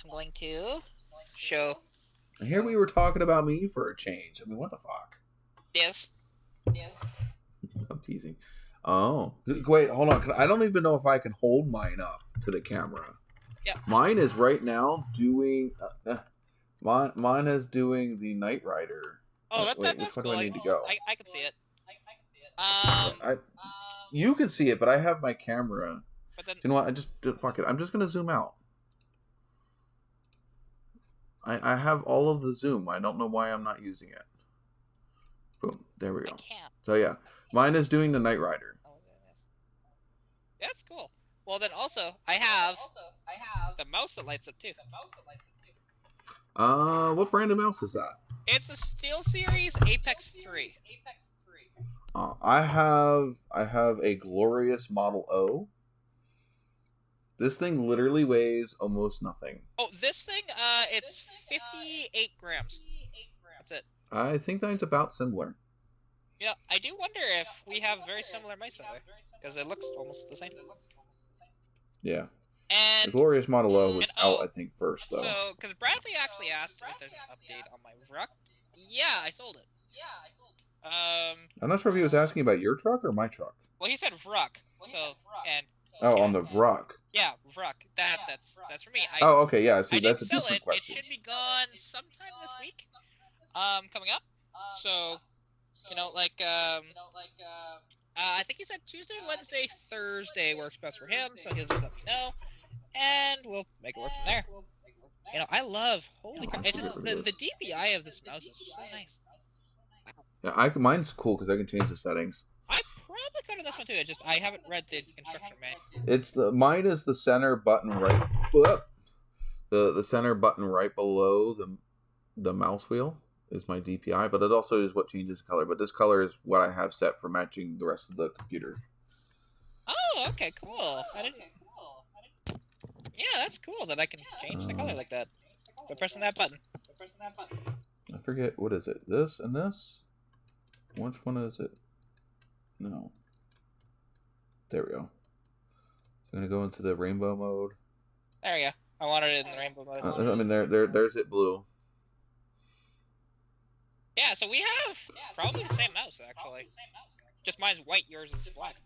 [SPEAKER 2] I'm going to show.
[SPEAKER 1] Here we were talking about me for a change. I mean, what the fuck?
[SPEAKER 2] Yes.
[SPEAKER 1] I'm teasing. Oh, wait, hold on. I don't even know if I can hold mine up to the camera.
[SPEAKER 2] Yeah.
[SPEAKER 1] Mine is right now doing. Mine is doing the Knight Rider.
[SPEAKER 2] Oh, that's
[SPEAKER 1] cool.
[SPEAKER 2] cool.
[SPEAKER 1] Do I need to go?
[SPEAKER 2] I can see it.
[SPEAKER 1] You can see it, but I have my camera.
[SPEAKER 2] But then,
[SPEAKER 1] you know what? Fuck it. I'm just gonna zoom out. I have all of the zoom. I don't know why I'm not using it. Boom. There we go.
[SPEAKER 2] I can't.
[SPEAKER 1] So yeah, mine is doing the Knight Rider.
[SPEAKER 2] Oh, yes. That's cool. Well, then also I have the mouse that lights up too.
[SPEAKER 1] What brand of mouse is that?
[SPEAKER 2] It's a SteelSeries Apex 3.
[SPEAKER 1] I have a glorious Model O. This thing literally weighs almost nothing.
[SPEAKER 2] Oh, this thing, it's 58 grams. That's it.
[SPEAKER 1] I think that's about similar.
[SPEAKER 2] Yeah, I do wonder if we have very similar mice that way, because it looks almost the same.
[SPEAKER 1] Yeah.
[SPEAKER 2] And
[SPEAKER 1] the glorious Model O was out, I think, first though.
[SPEAKER 2] So, because Bradley actually asked if there's an update on my Vrook. Yeah, I sold it.
[SPEAKER 1] I'm not sure if he was asking about your truck or my truck.
[SPEAKER 2] Well, he said Vrook. So, and.
[SPEAKER 1] Oh, on the Vrook.
[SPEAKER 2] Yeah, Vrook. That's for me.
[SPEAKER 1] Okay, yeah. See, that's a
[SPEAKER 2] sell
[SPEAKER 1] different
[SPEAKER 2] it.
[SPEAKER 1] question.
[SPEAKER 2] It should be gone sometime this week. Coming up. So, I think he said Tuesday, Wednesday, Thursday works best for him. So he'll just let me know, and we'll make it work from there. I love. Holy crap! It's just the DPI of this mouse is so nice.
[SPEAKER 1] Yeah, mine's cool because I can change the settings.
[SPEAKER 2] I probably could have this one too. I haven't read the instruction manual.
[SPEAKER 1] Mine is the center button right. The center button right below the mouse wheel is my DPI, but it also is what changes color. But this color is what I have set for matching the rest of the computer.
[SPEAKER 2] Oh, okay, cool. Yeah, that's cool that I can change the color like that by pressing that button.
[SPEAKER 1] I forget, what is it? This and this? Which one is it? No. There we go. I'm gonna go into the rainbow mode.
[SPEAKER 2] There we go. I wanted it in the rainbow mode.
[SPEAKER 1] I mean, there's it blue.
[SPEAKER 2] Yeah, so we have probably the same mouse actually. Just mine's white, yours is black.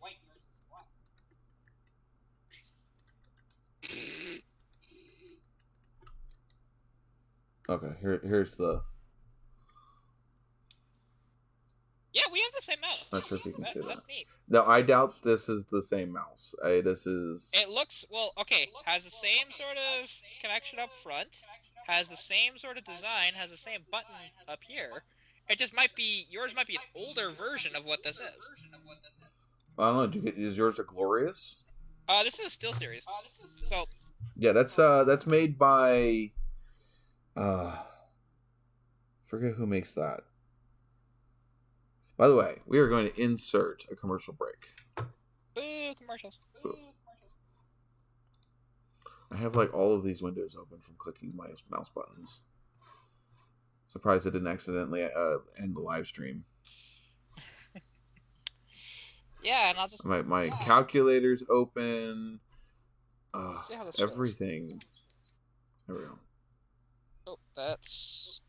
[SPEAKER 1] Okay, here's the.
[SPEAKER 2] Yeah, we have the same mouse.
[SPEAKER 1] Not sure if you can see that.
[SPEAKER 2] That's neat.
[SPEAKER 1] No, I doubt this is the same mouse. This is.
[SPEAKER 2] It looks has the same sort of connection up front, has the same sort of design, has the same button up here. It just might be yours might be an older version of what this is.
[SPEAKER 1] I don't know. Is yours a glorious?
[SPEAKER 2] This is a SteelSeries. So.
[SPEAKER 1] Yeah, that's made by. Forget who makes that. By the way, we are going to insert a commercial break.
[SPEAKER 2] Boo, commercials.
[SPEAKER 1] Boo. I have like all of these windows open from clicking my mouse buttons. Surprised I didn't accidentally end the live stream.
[SPEAKER 2] Yeah, and I'll just
[SPEAKER 1] my calculator's open.
[SPEAKER 2] see how this
[SPEAKER 1] everything.
[SPEAKER 2] Goes.
[SPEAKER 1] There we go.
[SPEAKER 2] Oh, that's.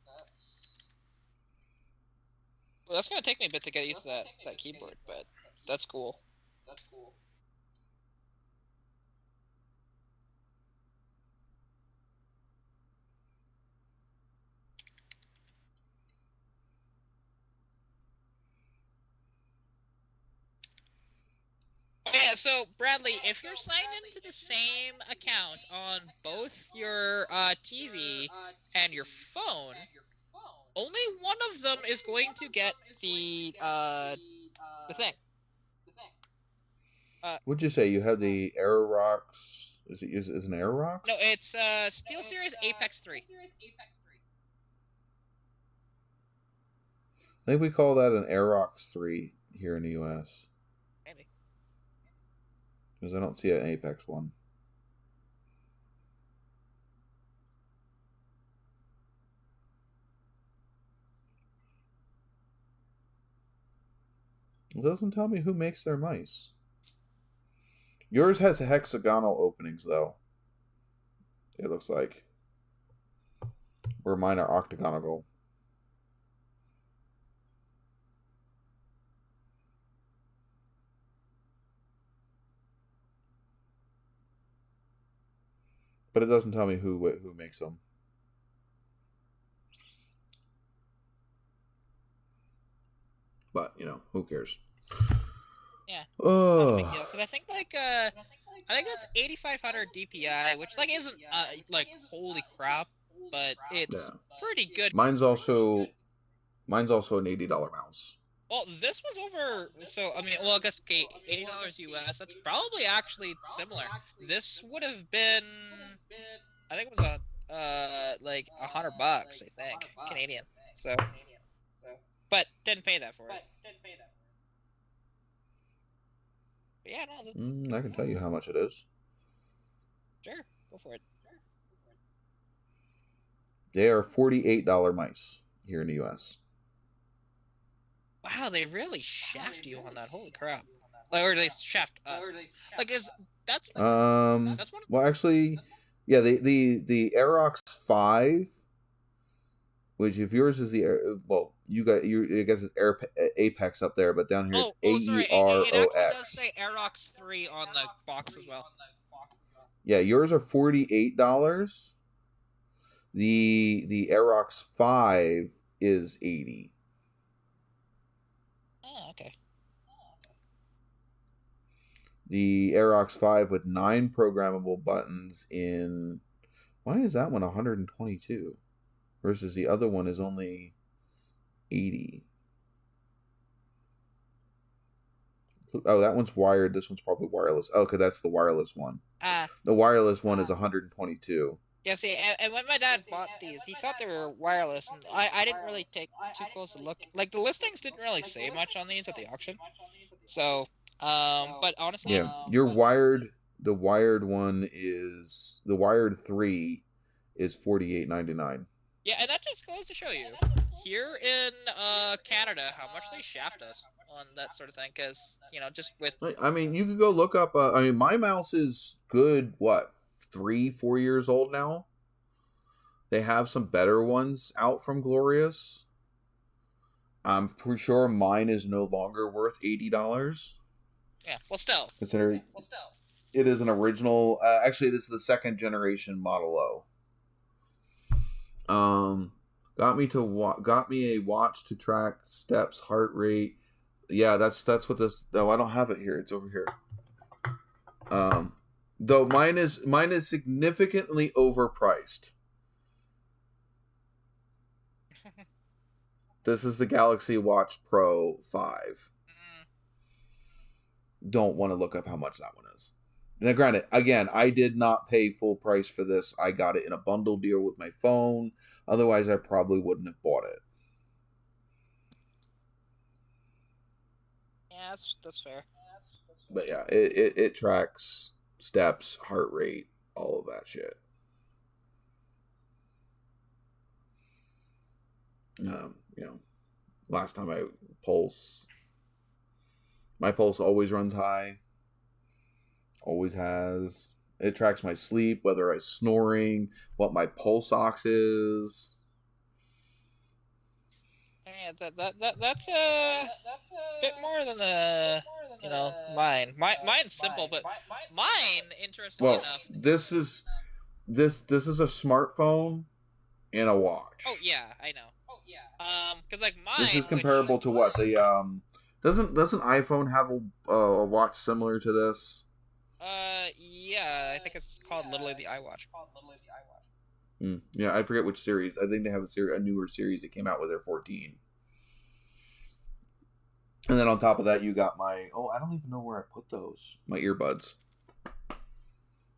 [SPEAKER 2] Well, that's gonna take me a bit to get used to that keyboard, but that's cool. Oh yeah, Yeah, so Bradley, if you're signed into the same account on both your TV and your phone, only one of them is going to get the thing.
[SPEAKER 1] What'd you say? You have the Aerox? Is an Aerox?
[SPEAKER 2] No, it's SteelSeries Apex 3.
[SPEAKER 1] I think we call that an Aerox 3 here in the U.S.
[SPEAKER 2] Maybe.
[SPEAKER 1] Because I don't see an Apex one. It doesn't tell me who makes their mice. Yours has hexagonal openings, though. It looks like. Where mine are octagonal. But it doesn't tell me who makes them. But, who cares?
[SPEAKER 2] Yeah.
[SPEAKER 1] Oh.
[SPEAKER 2] Because I think that's 8500 DPI, which isn't holy crap, but it's pretty good.
[SPEAKER 1] Mine's also an $80 mouse.
[SPEAKER 2] Well, this was over. So I guess $80 US. That's probably actually similar. This would have been, I think it was $100, I think, Canadian. So, but didn't pay that for it. But yeah, no.
[SPEAKER 1] I can tell you how much it is.
[SPEAKER 2] Sure, go for it.
[SPEAKER 1] They are $48 mice here in the U.S.
[SPEAKER 2] Wow, they really shaft you on that. Holy crap! Or they shaft us. That's one.
[SPEAKER 1] Well, actually, yeah, the Aerox 5, which if yours is you I guess it's Apex up there, but down here it's AEROX.
[SPEAKER 2] It actually does say Aerox 3 on the box as well.
[SPEAKER 1] Yeah, yours are $48. The Aerox 5 is $80.
[SPEAKER 2] Oh, okay.
[SPEAKER 1] The Aerox 5 with 9 programmable buttons why is that one 122 versus the other one is only 80? Oh, that one's wired. This one's probably wireless. Oh, okay, that's the wireless one. The wireless one is 122.
[SPEAKER 2] Yeah, see, and when my dad bought these, he thought they were wireless, and I didn't really take too close a look. The listings didn't really say much on these at the auction. So, but honestly...
[SPEAKER 1] Yeah, your wired, the wired one is, the wired 3 is $48.99.
[SPEAKER 2] Yeah, and that just goes to show you, here in Canada, how much they shaft us on that sort of thing, because, just with...
[SPEAKER 1] you could go look up, my mouse is good, 3-4 years old now. They have some better ones out from Glorious. I'm pretty sure mine is no longer worth $80.
[SPEAKER 2] Yeah, well, still.
[SPEAKER 1] It is an original. Actually, it is the second generation Model O. Got me a watch to track steps, heart rate. Yeah, that's what this. No, I don't have it here. It's over here. Though mine is significantly overpriced. This is the Galaxy Watch Pro 5. Don't want to look up how much that one is. Now, granted, again, I did not pay full price for this. I got it in a bundle deal with my phone. Otherwise, I probably wouldn't have bought it.
[SPEAKER 2] Yeah, that's fair.
[SPEAKER 1] But yeah, it tracks steps, heart rate, all of that shit. Last time my pulse always runs high. Always has. It tracks my sleep, whether I'm snoring, what my pulse ox is.
[SPEAKER 2] Yeah, that's a bit more than mine. Mine's simple, but mine, interestingly enough.
[SPEAKER 1] This is a smartphone and a watch.
[SPEAKER 2] Oh yeah, I know. Because mine.
[SPEAKER 1] This is comparable to what Doesn't iPhone have a watch similar to this?
[SPEAKER 2] Yeah, I think it's called literally the iWatch.
[SPEAKER 1] Yeah, I forget which series. I think they have a newer series that came out with their 14. And then on top of that, you got I don't even know where I put those. My earbuds.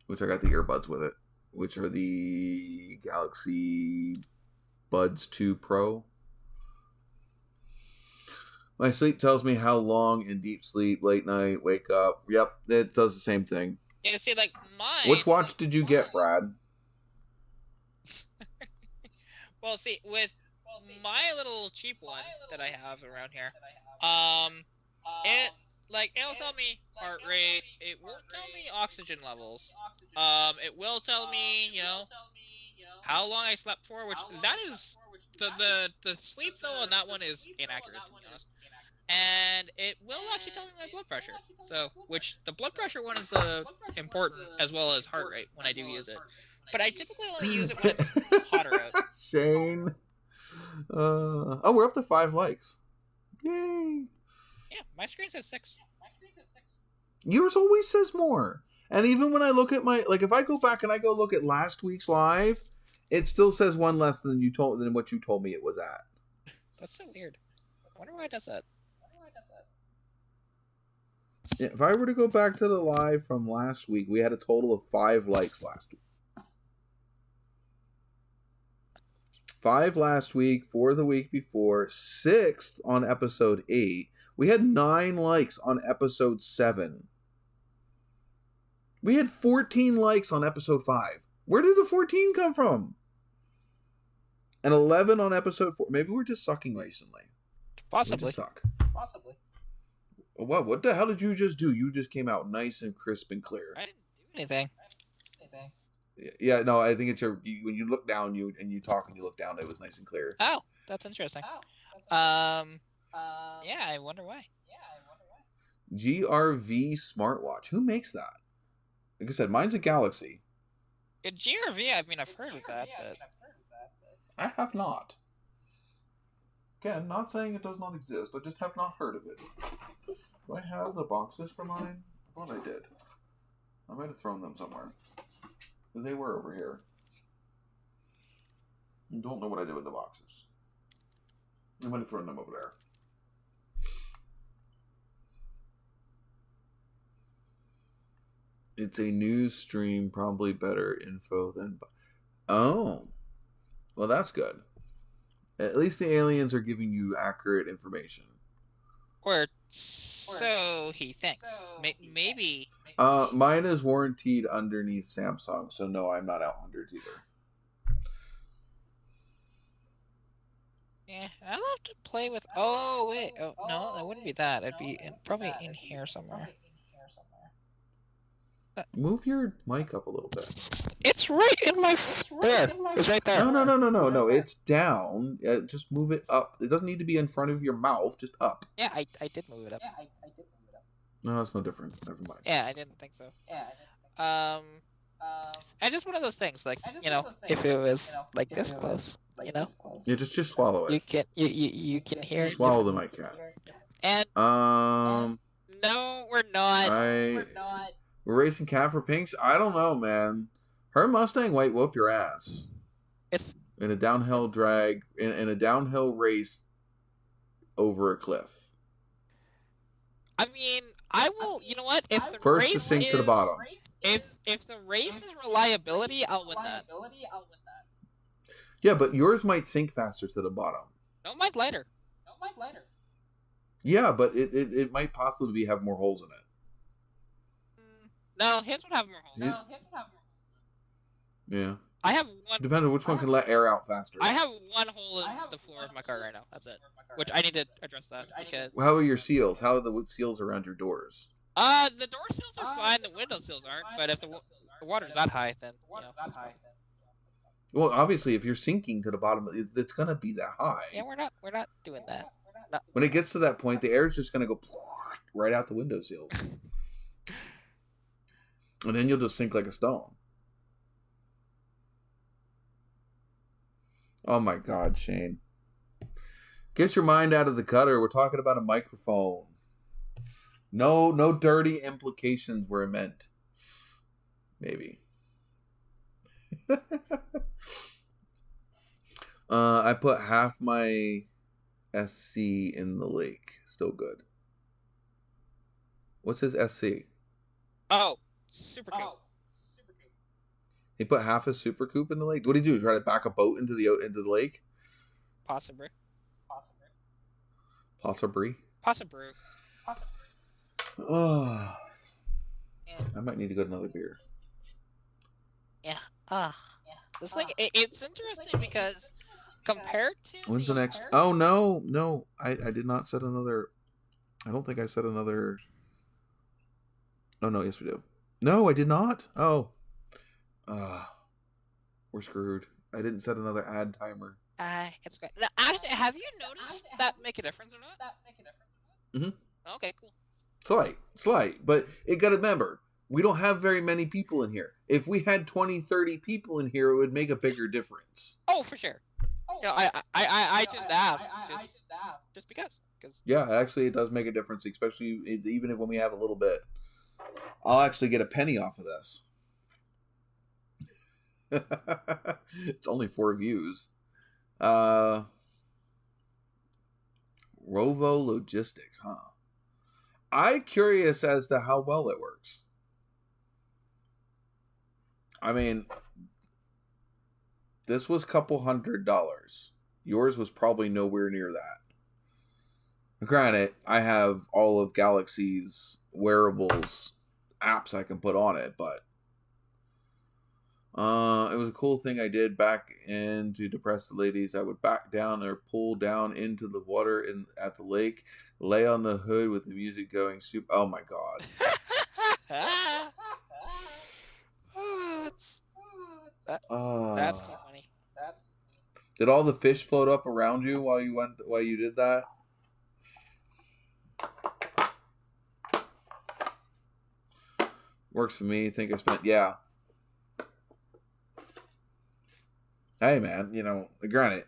[SPEAKER 1] Which I got the earbuds with it. Which are the Galaxy Buds 2 Pro. My sleep tells me how long in deep sleep, late night, wake up. Yep, it does the same thing.
[SPEAKER 2] Yeah, see, like mine.
[SPEAKER 1] Which watch did you get, Brad?
[SPEAKER 2] Well, see, with my little cheap one that I have around here, it'll tell me heart rate. It won't tell me oxygen levels. It will tell me, how long I slept for, which that is the sleep though on that one is inaccurate, to be honest. And it will actually tell me my blood pressure. So, which the blood pressure one is the important as well as heart rate when I do use it. But I typically only use it when it's hotter out.
[SPEAKER 1] Shane. We're up to 5 likes. Yay.
[SPEAKER 2] Yeah, my screen says 6.
[SPEAKER 1] Yours always says more. And even when I look at if I go back and I go look at last week's live, it still says 1 less than what you told me it was at.
[SPEAKER 2] That's so weird. I wonder why it does that.
[SPEAKER 1] Yeah, if I were to go back to the live from last week, we had a total of 5 likes last week. 5 last week, 4 the week before, 6 on episode 8. We had 9 likes on episode 7. We had 14 likes on episode 5. Where did the 14 come from? And 11 on episode 4. Maybe we're just sucking recently.
[SPEAKER 2] Possibly.
[SPEAKER 1] We just suck. Possibly. What the hell did you just do? You just came out nice and crisp and clear.
[SPEAKER 2] I didn't do anything.
[SPEAKER 1] Yeah, no, I think it's when you look down, you talk and you look down, it was nice and clear.
[SPEAKER 2] Oh, that's interesting. Yeah, I wonder why.
[SPEAKER 1] GRV smartwatch. Who makes that? Like I said, mine's a Galaxy.
[SPEAKER 2] GRV, I mean, I've heard of that, but
[SPEAKER 1] I have not. Again, not saying it does not exist. I just have not heard of it. Do I have the boxes for mine? I thought I did. I might have thrown them somewhere. Because they were over here. I don't know what I did with the boxes. I might have thrown them over there. It's a news stream, probably better info than... Oh. Well, that's good. At least the aliens are giving you accurate information.
[SPEAKER 2] Or so he thinks. Maybe.
[SPEAKER 1] Mine is warranted underneath Samsung, so no, I'm not out hundreds either.
[SPEAKER 2] Yeah, I love to play with. Oh wait, no, that wouldn't be that. It'd be probably in here somewhere.
[SPEAKER 1] Move your mic up a little bit.
[SPEAKER 2] It's right in my. There, it's right there.
[SPEAKER 1] No. It's down. Just move it up. It doesn't need to be in front of your mouth. Just up.
[SPEAKER 2] Yeah, I did move it up.
[SPEAKER 1] No, that's no different. Never mind.
[SPEAKER 2] Yeah, I didn't think so. And just one of those things, like if it was like this close,
[SPEAKER 1] Yeah, just swallow it.
[SPEAKER 2] You can hear.
[SPEAKER 1] Swallow the mic, cat.
[SPEAKER 2] And no, we're not.
[SPEAKER 1] We're racing Cat for Pinks? I don't know, man. Her Mustang might whoop your ass.
[SPEAKER 2] It's
[SPEAKER 1] in a downhill drag, in a downhill race over a cliff.
[SPEAKER 2] I mean, I will. You know what? If the
[SPEAKER 1] first
[SPEAKER 2] race
[SPEAKER 1] to sink
[SPEAKER 2] is,
[SPEAKER 1] to the bottom.
[SPEAKER 2] If the race is reliability, I'll win that.
[SPEAKER 1] Yeah, but yours might sink faster to the bottom.
[SPEAKER 2] No, mine's lighter.
[SPEAKER 1] Yeah, but it might possibly have more holes in it.
[SPEAKER 2] No, his would have more holes.
[SPEAKER 1] Yeah.
[SPEAKER 2] I have one.
[SPEAKER 1] Depends on which one can let air out faster.
[SPEAKER 2] I have one hole in the floor of my car right now. That's it. Which I need to address that because.
[SPEAKER 1] How are your seals? How are the seals around your doors?
[SPEAKER 2] The door seals are fine. The window seals aren't. But if the water's that high, then that's fine.
[SPEAKER 1] Well, obviously, if you're sinking to the bottom, it's gonna be that high.
[SPEAKER 2] Yeah, we're not doing that. No.
[SPEAKER 1] When it gets to that point, the air is just gonna go right out the window seals, and then you'll just sink like a stone. Oh my God, Shane! Get your mind out of the gutter. We're talking about a microphone. No dirty implications were meant. Maybe. I put half my SC in the lake. Still good. What's his SC?
[SPEAKER 2] Oh, Super Coop.
[SPEAKER 1] He put half his Super Coop in the lake. What did he do? Try to back a boat into the lake?
[SPEAKER 2] Possibly.
[SPEAKER 1] Oh, I might need to get another beer.
[SPEAKER 2] Yeah. This thing, it's interesting because compared to
[SPEAKER 1] when's the next? Oh no, I did not set another. I don't think I set another. Oh no, yes we do. No, I did not. Oh, we're screwed. I didn't set another ad timer.
[SPEAKER 2] It's great. Now, actually, have you noticed that make a difference or not?
[SPEAKER 1] Mm-hmm.
[SPEAKER 2] Okay, cool.
[SPEAKER 1] Slight, but you gotta remember, we don't have very many people in here. If we had 20, 30 people in here, it would make a bigger difference.
[SPEAKER 2] Oh, for sure. You know, I just asked, just because.
[SPEAKER 1] Yeah, actually, it does make a difference, especially even when we have a little bit. I'll actually get a penny off of this. It's only 4 views. Rovo Logistics, huh? I'm curious as to how well it works. I mean, this was a couple $100. Yours was probably nowhere near that. Granted, I have all of Galaxy's wearables apps I can put on it, but it was a cool thing I did back in to depress the ladies. I would back down or pull down into the water at the lake, lay on the hood with the music going. Oh my god!
[SPEAKER 2] That's too funny.
[SPEAKER 1] Did all the fish float up around you while you did that? Works for me. Think I spent Hey man, granted,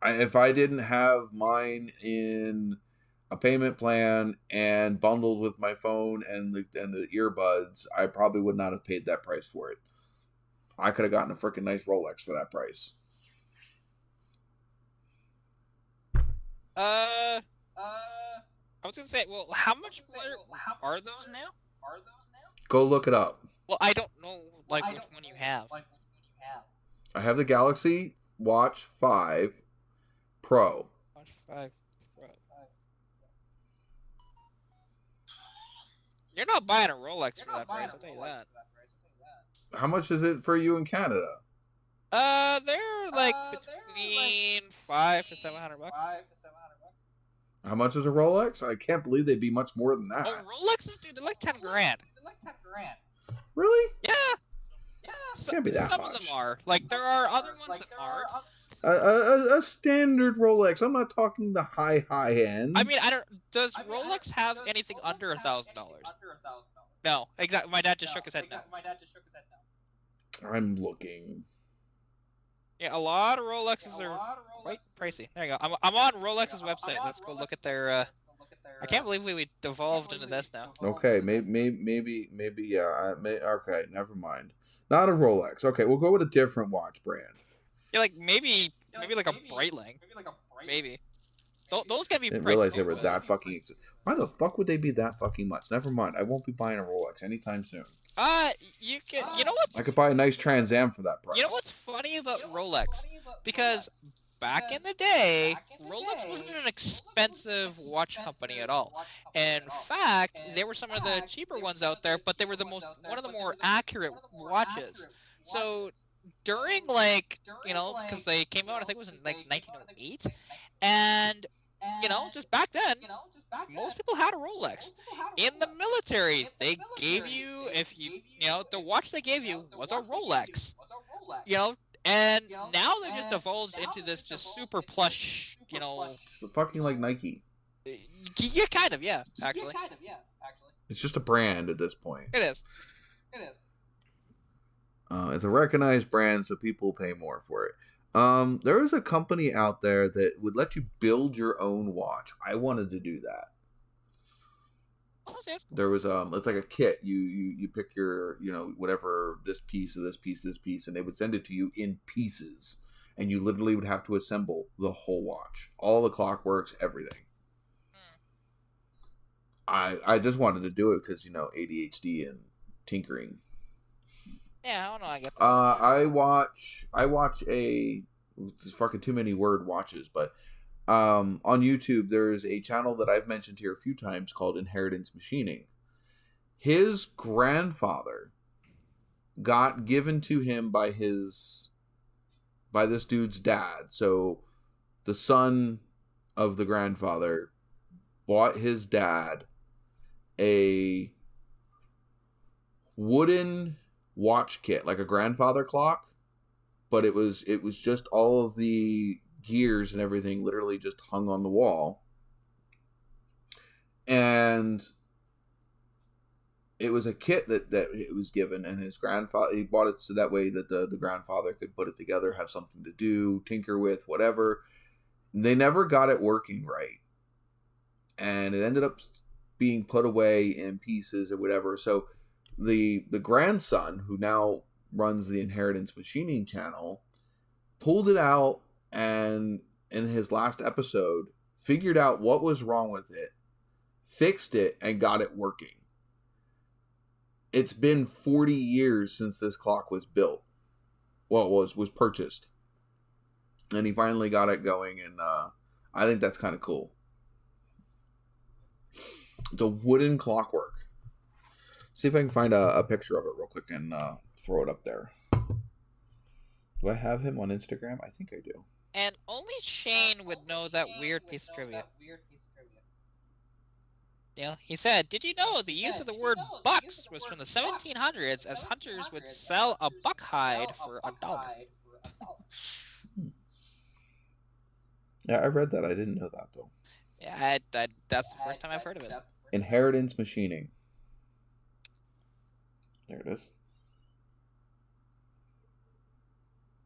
[SPEAKER 1] if I didn't have mine in a payment plan and bundled with my phone and the earbuds, I probably would not have paid that price for it. I could have gotten a freaking nice Rolex for that price.
[SPEAKER 2] I was gonna say, well, how much are those now?
[SPEAKER 1] Go look it up.
[SPEAKER 2] Well, I don't know, which one you have.
[SPEAKER 1] I have the Galaxy Watch 5 Pro.
[SPEAKER 2] Watch 5 Pro. You're not buying a Rolex for that price, I'll tell you that.
[SPEAKER 1] How much is it for you in Canada?
[SPEAKER 2] They're between $500 to $700.
[SPEAKER 1] How much is a Rolex? I can't believe they'd be much more than that.
[SPEAKER 2] Oh, Rolexes, dude, they're like 10 grand.
[SPEAKER 1] Really?
[SPEAKER 2] Yeah.
[SPEAKER 1] Can't be that
[SPEAKER 2] some
[SPEAKER 1] much.
[SPEAKER 2] Some of them are. There are other ones that aren't.
[SPEAKER 1] A standard Rolex. I'm not talking the high end.
[SPEAKER 2] I mean, does Rolex have anything under $1,000? No, exactly. My dad just shook his head no.
[SPEAKER 1] I'm looking.
[SPEAKER 2] Yeah, a lot of Rolexes are quite pricey. There you go. I'm on Rolex's website. Let's go look at their. I can't believe we devolved into this now.
[SPEAKER 1] Okay, maybe, yeah. Okay, never mind. Not a Rolex. Okay, we'll go with a different watch brand.
[SPEAKER 2] Yeah, maybe like a Breitling. Maybe. Those can be.
[SPEAKER 1] I didn't realize they were that fucking. Why the fuck would they be that fucking much? Never mind. I won't be buying a Rolex anytime soon.
[SPEAKER 2] You can. You know what?
[SPEAKER 1] I could buy a nice Trans Am for that price.
[SPEAKER 2] You know what's funny about Rolex? Because back in the day, Rolex wasn't an expensive watch company at all. In fact, they were some of the cheaper ones out there, but they were one of the more accurate watches. So during because they came out, I think it was in 1908, and just back then, most people had a Rolex. In the military, they gave you, the watch they gave you was a Rolex. And now they've just evolved into this just super plush,
[SPEAKER 1] It's fucking like Nike.
[SPEAKER 2] Yeah, kind of, yeah, actually.
[SPEAKER 1] It's just a brand at this point.
[SPEAKER 2] It is.
[SPEAKER 1] It's a recognized brand, so people pay more for it. There is a company out there that would let you build your own watch. I wanted to do that.
[SPEAKER 2] Oh, see, that's cool.
[SPEAKER 1] There was it's like a kit. You pick your whatever this piece, and they would send it to you in pieces, and you literally would have to assemble the whole watch, all the clockworks, everything. I just wanted to do it because ADHD and tinkering.
[SPEAKER 2] Yeah, I don't know. I get this.
[SPEAKER 1] I watch there's fucking too many word watches, but on YouTube there's a channel that I've mentioned here a few times called Inheritance Machining. His grandfather got given to him by this dude's dad. So the son of the grandfather bought his dad a wooden watch kit, like a grandfather clock, but it was just all of the gears and everything literally just hung on the wall. And it was a kit that it was given, and his grandfather, he bought it so that way that the grandfather could put it together, have something to do, tinker with, whatever. And they never got it working right, and it ended up being put away in pieces or whatever. So the grandson, who now runs the Inheritance Machining channel, pulled it out, and in his last episode figured out what was wrong with it, fixed it, and got it working. It's been 40 years since this clock was built. Well, was purchased, and he finally got it going, and I think that's kind of cool. It's a wooden clockwork. See if I can find a picture of it real quick and throw it up there. Do I have him on Instagram? I think I do.
[SPEAKER 2] And only Shane would know that weird piece of trivia. He said, "Did you know the use of the word bucks was from the 1700s, as hunters would sell a buck hide for $1?"
[SPEAKER 1] Yeah, I read that. I didn't know that, though.
[SPEAKER 2] Yeah, that's the first time I've heard of it.
[SPEAKER 1] Inheritance Machining. There it is.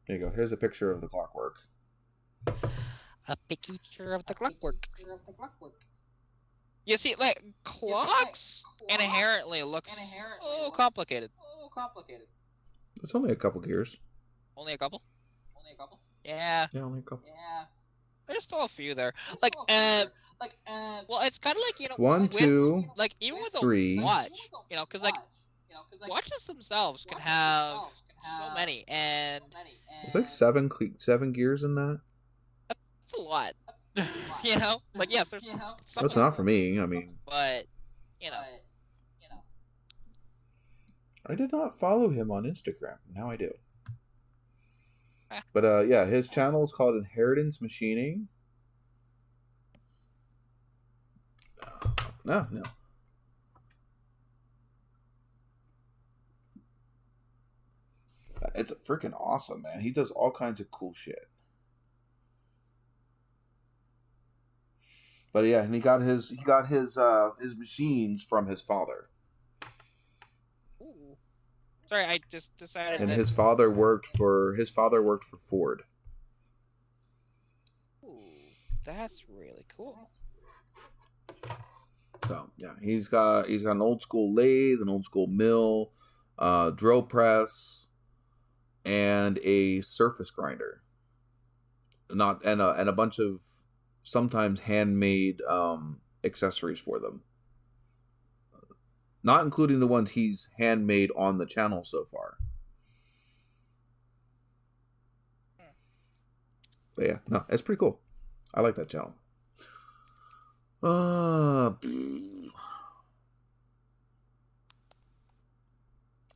[SPEAKER 1] There you go. Here's a picture of the clockwork.
[SPEAKER 2] A picture of the clockwork. You see, like, clocks inherently look so complicated.
[SPEAKER 1] It's only a couple gears.
[SPEAKER 2] Only a couple? Yeah.
[SPEAKER 1] Yeah, only a couple.
[SPEAKER 2] There's still a few there. Well, it's kind of like,
[SPEAKER 1] One, two,
[SPEAKER 2] like, even with
[SPEAKER 1] three.
[SPEAKER 2] A watch, because, like, watches themselves can have so many, and
[SPEAKER 1] There's like seven gears in that.
[SPEAKER 2] that's a lot. Like, yes, there's some.
[SPEAKER 1] That's not for me. I mean,
[SPEAKER 2] but
[SPEAKER 1] I did not follow him on Instagram. Now I do. But yeah, his channel is called Inheritance Machining. No. It's freaking awesome, man. He does all kinds of cool shit. But yeah, and he got his machines from his father.
[SPEAKER 2] Ooh. Sorry, I just decided.
[SPEAKER 1] And his father worked for Ford.
[SPEAKER 2] Ooh, that's really cool.
[SPEAKER 1] So yeah, he's got an old school lathe, an old school mill, drill press, and a surface grinder. And a bunch of sometimes handmade accessories for them. Not including the ones he's handmade on the channel so far. But yeah, no, it's pretty cool. I like that channel. I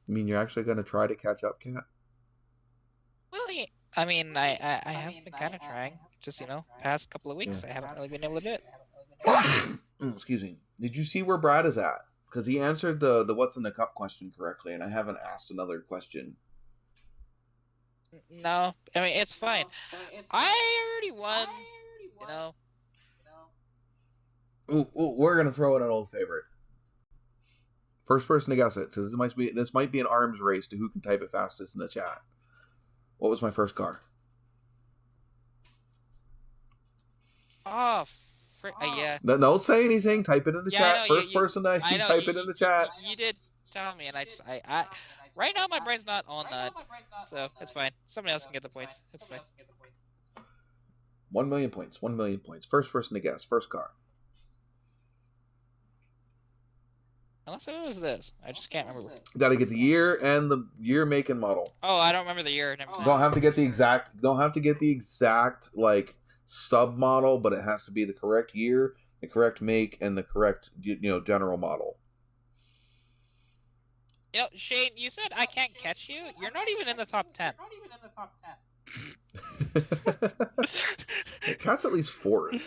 [SPEAKER 1] mean, you're actually going to try to catch up, Kat?
[SPEAKER 2] Well, yeah, I mean, I have been kind of trying. Just, past couple of weeks, I haven't really been able to do it.
[SPEAKER 1] Excuse me. Did you see where Brad is at? Because he answered the what's in the cup question correctly, and I haven't asked another question.
[SPEAKER 2] No, I mean, it's fine. I already won,
[SPEAKER 1] Ooh, we're going to throw in an old favorite. First person to guess it. So this might be an arms race to who can type it fastest in the chat. What was my first car?
[SPEAKER 2] Oh, Yeah.
[SPEAKER 1] Don't say anything. Type it in the chat.
[SPEAKER 2] Know,
[SPEAKER 1] First person that I see, type it in the chat.
[SPEAKER 2] You did tell me, and I right now my brain's not on that, so it's fine. Somebody else can get the points. It's fine.
[SPEAKER 1] 1 million points. 1 million points. First person to guess. First car.
[SPEAKER 2] Unless it was this. I just can't remember.
[SPEAKER 1] Got to get the year and the year, make, and model.
[SPEAKER 2] Oh, I don't remember the year. Never mind.
[SPEAKER 1] Don't have to get the exact like sub model, but it has to be the correct year, the correct make, and the correct general model.
[SPEAKER 2] Shane, you said I can't catch you. You're not even in the top 10.
[SPEAKER 1] Cat's at least fourth.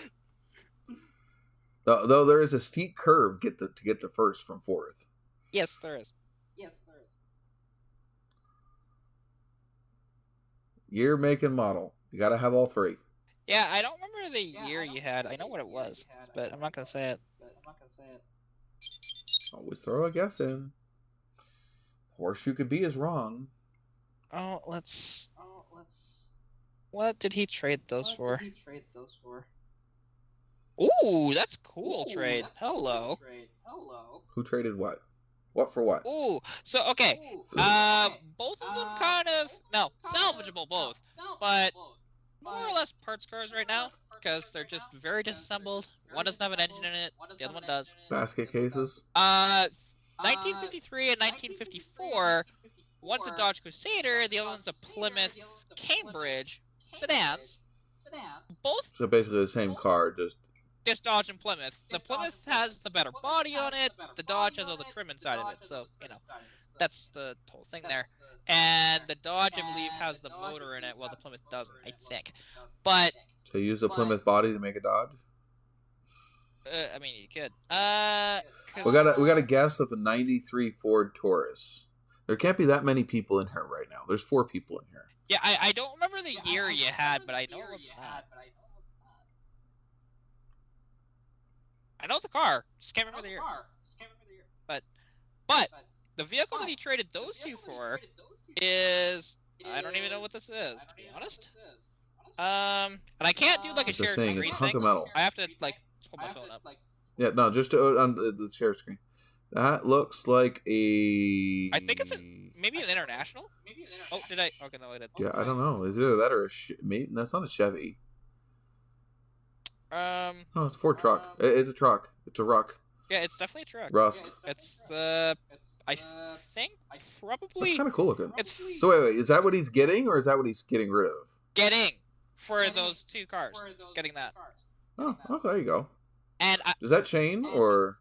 [SPEAKER 1] Though there is a steep curve to get to first from fourth.
[SPEAKER 2] Yes, there is.
[SPEAKER 1] Year, make, and model. You got to have all three.
[SPEAKER 2] Yeah, I don't remember the year you had. I know what it was, but I'm not gonna say it.
[SPEAKER 1] Always throw a guess in. Horse you could be is wrong.
[SPEAKER 2] Oh, let's. What did he trade those for? Ooh, that's cool trade. Hello.
[SPEAKER 1] Who traded what? What for what?
[SPEAKER 2] Ooh, so okay. Both of them kind of salvageable both, but more or less parts cars right now because they're just very disassembled. One doesn't have an engine in it. The other one does.
[SPEAKER 1] Basket cases.
[SPEAKER 2] 1953 and 1954. One's a Dodge Crusader. The other one's a Plymouth Cambridge sedans. Both.
[SPEAKER 1] So basically the same car, just
[SPEAKER 2] Dodge and Plymouth. The Plymouth has the better body on it. The Dodge has all the trim inside of it. So, that's the whole thing there. And the Dodge, I believe, has the motor in it, while the Plymouth doesn't, I think. But...
[SPEAKER 1] So you use the Plymouth body to make a Dodge?
[SPEAKER 2] I mean, you could.
[SPEAKER 1] We got a guess of the 93 Ford Taurus. There can't be that many people in here right now. There's 4 people in here.
[SPEAKER 2] Yeah, I don't remember the year you had, but I know it wasn't that. I know the car. Just can't remember the year. But the vehicle that he traded those two for is I don't even know what this is, to be honest. And I can't do like a shared screen
[SPEAKER 1] thing. It's a hunk of
[SPEAKER 2] thing.
[SPEAKER 1] metal.
[SPEAKER 2] I have to like hold my phone up.
[SPEAKER 1] Yeah, no, just on the share screen. That looks like a.
[SPEAKER 2] I think it's maybe an international. Oh, did I? Okay, no, I didn't.
[SPEAKER 1] Yeah, I don't know. Is it either that or maybe that's not a Chevy. No, it's a Ford truck. It's a truck. It's a ruck.
[SPEAKER 2] Yeah, it's definitely a truck.
[SPEAKER 1] Rust.
[SPEAKER 2] It's I think probably.
[SPEAKER 1] It's kind of cool looking.
[SPEAKER 2] It's
[SPEAKER 1] so wait, is that what he's getting, or is that what he's getting rid of?
[SPEAKER 2] Getting for those two cars. Getting that.
[SPEAKER 1] Oh, there you go.
[SPEAKER 2] And
[SPEAKER 1] is that Shane or?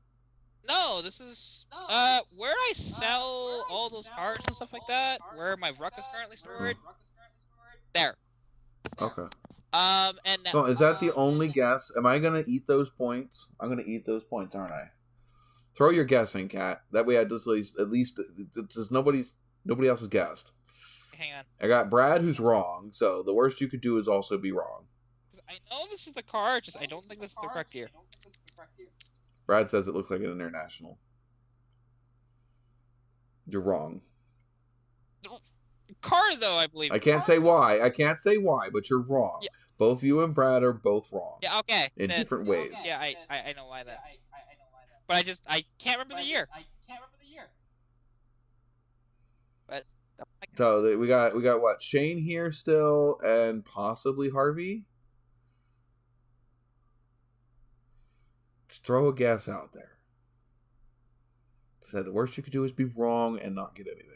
[SPEAKER 2] No, this is where I sell all those cars and stuff like that. Where my ruck is currently stored. There.
[SPEAKER 1] Okay.
[SPEAKER 2] And now,
[SPEAKER 1] is that the only guess? Am I gonna eat those points? I'm gonna eat those points, aren't I? Throw your guess in, Kat. That way, I just at least nobody else has guessed.
[SPEAKER 2] Hang on.
[SPEAKER 1] I got Brad, who's wrong. So the worst you could do is also be wrong.
[SPEAKER 2] I know this is the car. Just I don't think this is the correct year.
[SPEAKER 1] Brad says it looks like an international. You're wrong.
[SPEAKER 2] Car, though, I believe.
[SPEAKER 1] I can't say why, but you're wrong. Yeah. Both you and Brad are both wrong.
[SPEAKER 2] Yeah, okay.
[SPEAKER 1] In different ways.
[SPEAKER 2] Yeah, I know why that. But I can't remember the year. But
[SPEAKER 1] so we got what? Shane here still, and possibly Harvey. Just throw a guess out there. Said the worst you could do is be wrong and not get anything.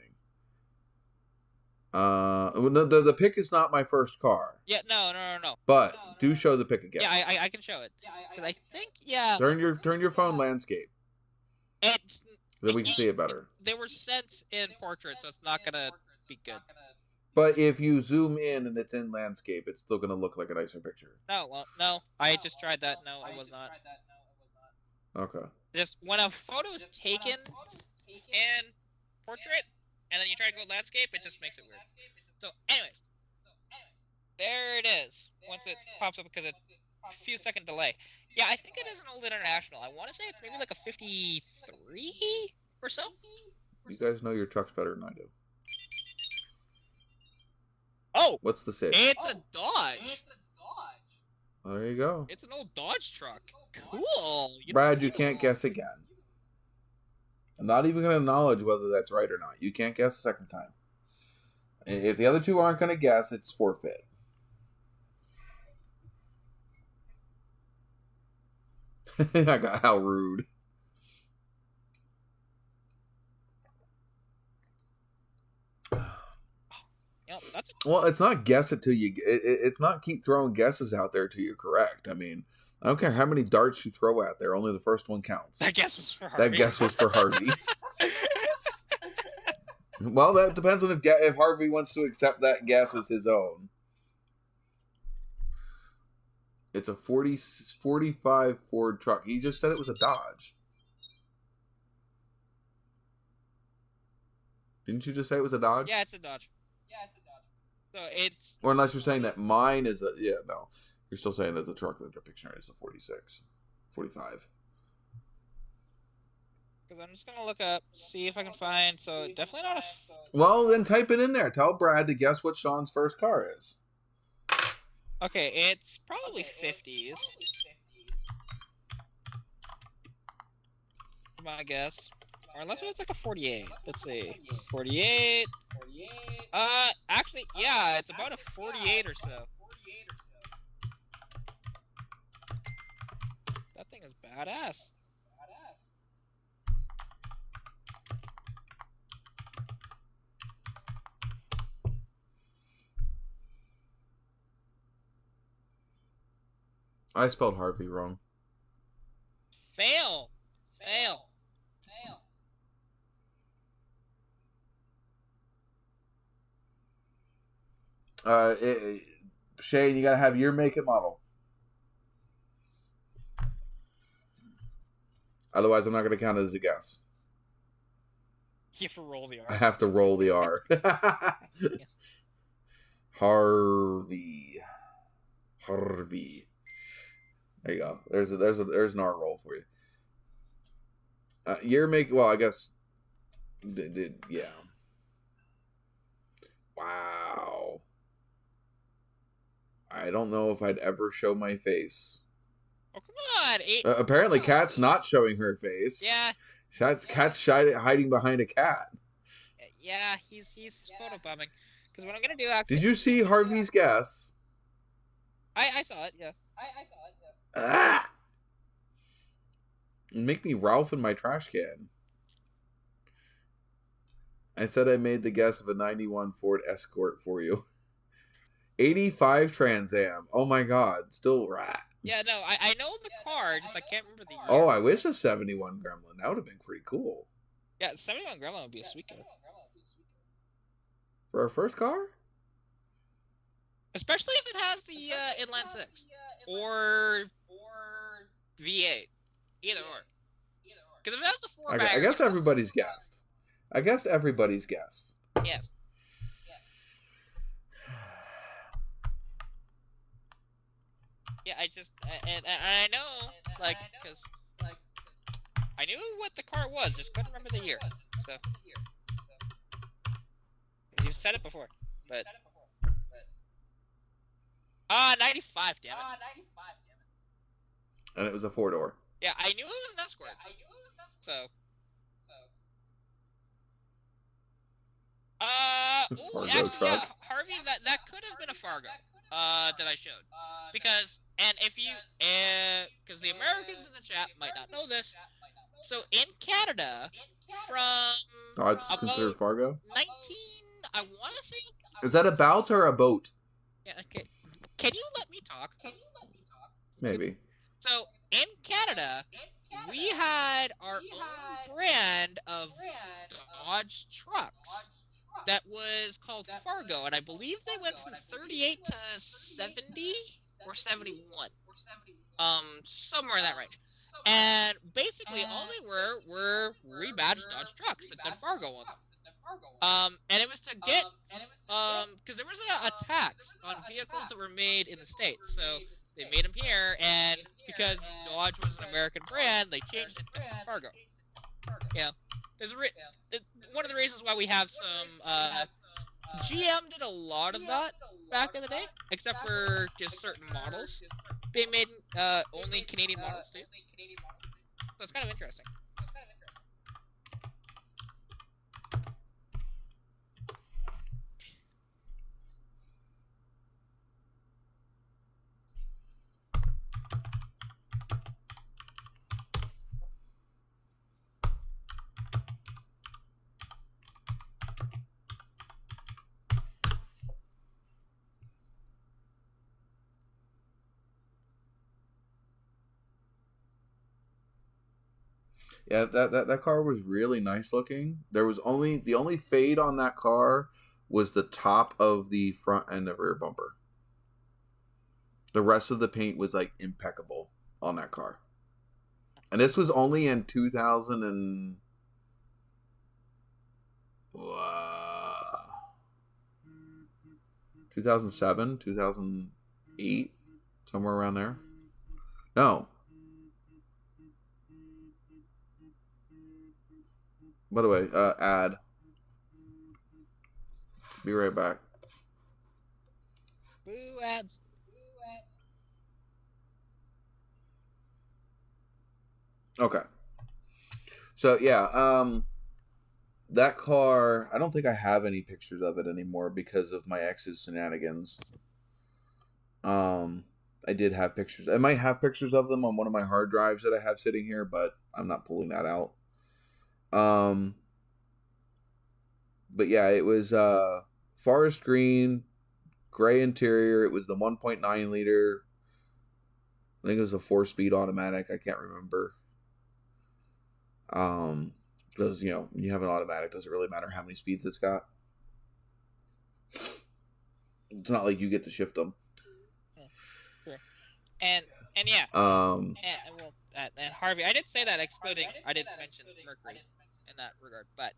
[SPEAKER 1] The pick is not my first car.
[SPEAKER 2] Yeah, no.
[SPEAKER 1] But do show the pick again.
[SPEAKER 2] Yeah, I can show it. Because I think, yeah.
[SPEAKER 1] Turn your phone landscape.
[SPEAKER 2] It's
[SPEAKER 1] then we can see it better.
[SPEAKER 2] They were sent in portrait, so it's not gonna be good.
[SPEAKER 1] But if you zoom in and it's in landscape, it's still gonna look like a nicer picture.
[SPEAKER 2] No. I just tried that. No, it was not.
[SPEAKER 1] Okay.
[SPEAKER 2] Just when a photo is taken in portrait, and then you try to go landscape, it just makes it weird. So, anyways, there it is. Once it pops up, because it's a few second delay. Yeah, I think it is an old international. I want to say it's maybe like a 53 or so.
[SPEAKER 1] You guys know your trucks better than I do.
[SPEAKER 2] Oh!
[SPEAKER 1] What's the SID?
[SPEAKER 2] It's a Dodge.
[SPEAKER 1] There you go.
[SPEAKER 2] It's an old Dodge truck. Cool.
[SPEAKER 1] Brad, you can't guess again. I'm not even going to acknowledge whether that's right or not. You can't guess a second time. If the other two aren't going to guess, it's forfeit. I got how rude. Well, it's not guess it till you. It's not keep throwing guesses out there till you're correct. I mean, I don't care how many darts you throw out there. Only the first one counts.
[SPEAKER 2] That guess was for Harvey.
[SPEAKER 1] That guess was for Harvey. Well, that depends on if Harvey wants to accept that guess as his own. It's a 45 Ford truck. He just said it was a Dodge. Didn't you just say it was a Dodge?
[SPEAKER 2] Yeah, it's a Dodge. So it's...
[SPEAKER 1] Or unless you're saying that mine is a... Yeah, no. You're still saying that the truck that they're picturing is a 46. 45.
[SPEAKER 2] Because I'm just going to look up, see if I can find... So definitely not a...
[SPEAKER 1] Well, then type it in there. Tell Brad to guess what Sean's first car is.
[SPEAKER 2] Okay, it's probably 50s. My guess. Or unless it's like a 48. Let's see. 48. Actually, yeah, it's about a 48 or so. That thing is badass.
[SPEAKER 1] I spelled Harvey wrong.
[SPEAKER 2] Fail.
[SPEAKER 1] Shane, you gotta have your make and model. Otherwise, I'm not gonna count it as a guess.
[SPEAKER 2] You have to roll the R.
[SPEAKER 1] I have to roll the R. Harvey. There you go. There's an R roll for you. Your make. Well, I guess. Yeah. Wow. I don't know if I'd ever show my face.
[SPEAKER 2] Oh, come on.
[SPEAKER 1] Apparently, Kat's not showing her face.
[SPEAKER 2] Yeah.
[SPEAKER 1] Kat's hiding behind a cat.
[SPEAKER 2] Yeah, he's photobombing. Because what I'm going to do actually...
[SPEAKER 1] Did you see Harvey's guess?
[SPEAKER 2] I saw it, yeah.
[SPEAKER 1] Ah! Make me Ralph in my trash can. I said I made the guess of a 91 Ford Escort for you. 85 Trans Am. Oh my god. Still rat.
[SPEAKER 2] Yeah, no, I know the car, just I can't remember the year.
[SPEAKER 1] Oh, I wish a 71 Gremlin. That would have been pretty cool.
[SPEAKER 2] Yeah, 71 Gremlin would be a sweet car.
[SPEAKER 1] For our first car?
[SPEAKER 2] Especially if it has the inline 6. Or V8. Either or. Because if it has the 4
[SPEAKER 1] I guess everybody's guessed.
[SPEAKER 2] Yes. Yeah, and I know, like, because I knew what the car was, just couldn't remember the year. So, you've said it before, but 95, damn it.
[SPEAKER 1] And it was a 4-door.
[SPEAKER 2] Yeah, I knew it was an Escort. So. Actually, yeah, Harvey, that could have been a Fargo, that I showed. Because the Americans in the chat might not know this, so in Canada, from
[SPEAKER 1] Dodge is considered Fargo?
[SPEAKER 2] I want to say...
[SPEAKER 1] Is that a bout or a boat?
[SPEAKER 2] Yeah, okay. Can you let me talk?
[SPEAKER 1] Maybe.
[SPEAKER 2] So, in Canada, we had our own brand of Dodge trucks that was called Fargo, and I believe they went from 38 to 70 or 71. Somewhere in that range. And basically, all they were rebadged Dodge trucks that said Fargo on them. And it was to get, because there was a tax on vehicles that were made in the States, so they made them here, and because Dodge was an American brand, they changed it to Fargo. Yeah. There's one of the reasons why we have some, GM did a lot of that back in the day, except for just certain models. being made only Canadian models too. So it's kind of interesting.
[SPEAKER 1] Yeah, that car was really nice looking. There was the only fade on that car was the top of the front and the rear bumper. The rest of the paint was like impeccable on that car. And this was only in 2007, 2008, somewhere around there. No. By the way, ad. Be right back.
[SPEAKER 2] Boo ads.
[SPEAKER 1] Okay. So yeah, that car, I don't think I have any pictures of it anymore because of my ex's shenanigans. I did have pictures. I might have pictures of them on one of my hard drives that I have sitting here, but I'm not pulling that out. But yeah, it was forest green, gray interior. It was the 1.9 liter. I think it was a 4-speed automatic. I can't remember. Because when you have an automatic, doesn't really matter how many speeds it's got. It's not like you get to shift them.
[SPEAKER 2] Sure. And yeah. And Harvey, I did say that excluding. I didn't mention Mercury in that regard, but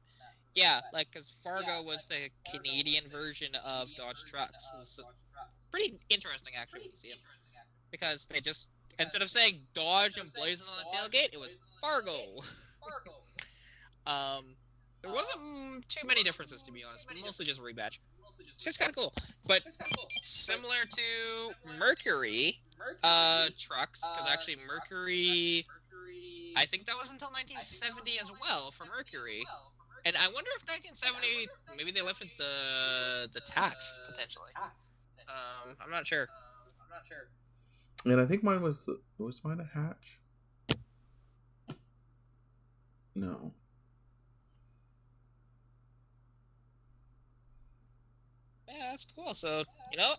[SPEAKER 2] yeah, because Fargo was the Canadian version of Dodge trucks. It's pretty interesting actually to see it, because they just, instead of saying Dodge emblazoned on the tailgate, it was Fargo. There wasn't too many differences, to be honest, but mostly just rebatch. It's just kind of cool. But similar to Mercury trucks, because actually Mercury, I think that was until 1970 as well for Mercury. And I wonder if 1970, maybe they lifted the tax, potentially. I'm not sure.
[SPEAKER 1] And I think mine was mine a hatch? No.
[SPEAKER 2] Yeah, that's cool. So,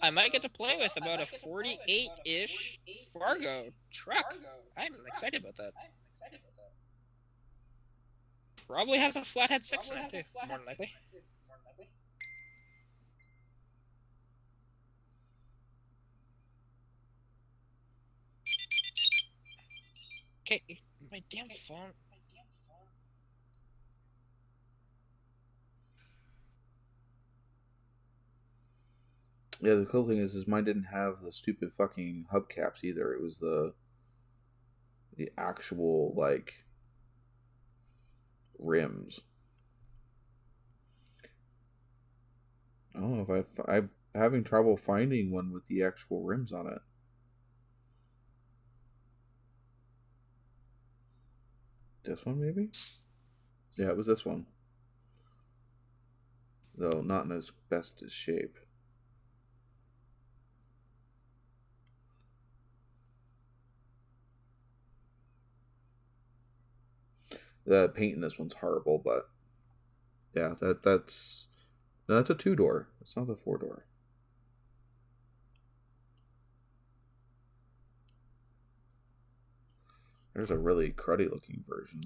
[SPEAKER 2] I might get to play with about a 48-ish Fargo truck. I'm excited about that. Probably has a flathead 6 in it, too, more than likely. Okay, my damn phone.
[SPEAKER 1] Yeah, the cool thing is mine didn't have the stupid fucking hubcaps either. It was the actual, rims. I don't know if I'm having trouble finding one with the actual rims on it. This one, maybe? Yeah, it was this one. Though not in its best shape. The paint in this one's horrible, but yeah, that's a 2-door. It's not the 4-door. There's a really cruddy looking version.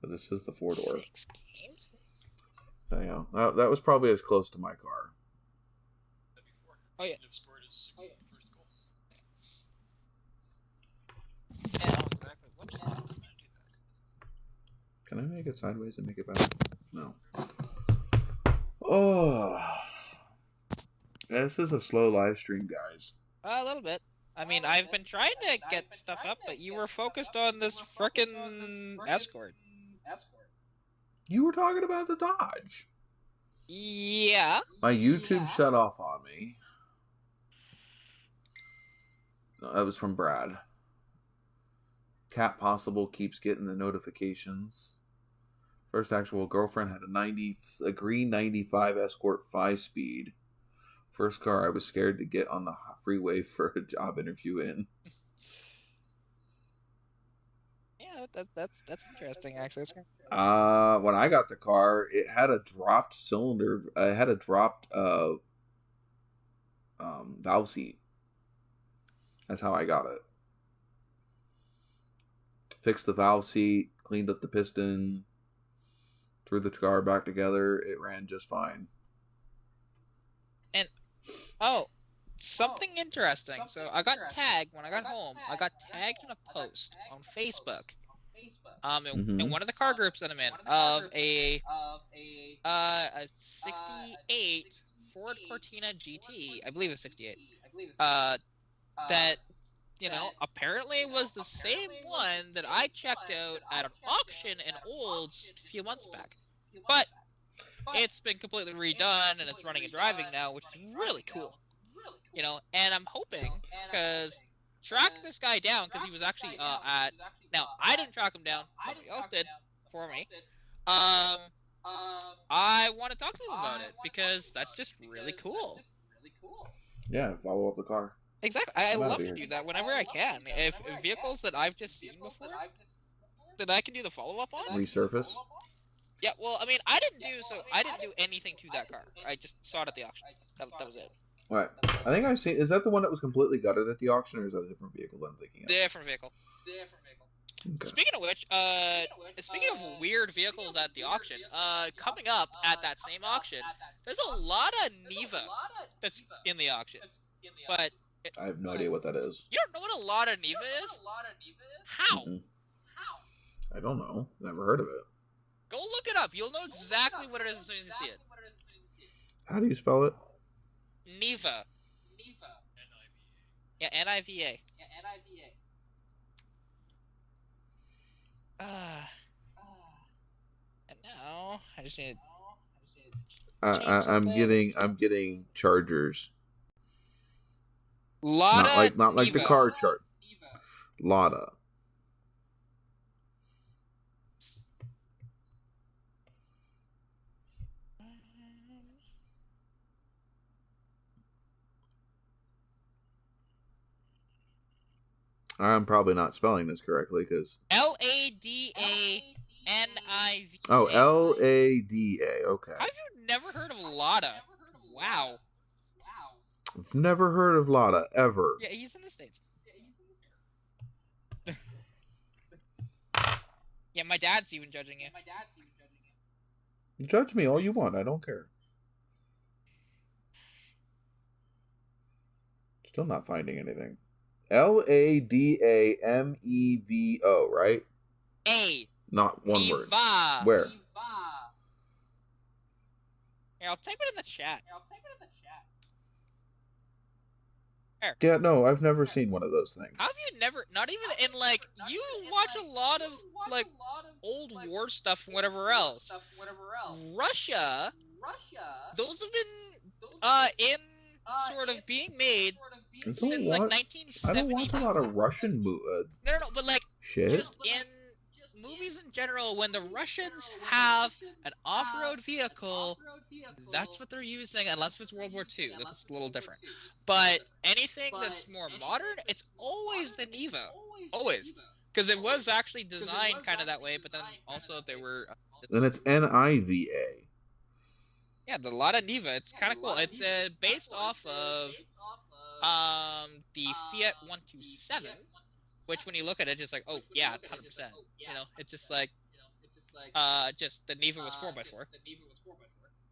[SPEAKER 1] But this is the 4-door. So, yeah, that was probably as close to my car.
[SPEAKER 2] Oh yeah.
[SPEAKER 1] Can I make it sideways and make it better? No. Oh. This is a slow live stream, guys.
[SPEAKER 2] A little bit. I mean, I've been trying to get stuff up, but you were focused on this frickin' Escort.
[SPEAKER 1] You were talking about the Dodge.
[SPEAKER 2] Yeah.
[SPEAKER 1] My YouTube shut off on me. That was from Brad. Cat Possible keeps getting the notifications. First actual girlfriend had a green 95 Escort 5-speed. First car I was scared to get on the freeway for a job interview in.
[SPEAKER 2] Yeah, that's interesting actually.
[SPEAKER 1] When I got the car, it had a dropped cylinder. It had a dropped valve seat. That's how I got it. Fixed the valve seat, cleaned up the piston, threw the car back together. It ran just fine.
[SPEAKER 2] And something interesting. So I got tagged when I got home. I got tagged in a post on Facebook. In one of the car groups that I'm in of a 68 Ford Cortina GT. I believe it's 68. That apparently was the same one that I checked out at an auction in Olds a few months back. But it's been completely redone and it's running and driving now, which is really cool. And I'm hoping, because track this guy down, because he was actually now I didn't track him down, somebody else did for me. I want to talk to him about it because that's just really cool.
[SPEAKER 1] Yeah, follow up the car.
[SPEAKER 2] Exactly. I love to do that whenever I can. If vehicles that I've just seen before that I can do the follow-up on.
[SPEAKER 1] Resurface?
[SPEAKER 2] Yeah, well, I mean, I didn't do anything to that car. I just saw it at the auction. That was it.
[SPEAKER 1] Alright. I think I've seen... Is that the one that was completely gutted at the auction, or is that a different vehicle that I'm thinking of?
[SPEAKER 2] Different vehicle. Okay. Speaking of which, speaking of weird vehicles at the auction, coming up at that same auction, there's a lot of Neva that's in the auction. But...
[SPEAKER 1] I have no idea what that is.
[SPEAKER 2] You don't know what a lot of Neva is? How?
[SPEAKER 1] Mm-mm. I don't know. Never heard of it.
[SPEAKER 2] Go look it up. You'll know exactly what it is as soon as you see it.
[SPEAKER 1] How do you spell it?
[SPEAKER 2] Neva. Yeah, N-I-V-A. And now I just need to
[SPEAKER 1] I'm getting Chargers.
[SPEAKER 2] Lotta
[SPEAKER 1] not like the car chart. Lotta. I'm probably not spelling this correctly because
[SPEAKER 2] L-A-D-A-N-I-V-A.
[SPEAKER 1] Oh, L-A-D-A. Okay.
[SPEAKER 2] Have you never heard of Lotta? Wow.
[SPEAKER 1] I've never heard of Lotta ever.
[SPEAKER 2] Yeah, he's in the States. Yeah, my dad's even judging you.
[SPEAKER 1] Judge me all you want. I don't care. Still not finding anything. L-A-D-A-M-E-V-O, right?
[SPEAKER 2] A.
[SPEAKER 1] Not one
[SPEAKER 2] Eva.
[SPEAKER 1] word. Where?
[SPEAKER 2] Here, I'll type it in the chat. There.
[SPEAKER 1] Yeah, no, I've never seen one of those things.
[SPEAKER 2] How have you never, not even in, like, you watch a lot of, like, old war stuff and whatever else. Russia, those have been, in sort of being made since, like, 1970.
[SPEAKER 1] I don't watch a lot of Russian movies.
[SPEAKER 2] No, but, like,
[SPEAKER 1] shit.
[SPEAKER 2] Just in movies in general, when the Russians have an off-road vehicle, that's what they're using, unless it's World War II. That's a little different. But anything that's more modern, it's always the Neva. Always. Because it was actually designed kind of that way, but then also they were...
[SPEAKER 1] And it's N-I-V-A.
[SPEAKER 2] Yeah, the Lotta Neva. It's kind of cool. It's based off of the Fiat 127. Which, when you look at it, just like, oh, yeah, 100%. You know, it's just like, just the Neva was 4x4.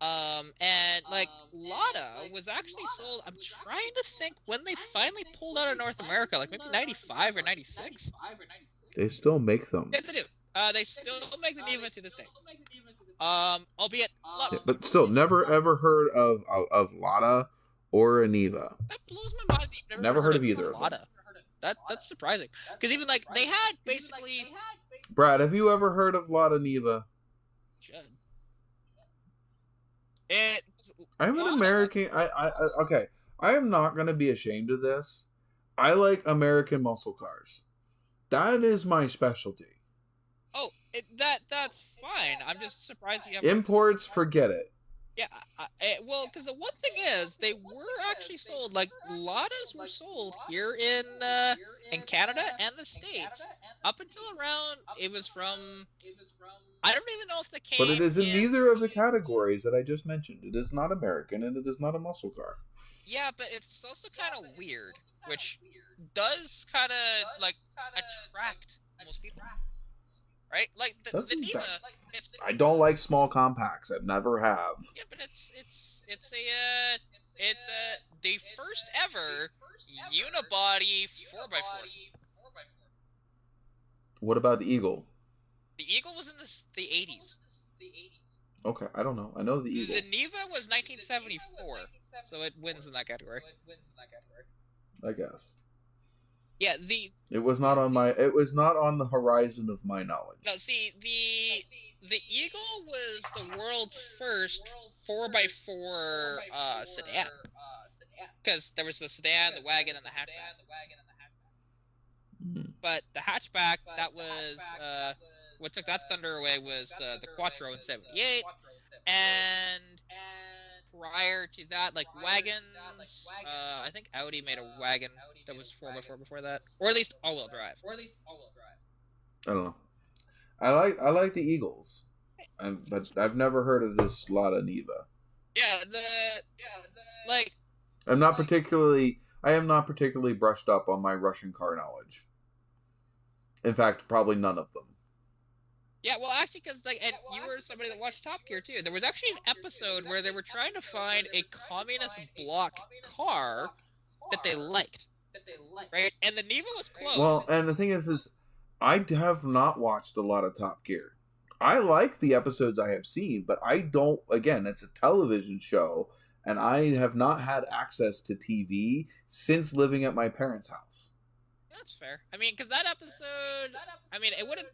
[SPEAKER 2] And, like, Lotta was actually sold, I'm trying to think when they finally pulled out of North America, like maybe 95 or 96?
[SPEAKER 1] They still make them.
[SPEAKER 2] Yeah, they do. They still make the Neva to this day. Albeit,
[SPEAKER 1] yeah, but still, never ever heard of Lotta or a Neva.
[SPEAKER 2] That blows my mind.
[SPEAKER 1] Never heard of either of them.
[SPEAKER 2] That's surprising. Because even, like, they had basically...
[SPEAKER 1] Brad, have you ever heard of Lotta Neva? I'm an American... Okay. I am not going to be ashamed of this. I like American muscle cars. That is my specialty.
[SPEAKER 2] Oh, that's fine. I'm just surprised you have
[SPEAKER 1] imports. Forget it.
[SPEAKER 2] Yeah, well, because the one thing is, they were actually sold. Like Ladas were sold here in Canada and the States up until around. It was from. I don't even know if they came.
[SPEAKER 1] But it is in neither of the categories that I just mentioned. It is not American, and it is not a muscle car.
[SPEAKER 2] Yeah, but it's also kind of weird, which does kind of like attract most people. Right, like the Niva.
[SPEAKER 1] I don't like small compacts. I never have.
[SPEAKER 2] Yeah, but it's the first ever unibody 4x4.
[SPEAKER 1] What about the Eagle?
[SPEAKER 2] The Eagle was in the 80s.
[SPEAKER 1] Okay, I don't know. I know the Eagle.
[SPEAKER 2] The Niva was 1974, so it wins in that category.
[SPEAKER 1] I guess.
[SPEAKER 2] Yeah,
[SPEAKER 1] it was not on the horizon of my knowledge.
[SPEAKER 2] No, see, the Eagle was the world's first 4x4 sedan. Because there was the sedan, the wagon, and the hatchback. But the hatchback, that was what took that thunder away was the Quattro in '78, and prior to that, like wagons, I think Audi made a wagon that was 4x4 before that, or at least all-wheel drive.
[SPEAKER 1] I don't know. I like the Eagles, but I've never heard of this Lada Niva.
[SPEAKER 2] Yeah, like.
[SPEAKER 1] I am not particularly brushed up on my Russian car knowledge. In fact, probably none of them.
[SPEAKER 2] Yeah, well, actually, because and you were somebody that watched Top Gear too. There was actually an episode where they were trying to find a communist bloc car that they liked, right? And the Niva was close.
[SPEAKER 1] Well, and the thing is I have not watched a lot of Top Gear. I like the episodes I have seen, but I don't. Again, it's a television show, and I have not had access to TV since living at my parents' house.
[SPEAKER 2] That's fair. I mean, because that episode, I mean, it would have.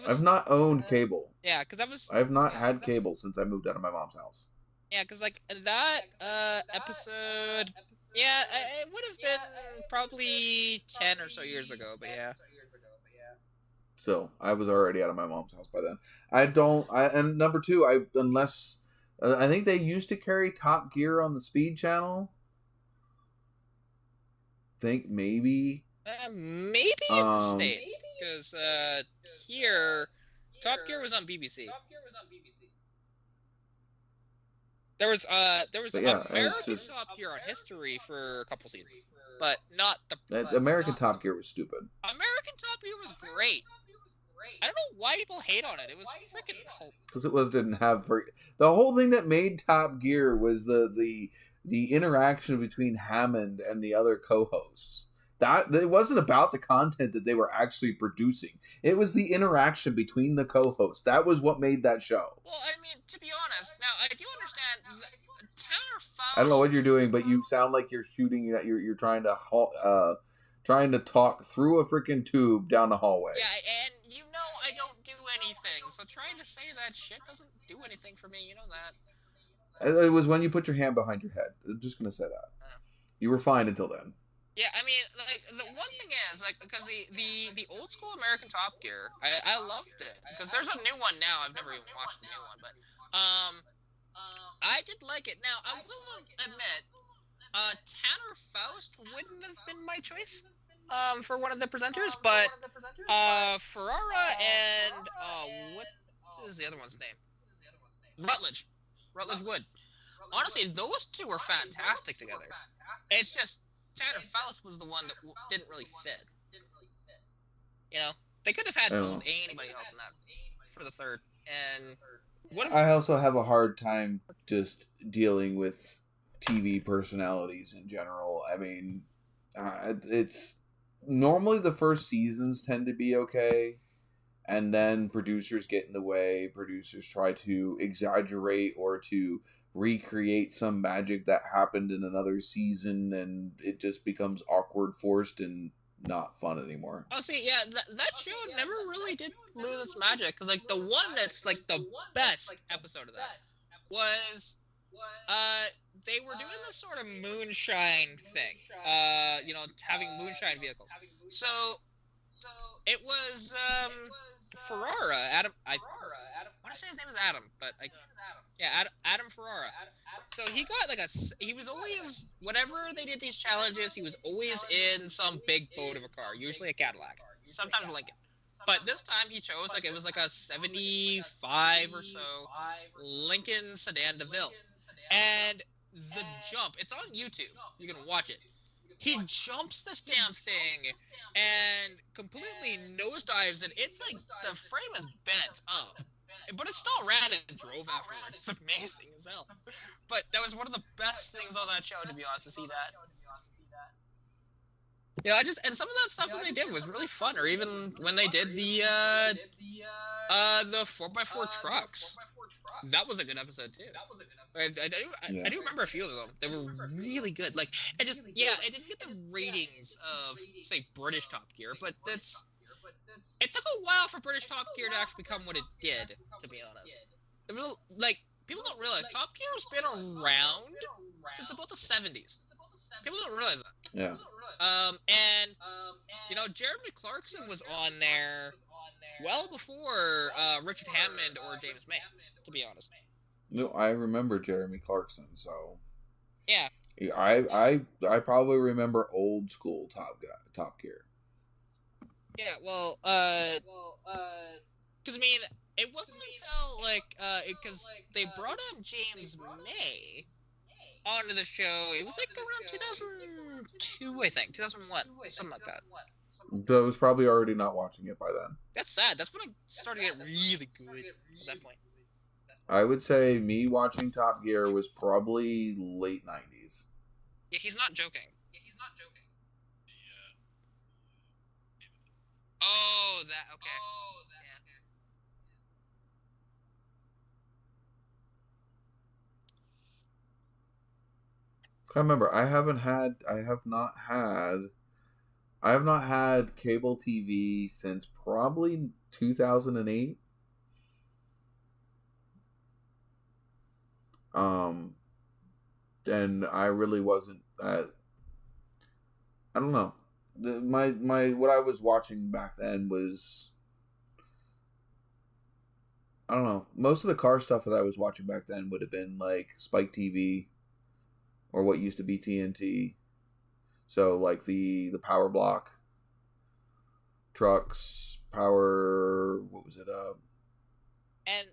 [SPEAKER 1] I've not owned cable.
[SPEAKER 2] Yeah, because
[SPEAKER 1] I've not had cable since I moved out of my mom's house.
[SPEAKER 2] Yeah, because like that episode, yeah, it would have been probably 10 or so years ago, but yeah.
[SPEAKER 1] So I was already out of my mom's house by then. And number two, I think they used to carry Top Gear on the Speed Channel. Think maybe.
[SPEAKER 2] Maybe in the States, because here, Top Gear was on BBC. There was American Top Gear on History for a couple seasons, but not
[SPEAKER 1] the American Top Gear was stupid.
[SPEAKER 2] American Top Gear was great. I don't know why people hate on it. It was freaking
[SPEAKER 1] because it didn't have the whole thing that made Top Gear was the interaction between Hammond and the other co-hosts. That it wasn't about the content that they were actually producing. It was the interaction between the co-hosts. That was what made that show.
[SPEAKER 2] Well, I mean, to be honest, now I do understand Tanner Faust.
[SPEAKER 1] I don't know what you're doing, but you sound like you're shooting. You're trying to talk through a freaking tube down the hallway.
[SPEAKER 2] Yeah, and you know I don't do anything, so trying to say that shit doesn't do anything for me. You know that.
[SPEAKER 1] It was when you put your hand behind your head. I'm just gonna say that. You were fine until then.
[SPEAKER 2] Yeah, I mean, like, the one thing is, like, because the old school American Top Gear, I loved it. Because there's a new one now. I've never even watched the new one, but, I did like it. Now, I will admit, Tanner Faust wouldn't have been my choice, for one of the presenters, but, Ferrara and, what is the other one's name? Rutledge Wood. Honestly, those two were fantastic together. It's just, Tanner Faust was the one that didn't really fit. You know, they could have had almost anybody else in that for the third. And
[SPEAKER 1] I also have a hard time just dealing with TV personalities in general. I mean, it's normally the first seasons tend to be okay, and then producers get in the way. Producers try to exaggerate or to recreate some magic that happened in another season, and it just becomes awkward, forced, and not fun anymore.
[SPEAKER 2] Oh, see, yeah, that show never really did lose its magic, because, like, the one that's, like, the best episode of that was They were doing this sort of moonshine thing. Having moonshine vehicles. So it was Ferrara. Adam. I want to say his name is Adam, but Adam Ferrara. So he got he was always, whenever they did these challenges, he was always in some big boat of a car, usually a Cadillac, sometimes a Lincoln. But this time he chose it was like a 75 or so Lincoln Sedan DeVille. And the jump, it's on YouTube. You can watch it. He jumps this damn thing and completely nosedives, and it's like the frame is bent up. But it still ran and drove afterwards. It's amazing as hell. But that was one of the best things on that show, to be honest, to see that. And some of that stuff that they did was really fun. Or even when they did the 4x4 trucks. That was a good episode too. I do remember a few of them. They were really good. It didn't get the ratings of, say, British Top Gear, but it took a while for British Top Gear to actually become what it did, to be honest. It was, people don't realize Top Gear's been around since about the 70s. People don't realize that.
[SPEAKER 1] Yeah.
[SPEAKER 2] Jeremy Clarkson was on there well before Richard Hammond or James May, to be honest.
[SPEAKER 1] No, I remember Jeremy Clarkson, so
[SPEAKER 2] yeah.
[SPEAKER 1] I probably remember old school Top Gear.
[SPEAKER 2] Yeah, well, because it wasn't until because they brought up James May onto the show. It was around 2002, I think, 2001, something like that.
[SPEAKER 1] I was probably already not watching it by then.
[SPEAKER 2] That's sad. That's when I started to get really good at that point.
[SPEAKER 1] I would say me watching Top Gear was probably late 90s.
[SPEAKER 2] Yeah, he's not joking. Oh, that, okay.
[SPEAKER 1] I remember, I have not had cable TV since probably 2008. And I really wasn't. I don't know. My what I was watching back then was, I don't know. Most of the car stuff that I was watching back then would have been like Spike TV, or what used to be TNT. So the Power Block, trucks, power. What was it?
[SPEAKER 2] And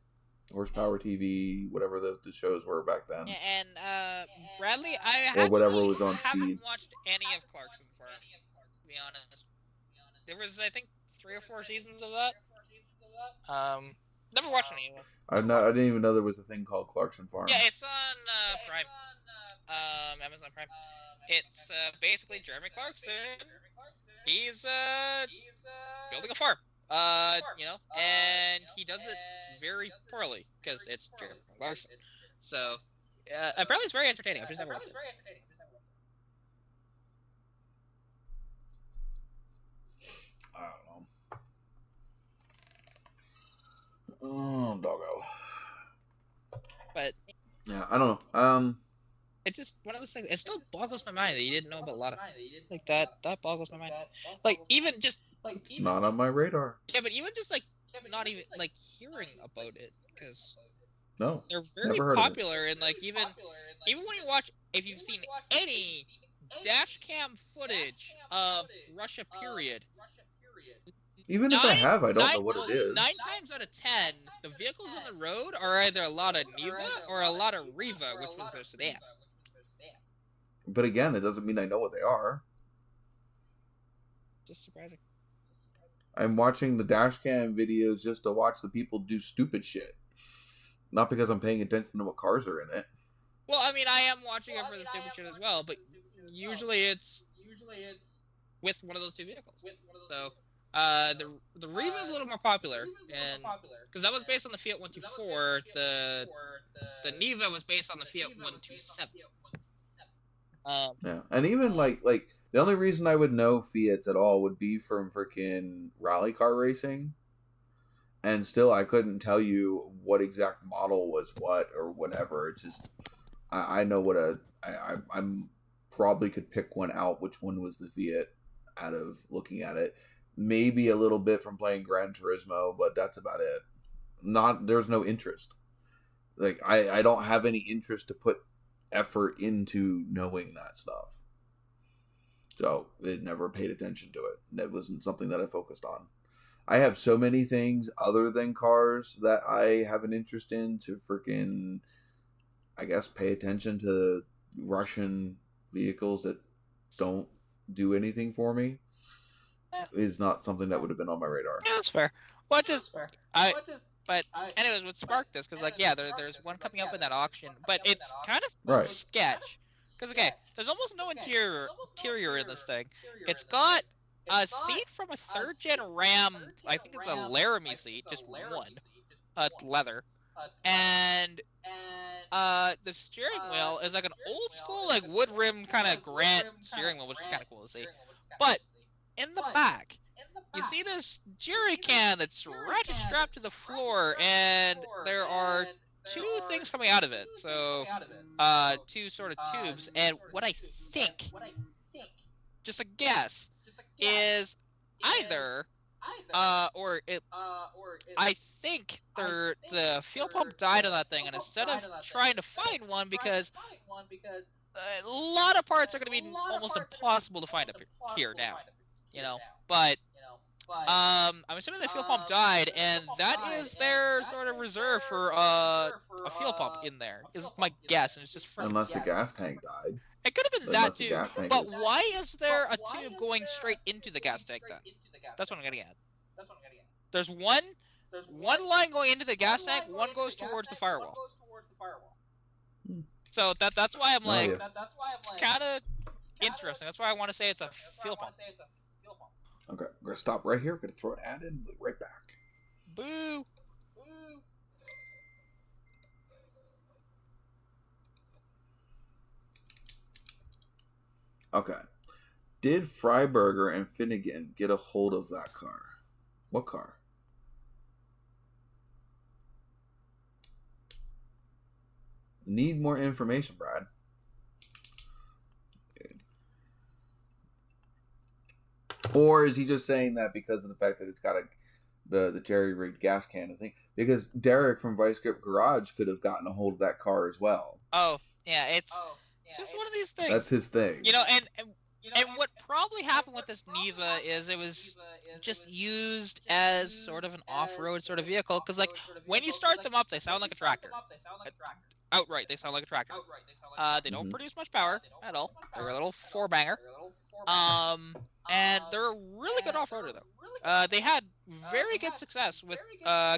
[SPEAKER 1] Horsepower TV, whatever the shows were back then.
[SPEAKER 2] And Bradley, I
[SPEAKER 1] or whatever was on
[SPEAKER 2] haven't
[SPEAKER 1] Speed.
[SPEAKER 2] watched any of Clarkson Farm, to be honest. There was, I think, 3 or 4 seasons of that. Never watched any of them.
[SPEAKER 1] I didn't even know there was a thing called Clarkson Farm.
[SPEAKER 2] Yeah, it's on Prime. Amazon Prime. It's basically Jeremy Clarkson. He's building a farm. And he does it very poorly because it's Jeremy Clarkson. So, apparently it's very entertaining. I've just never watched it.
[SPEAKER 1] I don't know. Oh, doggo.
[SPEAKER 2] But
[SPEAKER 1] yeah, I don't know.
[SPEAKER 2] It's just one of those things. It still boggles my mind that you didn't know about a lot of that. That boggles my mind. Even just
[SPEAKER 1] not on my radar.
[SPEAKER 2] Yeah, but even just not even hearing about it, because
[SPEAKER 1] no,
[SPEAKER 2] they're very popular, and even when you watch, if you've seen any dash cam footage of Russia period.
[SPEAKER 1] Even if I have, I don't know what it is.
[SPEAKER 2] 9 times out of 10, the vehicles on the road are either a lot of Neva or a lot of Riva, which was their sedan.
[SPEAKER 1] But again, it doesn't mean I know what they are.
[SPEAKER 2] Just surprising.
[SPEAKER 1] I'm watching the dash cam videos just to watch the people do stupid shit. Not because I'm paying attention to what cars are in it.
[SPEAKER 2] Well, I am watching it for the stupid shit as well, but usually it's with one of those 2 vehicles. So, the Riva is a little more popular, and because that was based on the Fiat 124, the Neva was based on the Fiat 127.
[SPEAKER 1] Yeah, and even the only reason I would know Fiats at all would be from freaking rally car racing, and still I couldn't tell you what exact model was what or whatever. It's just I know what I'm probably could pick one out. Which one was the Fiat? Out of looking at it, maybe a little bit from playing Gran Turismo, but that's about it. There's no interest. Like I don't have any interest to put effort into knowing that stuff. So it never paid attention to it. That wasn't something that I focused on. I have so many things other than cars that I have an interest in to freaking, I guess, pay attention to Russian vehicles that don't do anything for me. Is not something that would have been on my radar.
[SPEAKER 2] Yeah, that's fair. But anyways, what sparked this? Because there's one coming up in that auction, but it's kind of sketch. Because there's almost no interior in this thing. It's got a seat from a third-gen Ram. I think it's a Laramie seat, just one. It's leather, and the steering wheel is like an old school like wood rim kind of Grant steering wheel, which is kind of cool to see. But in the back, you see this jerry can that's ratchet strapped to the floor, and there are two things coming out of it. So, two sort of tubes. And what I think, just a guess, is either, I think the fuel pump died on that thing, and instead of trying to find one, because a lot of parts are going to be almost impossible to find up here now, but I'm assuming the fuel pump died, and that is their sort of reserve for a fuel pump in there, is my guess, and it's just
[SPEAKER 1] unless the gas tank died.
[SPEAKER 2] It could have been that too, but why is there a tube going straight into the gas tank then? That's what I'm getting at. There's one line going into the gas tank, one goes towards the firewall. So that's why I'm like, it's kind of interesting. That's why I want to say it's a fuel pump.
[SPEAKER 1] Okay, we're going to stop right here. We're going to throw an ad in. We'll be right back.
[SPEAKER 2] Boo!
[SPEAKER 1] Okay. Did Freiberger and Finnegan get a hold of that car? What car? Need more information, Brad. Or is he just saying that because of the fact that it's got the jerry-rigged gas can thing? Because Derek from Vice Grip Garage could have gotten a hold of that car as well.
[SPEAKER 2] Oh, yeah, it's just one of these things.
[SPEAKER 1] That's his thing.
[SPEAKER 2] And what probably happened with this Neva is it was just used as sort of an off-road sort of vehicle, because like when you start them up, they sound like a tractor. Outright, they sound like a tractor. They don't produce much power at all. They're a little four-banger. And they're a really good off-roader, though. They had very good success with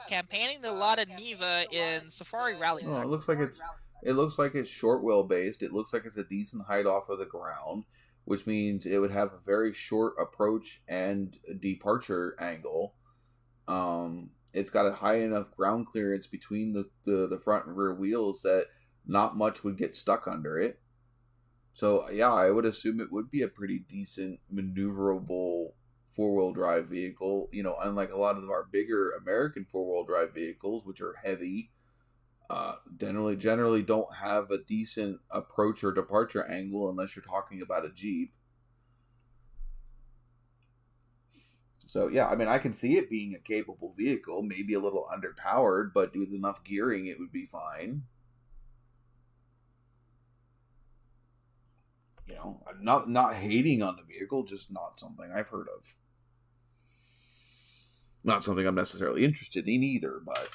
[SPEAKER 2] campaigning a lot of Neva in Safari rallies.
[SPEAKER 1] Oh, it looks like it's short wheelbased. It looks like it's a decent height off of the ground, which means it would have a very short approach and departure angle. It's got a high enough ground clearance between the front and rear wheels that not much would get stuck under it. So, yeah, I would assume it would be a pretty decent, maneuverable four-wheel drive vehicle. Unlike a lot of our bigger American four-wheel drive vehicles, which are heavy, generally don't have a decent approach or departure angle unless you're talking about a Jeep. So, yeah, I mean, I can see it being a capable vehicle, maybe a little underpowered, but with enough gearing, it would be fine. I'm not hating on the vehicle, just not something I've heard of. Not something I'm necessarily interested in either, but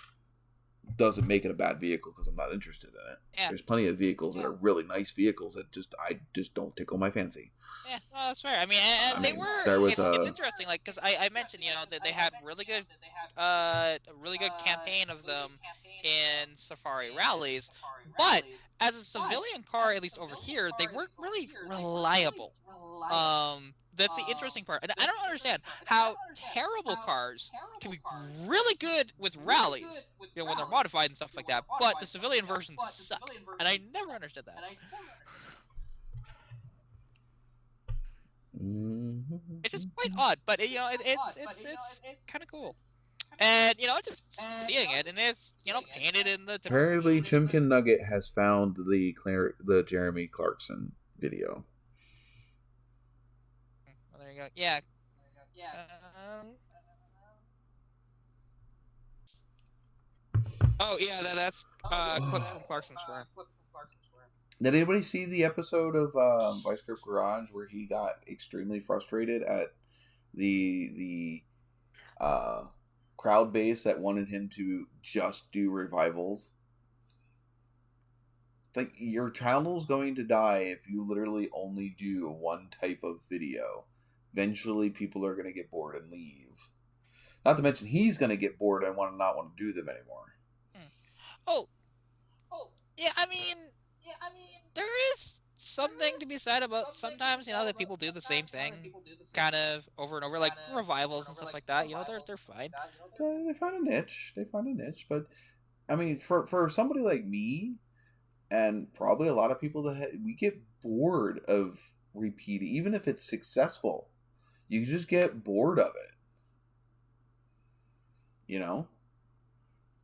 [SPEAKER 1] doesn't make it a bad vehicle because I'm not interested in it. Yeah. There's plenty of vehicles that are really nice vehicles that I just don't tickle my fancy.
[SPEAKER 2] Yeah, well, that's fair. I mean, it's interesting, like, because I mentioned, that they had a really good campaign of them in Safari rallies, but as a civilian car, at least over here, they weren't really reliable. That's the interesting part. And I don't understand how terrible cars can be really good with rallies, when they're modified and stuff like that, but the civilian versions suck. And I never understood that. It's just quite odd, but it's kind of cool. And just seeing it, and it's painted in the typical.
[SPEAKER 1] Apparently, Chimkin Nugget has found the Jeremy Clarkson video.
[SPEAKER 2] Well, there you go. Yeah. Oh yeah, that's clip from Clarkson's forum.
[SPEAKER 1] Did anybody see the episode of Vice Grip Garage where he got extremely frustrated at the crowd base that wanted him to just do revivals? It's like, your channel's going to die if you literally only do one type of video. Eventually, people are going to get bored and leave. Not to mention, he's going to get bored and not want to do them anymore.
[SPEAKER 2] Oh, yeah. I mean, there is something to be said about sometimes that people do the same thing, kind of over and over, like revivals and stuff like that. They're fine.
[SPEAKER 1] They find a niche. But I mean, for somebody like me, and probably a lot of people we get bored of repeating, even if it's successful. You just get bored of it.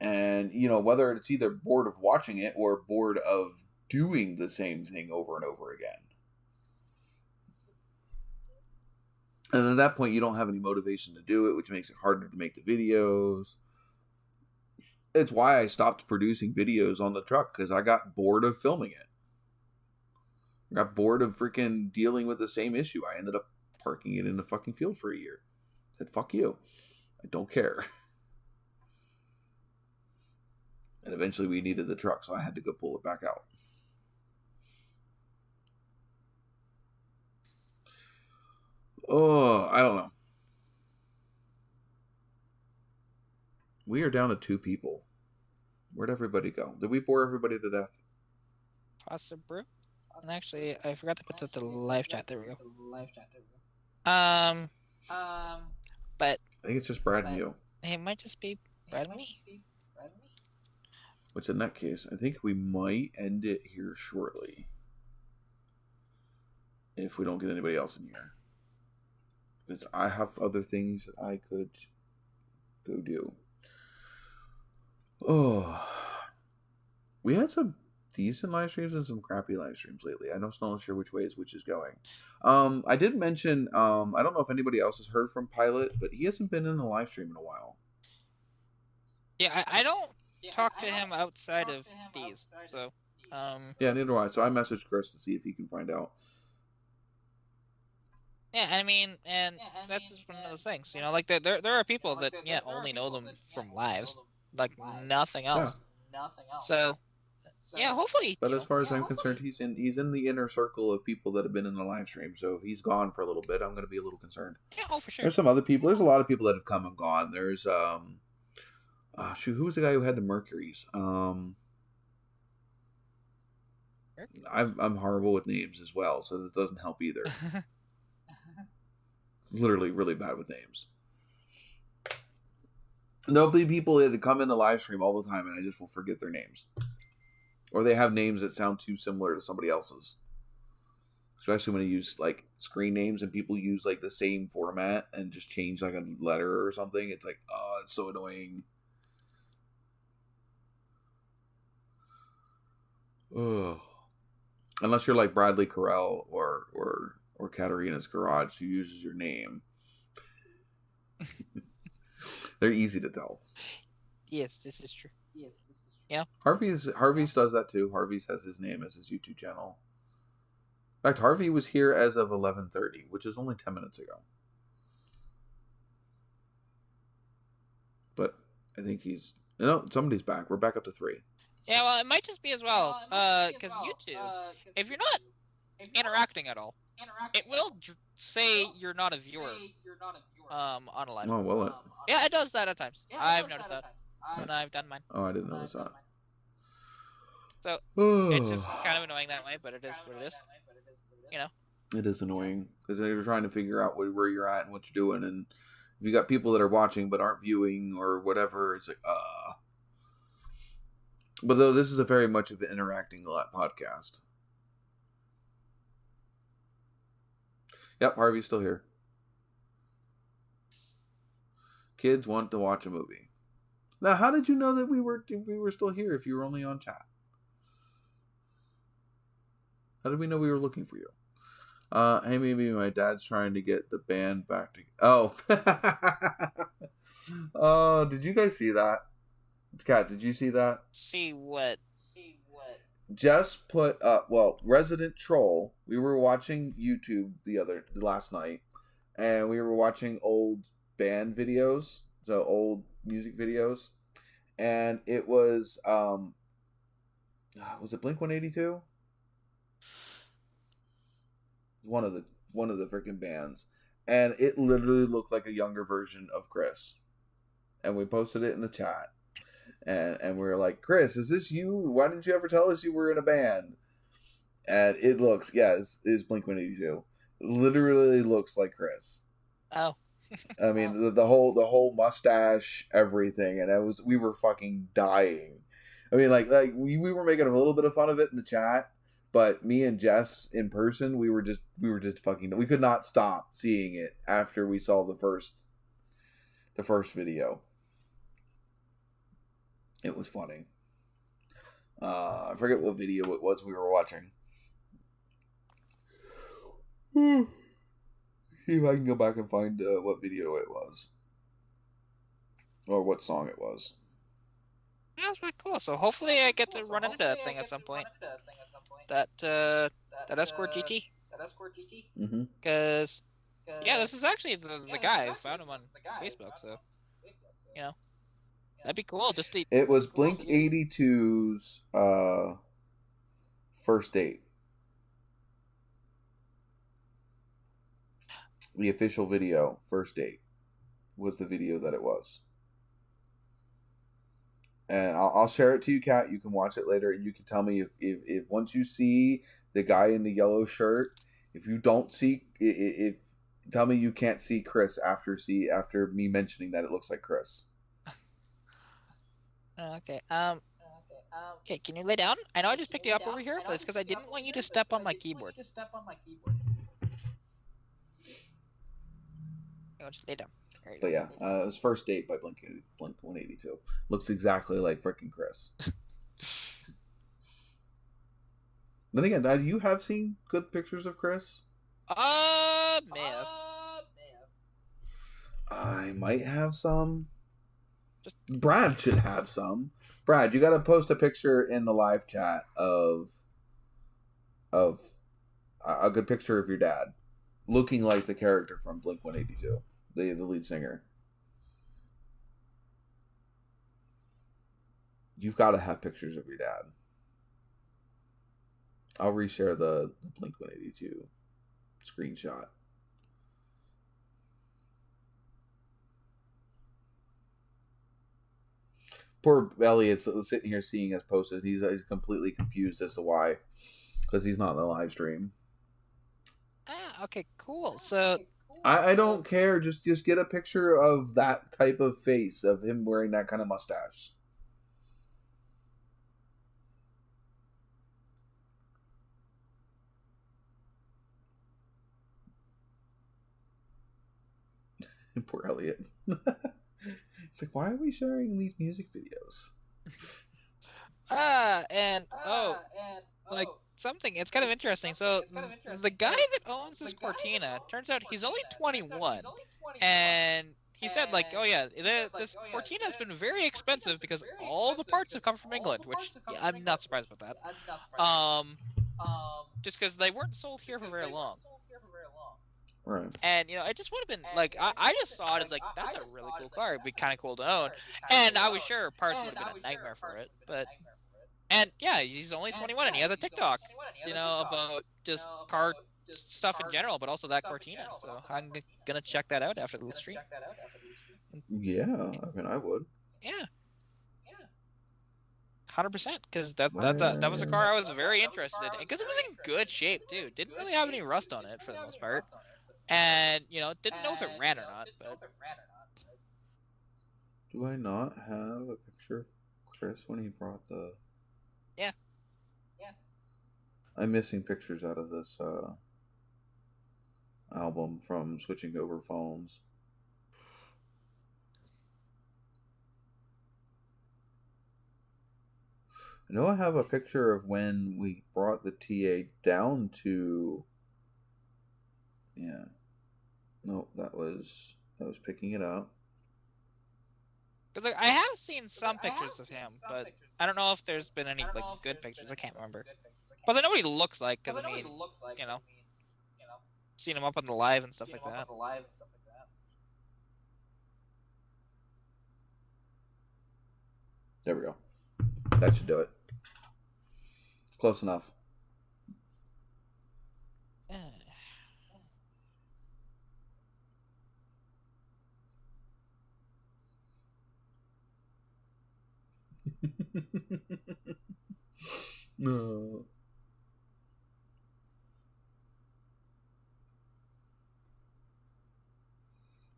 [SPEAKER 1] And whether it's either bored of watching it or bored of doing the same thing over and over again. And at that point, you don't have any motivation to do it, which makes it harder to make the videos. It's why I stopped producing videos on the truck, because I got bored of filming it. I got bored of freaking dealing with the same issue. I ended up parking it in the fucking field for a year. I said, fuck you. I don't care. And eventually we needed the truck, so I had to go pull it back out. Oh, I don't know. We are down to 2 people. Where'd everybody go? Did we bore everybody to death?
[SPEAKER 2] Possibly. And actually, I forgot to put the live chat. There we go. But
[SPEAKER 1] I think it's just Brad and you.
[SPEAKER 2] It might just be Brad and me.
[SPEAKER 1] Which, in that case, I think we might end it here shortly. If we don't get anybody else in here. Because I have other things that I could go do. Oh. We had some decent live streams and some crappy live streams lately. I'm still not sure which way which is going. I did mention, I don't know if anybody else has heard from Pilot, but he hasn't been in a live stream in a while.
[SPEAKER 2] Yeah, I don't talk to him outside of these, so
[SPEAKER 1] yeah, neither do I. So I messaged Chris to see if he can find out.
[SPEAKER 2] Yeah, I mean, and that's just one of those things, like there are people that only know them from lives, like nothing else.
[SPEAKER 1] Yeah.
[SPEAKER 2] So yeah, hopefully.
[SPEAKER 1] But as far as I'm concerned, he's in the inner circle of people that have been in the live stream. So if he's gone for a little bit, I'm going to be a little concerned.
[SPEAKER 2] Yeah, for sure.
[SPEAKER 1] There's some other people. There's a lot of people that have come and gone. There's who was the guy who had the Mercuries? I'm horrible with names as well, so that doesn't help either. Literally really bad with names. There'll be people that come in the live stream all the time and I just will forget their names. Or they have names that sound too similar to somebody else's. Especially when you use like screen names and people use like the same format and just change like a letter or something. It's like, oh, it's so annoying. Ugh. Unless you're like Bradley Carell or Katarina's Garage, who uses your name. They're easy to tell.
[SPEAKER 2] Yes, this is true. Yeah.
[SPEAKER 1] Harvey's does that too. Harvey's has his name as his YouTube channel. In fact, Harvey was here as of 11:30, which is only 10 minutes ago. But I think somebody's back. We're back up to 3.
[SPEAKER 2] Yeah, well, it might just be as well, because YouTube, if you're not interacting at all, it will say you're not a viewer on a live.
[SPEAKER 1] Oh, will it?
[SPEAKER 2] Yeah, it does that at times. I've noticed that when I've done mine.
[SPEAKER 1] Oh, I didn't notice that.
[SPEAKER 2] So it's just kind of annoying that way, but it is what it is.
[SPEAKER 1] It is annoying because you're trying to figure out where you're at and what you're doing, and if you got people that are watching but aren't viewing or whatever, it's like But though this is a very much of an interacting podcast. Yep, Harvey's still here. Kids want to watch a movie. Now, how did you know that we were still here if you were only on chat? How did we know we were looking for you? Hey, maybe my dad's trying to get the band back together. Oh. Oh, did you guys see that? Kat, did you see that?
[SPEAKER 2] See what?
[SPEAKER 1] Just put up, well, Resident Troll. We were watching YouTube last night, and we were watching old band videos, so old music videos, and it was it Blink-182? One of the freaking bands, and it literally looked like a younger version of Chris, and we posted it in the chat, and we were like, Chris, is this you? Why didn't you ever tell us you were in a band? And it looks, it's Blink-182. Literally looks like Chris.
[SPEAKER 2] Oh.
[SPEAKER 1] I mean, the whole mustache, everything, and we were fucking dying. I mean, like we were making a little bit of fun of it in the chat, but me and Jess in person, we were just fucking. We could not stop seeing it after we saw the first video. It was funny. I forget what video it was we were watching. See if I can go back and find what video it was. Or what song it was.
[SPEAKER 2] That was pretty cool. So hopefully I get to run into that thing at some point. That Escort GT.
[SPEAKER 1] Mm-hmm.
[SPEAKER 2] Because, this is actually the guy. I found him on Facebook, so, that'd be cool.
[SPEAKER 1] It was Blink-182's First Date. The official video, First Date, was the video that it was. And I'll share it to you, Kat. You can watch it later, and you can tell me if once you see the guy in the yellow shirt, if you don't see, tell me you can't see Chris after me mentioning that it looks like Chris.
[SPEAKER 2] Okay. Okay, can you lay down? I know I just picked you up over here, but it's because I didn't want you to step on my keyboard. Just lay down.
[SPEAKER 1] But yeah, it was First Date by Blink-182. Looks exactly like freaking Chris. Then again, do you have seen good pictures of Chris?
[SPEAKER 2] May have.
[SPEAKER 1] I might have some. Brad should have some. Brad, you got to post a picture in the live chat of a good picture of your dad, looking like the character from Blink-182. The lead singer. You've got to have pictures of your dad. I'll reshare the Blink-182 screenshot. Poor Elliot's sitting here seeing us posted. He's completely confused as to why, because he's not in the live stream.
[SPEAKER 2] Okay, cool. So
[SPEAKER 1] I don't care. Just get a picture of that type of face of him wearing that kind of mustache. Poor Elliot. It's like, why are we sharing these music videos?
[SPEAKER 2] Something. It's kind of interesting. So the guy that owns this Cortina, turns out he's only 21, and he said this Cortina has been very expensive because all the parts have come from England, which I'm not surprised about that. Just because they weren't sold here for very long.
[SPEAKER 1] Right.
[SPEAKER 2] And I just would have been like, I just saw it as like, that's a really cool car. It'd be kind of cool to own, and I was sure parts would have been a nightmare for it, but. And yeah, he's only 21 and he has a TikTok, about just car stuff in general, but also that Cortina. So I'm gonna check that out after the stream.
[SPEAKER 1] Yeah, I mean, I would.
[SPEAKER 2] Yeah. 100%, because that was a car I was very interested in, because it was in good shape too. Didn't really have any rust on it for the most part, and didn't know if it ran or not. But
[SPEAKER 1] do I not have a picture of Chris when he brought the?
[SPEAKER 2] Yeah.
[SPEAKER 1] I'm missing pictures out of this album from switching over phones. I know I have a picture of when we brought the TA down to. Yeah. No, that was picking it up.
[SPEAKER 2] Because I have seen some pictures of him, but I don't know if there's been any like good pictures. I can't remember. But I know what he looks like. Because I mean, you know, seen him up on the live and stuff like that.
[SPEAKER 1] There we go. That should do it. Close enough. No.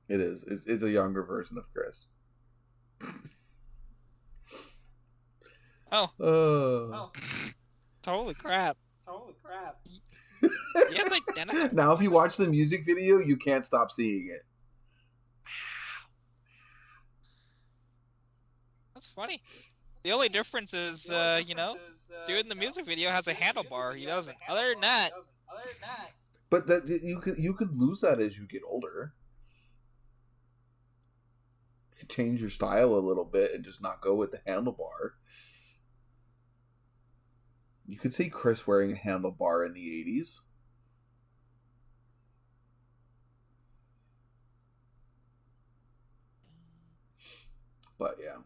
[SPEAKER 1] It is. It's a younger version of Chris.
[SPEAKER 2] Oh. Holy crap. Yeah, like
[SPEAKER 1] now, if you watch the music video, you can't stop seeing it.
[SPEAKER 2] That's funny. The only difference is, dude in the music video has a handlebar. He doesn't. Other than that.
[SPEAKER 1] But you could lose that as you get older. You could change your style a little bit and just not go with the handlebar. You could see Chris wearing a handlebar in the 80s. But yeah.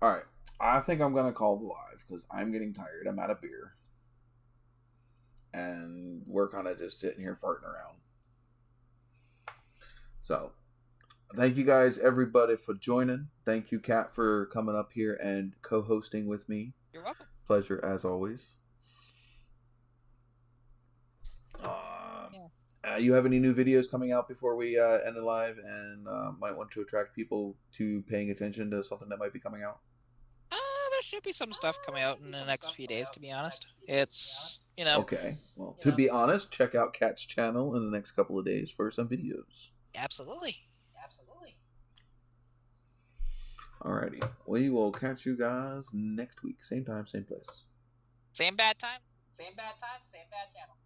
[SPEAKER 1] Alright. I think I'm going to call the live because I'm getting tired. I'm out of beer. And we're kind of just sitting here farting around. So, thank you guys, everybody, for joining. Thank you, Kat, for coming up here and co-hosting with me.
[SPEAKER 2] You're welcome.
[SPEAKER 1] Pleasure as always. You have any new videos coming out before we end the live, and might want to attract people to paying attention to something that might be coming out?
[SPEAKER 2] There should be some stuff coming out in the next few days, to be honest. It's,
[SPEAKER 1] Okay. Well, to be honest, check out Kat's channel in the next couple of days for some videos.
[SPEAKER 2] Absolutely.
[SPEAKER 1] Alrighty. We will catch you guys next week. Same time, same place.
[SPEAKER 2] Same bad time, same bad channel.